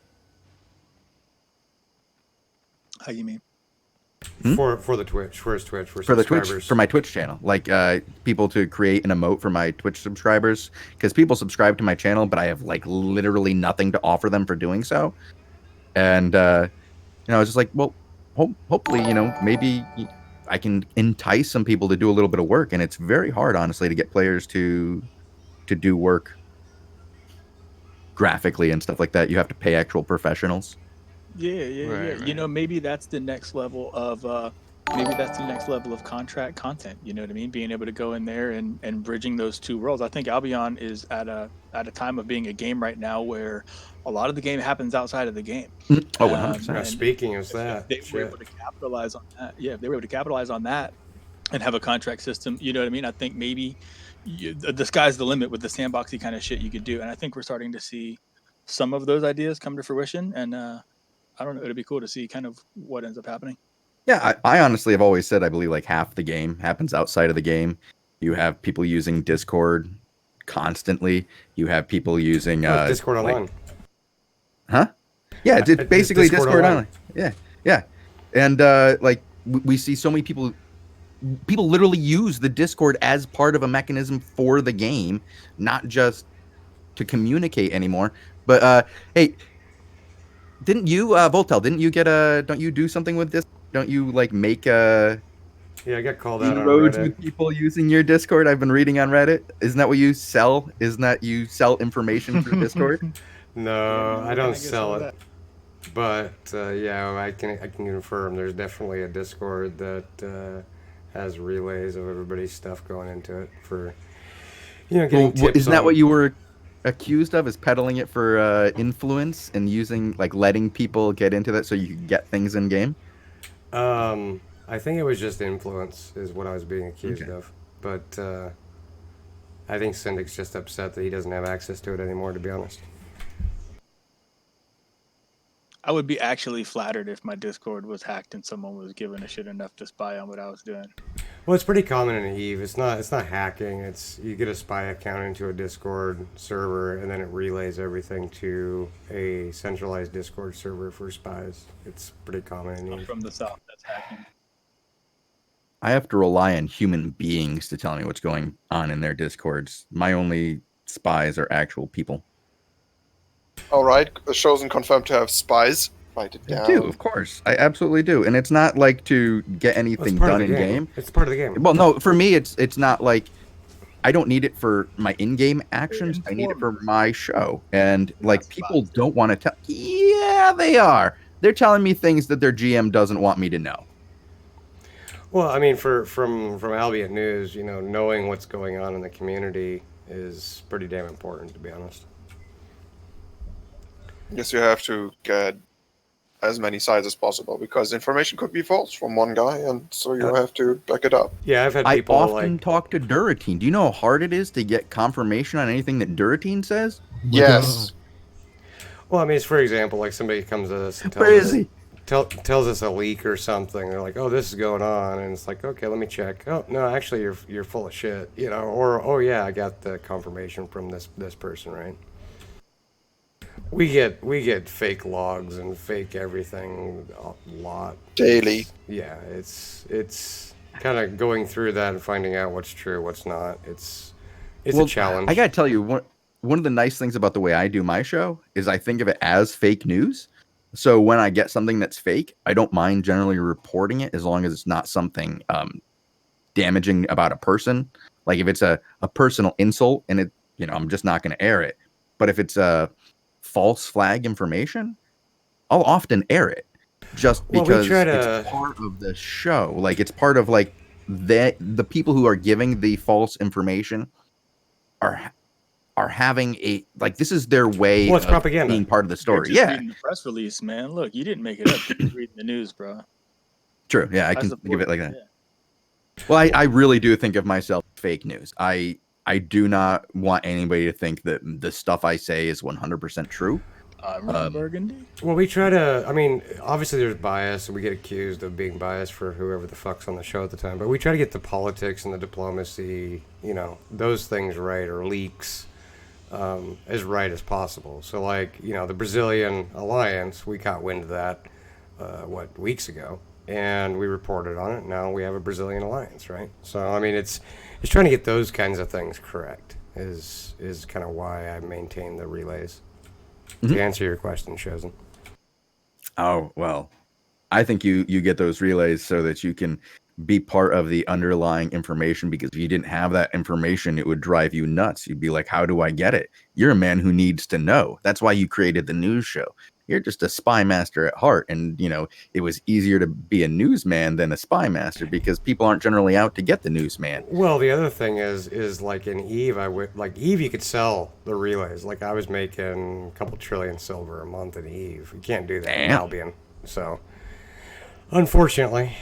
How you mean? For the Twitch, for his Twitch, for the Twitch, subscribers. for my Twitch channel, like people to create an emote for my Twitch subscribers, because people subscribe to my channel, but I have like literally nothing to offer them for doing so. And I was just like, well, hopefully, maybe I can entice some people to do a little bit of work, and it's very hard, honestly, to get players to do work graphically and stuff like that. You have to pay actual professionals. Yeah. Right. Maybe that's the next level of contract content. You know what I mean? Being able to go in there and bridging those two worlds. I think Albion is at a time of being a game right now where a lot of the game happens outside of the game. Oh, 100%. Speaking of that, if they were able to capitalize on that. Yeah, if they were able to capitalize on that and have a contract system, you know what I mean? I think maybe the sky's the limit with the sandboxy kind of shit you could do. And I think we're starting to see some of those ideas come to fruition. And I don't know, it'd be cool to see kind of what ends up happening. Yeah, I honestly have always said I believe like half the game happens outside of the game. You have people using Discord constantly. You have people using Discord Online. Huh? Yeah, it's basically Discord Online. Yeah. And we see so many people literally use the Discord as part of a mechanism for the game, not just to communicate anymore. But hey, didn't you, Voltel, don't you do something with this? Don't you like make Yeah, I got called out on inroads Reddit. with people using your Discord? I've been reading on Reddit. Isn't that what you sell? Isn't that you sell information through Discord? No, I don't sell it. But yeah, I can confirm there's definitely a Discord that has relays of everybody's stuff going into it for getting tips. Isn't that what you were accused of, is peddling it for influence and using like letting people get into that so you could get things in game? I think it was just influence is what I was being accused of. But I think Syndic's just upset that he doesn't have access to it anymore, to be honest. I would be actually flattered if my Discord was hacked and someone was giving a shit enough to spy on what I was doing. Well, it's pretty common in EVE. It's not hacking. It's you get a spy account into a Discord server, and then it relays everything to a centralized Discord server for spies. It's pretty common in EVE. From the south, that's hacking. I have to rely on human beings to tell me what's going on in their Discords. My only spies are actual people. All right, chosen confirmed to have spies. Write it down. I do, of course. I absolutely do. And it's not like to get anything done in game. It's part of the game. Well, no, for me, it's not like I don't need it for my in-game actions. I need it for my show. And like people don't want to tell. Yeah, they are. They're telling me things that their GM doesn't want me to know. Well, I mean, from Albion News, knowing what's going on in the community is pretty damn important, to be honest. Yes, you have to get as many sides as possible because information could be false from one guy, and so you have to back it up. Yeah, I've had I people often like, talk to Duratine. Do you know how hard it is to get confirmation on anything that Duratine says? Yes. well, I mean, it's for example, like somebody comes to us and Where is he? tells us a leak or something. They're like, "Oh, this is going on," and it's like, "Okay, let me check." Oh, no, actually, you're full of shit, you know. Or, "Oh yeah, I got the confirmation from this person, right?" We get fake logs and fake everything a lot Daily. Yeah, it's kind of going through that and finding out what's true, what's not. It's a challenge. I gotta tell you, one of the nice things about the way I do my show is I think of it as fake news. So when I get something that's fake, I don't mind generally reporting it as long as it's not something damaging about a person. Like if it's a personal insult and it, I'm just not going to air it. But if it's a false flag information, I'll often air it just because it's part of the show. Like it's part of like the people who are giving the false information are having a this is their way it's of propaganda. being part of the story. You're just reading the press release, man. Look, you didn't make it up. You're just reading the news, bro. True. Yeah, I can give it like that. Yeah. Well, I really do think of myself as fake news. I do not want anybody to think that the stuff I say is 100% true. Burgundy. Well, we try to. I mean, obviously there's bias, and we get accused of being biased for whoever the fuck's on the show at the time. But we try to get the politics and the diplomacy, those things right, or leaks, as right as possible. So, the Brazilian alliance, we caught wind of that, weeks ago, and we reported on it. Now we have a Brazilian alliance, right? So, I mean, it's trying to get those kinds of things correct. Is kind of why I maintain the relays. To answer your question, Chosen. Oh, well, I think you get those relays so that you can be part of the underlying information, because if you didn't have that information, it would drive you nuts. You'd be like, how do I get it? You're a man who needs to know. That's why you created the news show. You're just a spy master at heart. And, it was easier to be a newsman than a spy master because people aren't generally out to get the newsman. Well, the other thing is like in Eve, Eve, you could sell the relays. Like I was making a couple trillion silver a month in Eve. You can't do that in Albion. So, unfortunately,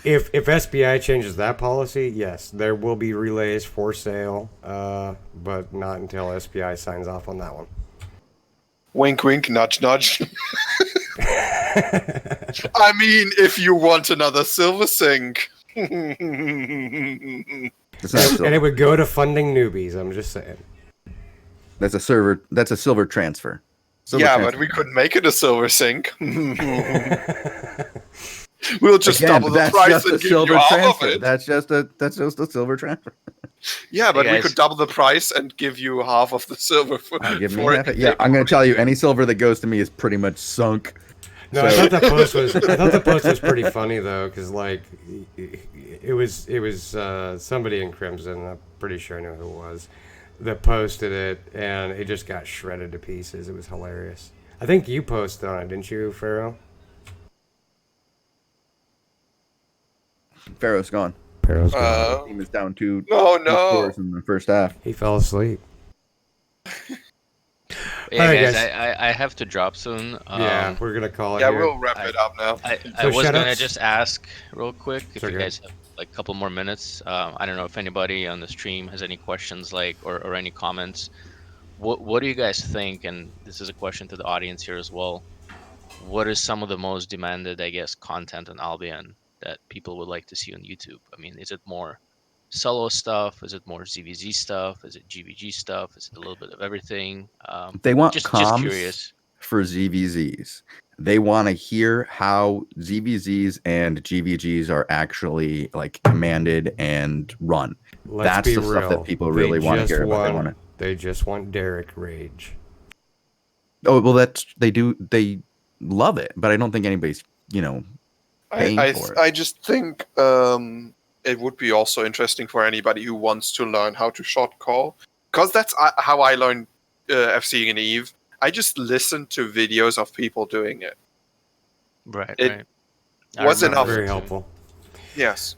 if SBI changes that policy, yes, there will be relays for sale, but not until SBI signs off on that one. Wink, wink, nudge, nudge. I mean, if you want another silver sink. And it would go to funding newbies, I'm just saying. That's a silver transfer. But we couldn't make it a silver sink. We'll just double the price and give you half of it. That's just a silver transfer. Yeah, but we could double the price and give you half of the silver for it. Yeah, I'm going to tell you, any silver that goes to me is pretty much sunk. No, I thought the post was pretty funny though, because it was somebody in Crimson. I'm pretty sure I know who it was that posted it, and it just got shredded to pieces. It was hilarious. I think you posted on it, didn't you, Pharaoh? Pharaoh's gone. The team is down 2 No. scores in the first half. He fell asleep. Yeah, Alright, guys, guys. I have to drop soon. Yeah, we're gonna call it. Yeah, here. we'll wrap it up now. I was gonna shout-outs? just ask real quick if Sure, you go guys have a couple more minutes. I don't know if anybody on the stream has any questions or any comments. What do you guys think? And this is a question to the audience here as well. What is some of the most demanded, I guess, content on Albion that people would like to see on YouTube? I mean, is it more solo stuff? Is it more ZVZ stuff? Is it GVG stuff? Is it a little bit of everything? They want just comms curious. for ZVZs. They want to hear how ZVZs and GVGs are actually commanded and run. Let's be the real. stuff that people really want to hear about. They just want Derek rage. Oh well, they love it, but I don't think anybody's paying for it. I just think it would be also interesting for anybody who wants to learn how to shot call, because that's how I learned FC and Eve. I just listened to videos of people doing it. Right. It was enough. Very helpful. Yes.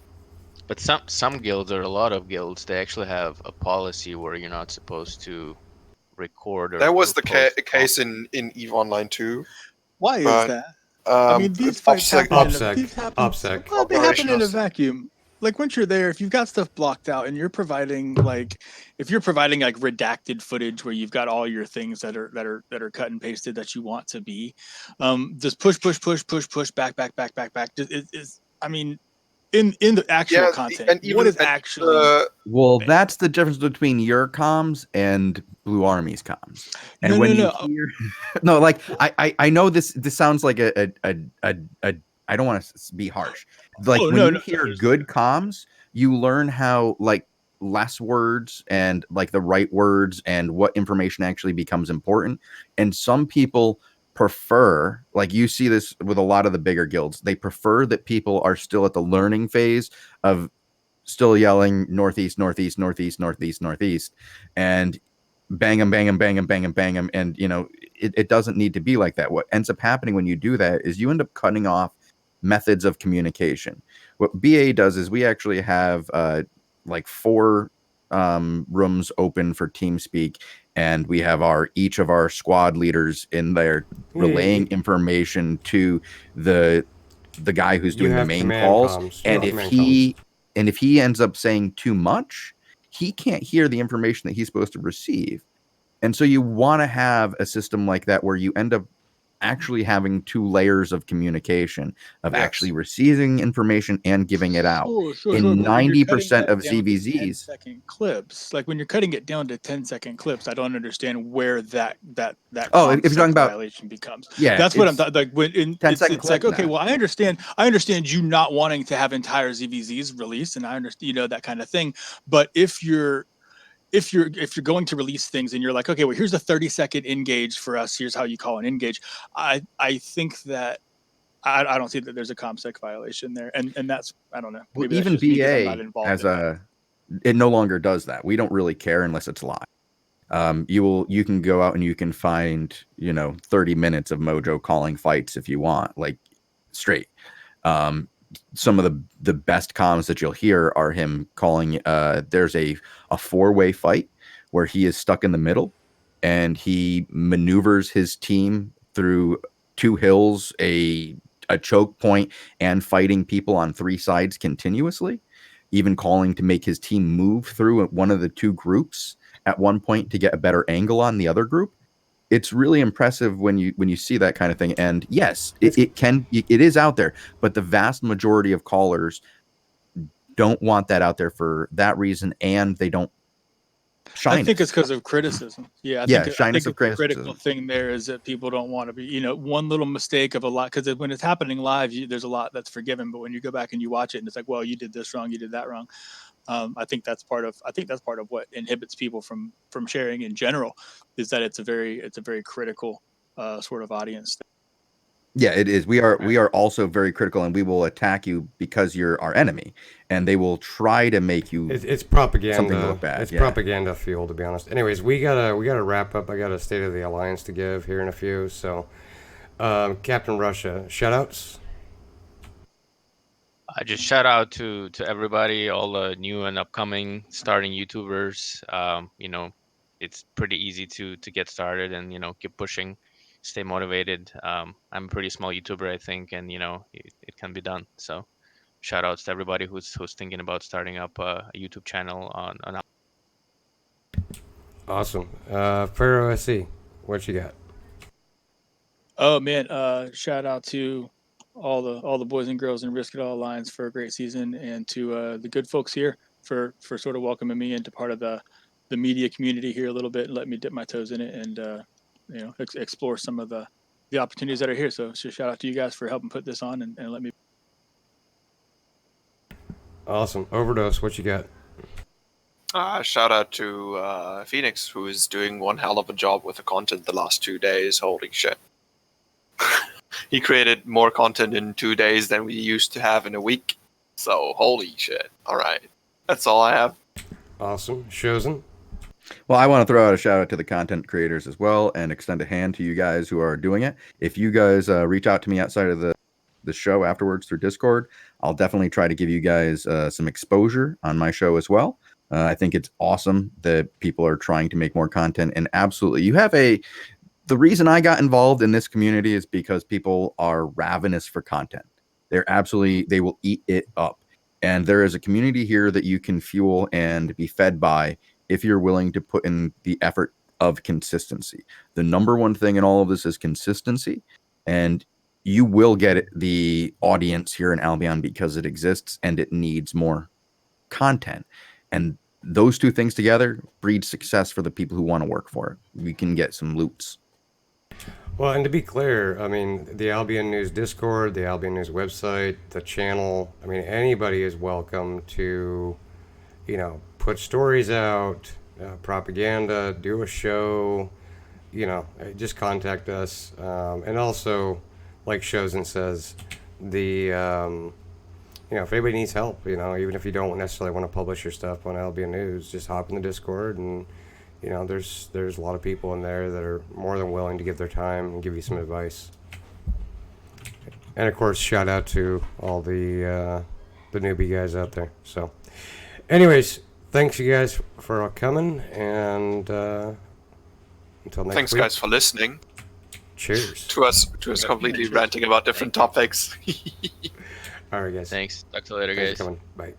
But some guilds, or a lot of guilds, they actually have a policy where you're not supposed to record. Or That was the post case in EVE Online too. Why is But, that? I mean, these fights happen OPSEC. these happen, OPSEC. well, they happen in a Operationals. vacuum. Like once you're there, if you've got stuff blocked out and you're providing if you're providing like redacted footage where you've got all your things that are cut and pasted that you want to be, just push back. I mean, in the actual Yeah, content, and what even is actually Well, that's the difference between your comms and Blue Army's comms. And No, when no, you no. hear, no, like I know this sounds like a I don't want to be harsh. Like Oh, when no, you no, hear understood. good comms, you learn how like less words and like the right words and what information actually becomes important. And some people prefer, like you see this with a lot of the bigger guilds, they prefer that people are still at the learning phase of still yelling northeast, northeast, northeast, northeast, northeast, and bang them, bang them, bang them, bang them, bang them. And you know, it doesn't need to be like that. What ends up happening when you do that is you end up cutting off methods of communication. What BA does is we actually have like 4 rooms open for TeamSpeak, and we have each of our squad leaders in there relaying information to the guy who's You doing the have main command calls. comms. And You have if he ends up saying too much, he can't hear the information that he's supposed to receive. And so you want to have a system like that where you end up actually having 2 layers of communication of Yes. actually receiving information and giving it out. Sure, In but when you're cutting 90% that of down to ZVZs, 10-second clips, like when you're cutting it down to 10-second clips, I don't understand where that Oh, if you're concept talking about- violation becomes. yeah, That's what I'm it's talking. Like when it's 10-second like, clip okay, now. well, I understand you not wanting to have entire ZVZs released, and I understand, you know, that kind of thing. But if you're going to release things and you're like, okay, well, here's a 30-second engage for us. Here's how you call an engage. I think that I don't see that there's a ComSec violation there, and that's, I don't know. well, Maybe that's even just me 'cause I'm not BA involved has in that. it no longer does that. We don't really care unless it's live. You can go out and you can find, you know, 30 minutes of Mojo calling fights if you want, like straight. Some of the best comms that you'll hear are him calling. There's a 4-way fight where he is stuck in the middle and he maneuvers his team through 2 hills, a choke point, and fighting people on 3 sides continuously, even calling to make his team move through one of the 2 groups at one point to get a better angle on the other group. It's really impressive when you see that kind of thing. And yes, it is out there, but the vast majority of callers don't want that out there for that reason, and they don't shine. I think it's because of criticism. Yeah, I Yeah, think shyness of the critical criticism. thing there is that people don't want to be, you know, one little mistake of a lot, because when it's happening live, there's a lot that's forgiven. But when you go back and you watch it, and it's like, well, you did this wrong, you did that wrong. I think that's part of what inhibits people from sharing in general, is that it's a very critical sort of audience. Yeah, it is. We are also very critical, and we will attack you because you're our enemy, and they will try to make you. It's propaganda. Something look bad. It's yeah. propaganda fuel, to be honest. Anyways, we gotta wrap up. I got a State of the Alliance to give here in a few. So, Captain Russia, shoutouts. I just shout out to everybody, all the new and upcoming starting YouTubers. You know, it's pretty easy to get started and, you know, keep pushing, stay motivated. I'm a pretty small YouTuber, I think, and, you know, it can be done. So shout outs to everybody who's thinking about starting up a YouTube channel on. Awesome. Pharaoh SC, what you got? Oh man, shout out to all the boys and girls in Risk It All Alliance for a great season, and to the good folks here for sort of welcoming me into part of the media community here a little bit and let me dip my toes in it and you know, explore some of the opportunities that are here. So shout out to you guys for helping put this on and let me. Awesome. Overdose, what you got? Shout out to Phoenix, who is doing one hell of a job with the content the last 2 days. Holy shit. He created more content in 2 days than we used to have in a week. So, holy shit. All right. That's all I have. Awesome. Shozen? Well, I want to throw out a shout out to the content creators as well and extend a hand to you guys who are doing it. If you guys reach out to me outside of the show afterwards through Discord, I'll definitely try to give you guys some exposure on my show as well. I think it's awesome that people are trying to make more content. And absolutely, the reason I got involved in this community is because people are ravenous for content. They will eat it up. And there is a community here that you can fuel and be fed by if you're willing to put in the effort of consistency. The number one thing in all of this is consistency. And you will get the audience here in Albion because it exists and it needs more content. And those two things together breed success for the people who want to work for it. We can get some loots. Well, and to be clear, I mean, the Albion News Discord, the Albion News website, the channel, I mean, anybody is welcome to, put stories out, propaganda, do a show, just contact us. And also, like Shozen says, if anybody needs help, even if you don't necessarily want to publish your stuff on Albion News, just hop in the Discord and, there's a lot of people in there that are more than willing to give their time and give you some advice. And of course, shout out to all the newbie guys out there. So, anyways, thanks you guys for coming, and until next Thanks, week. guys, for listening. Cheers. To us completely ranting about different topics. All right, guys. Thanks. Talk to you later, Thanks guys. for coming. Bye.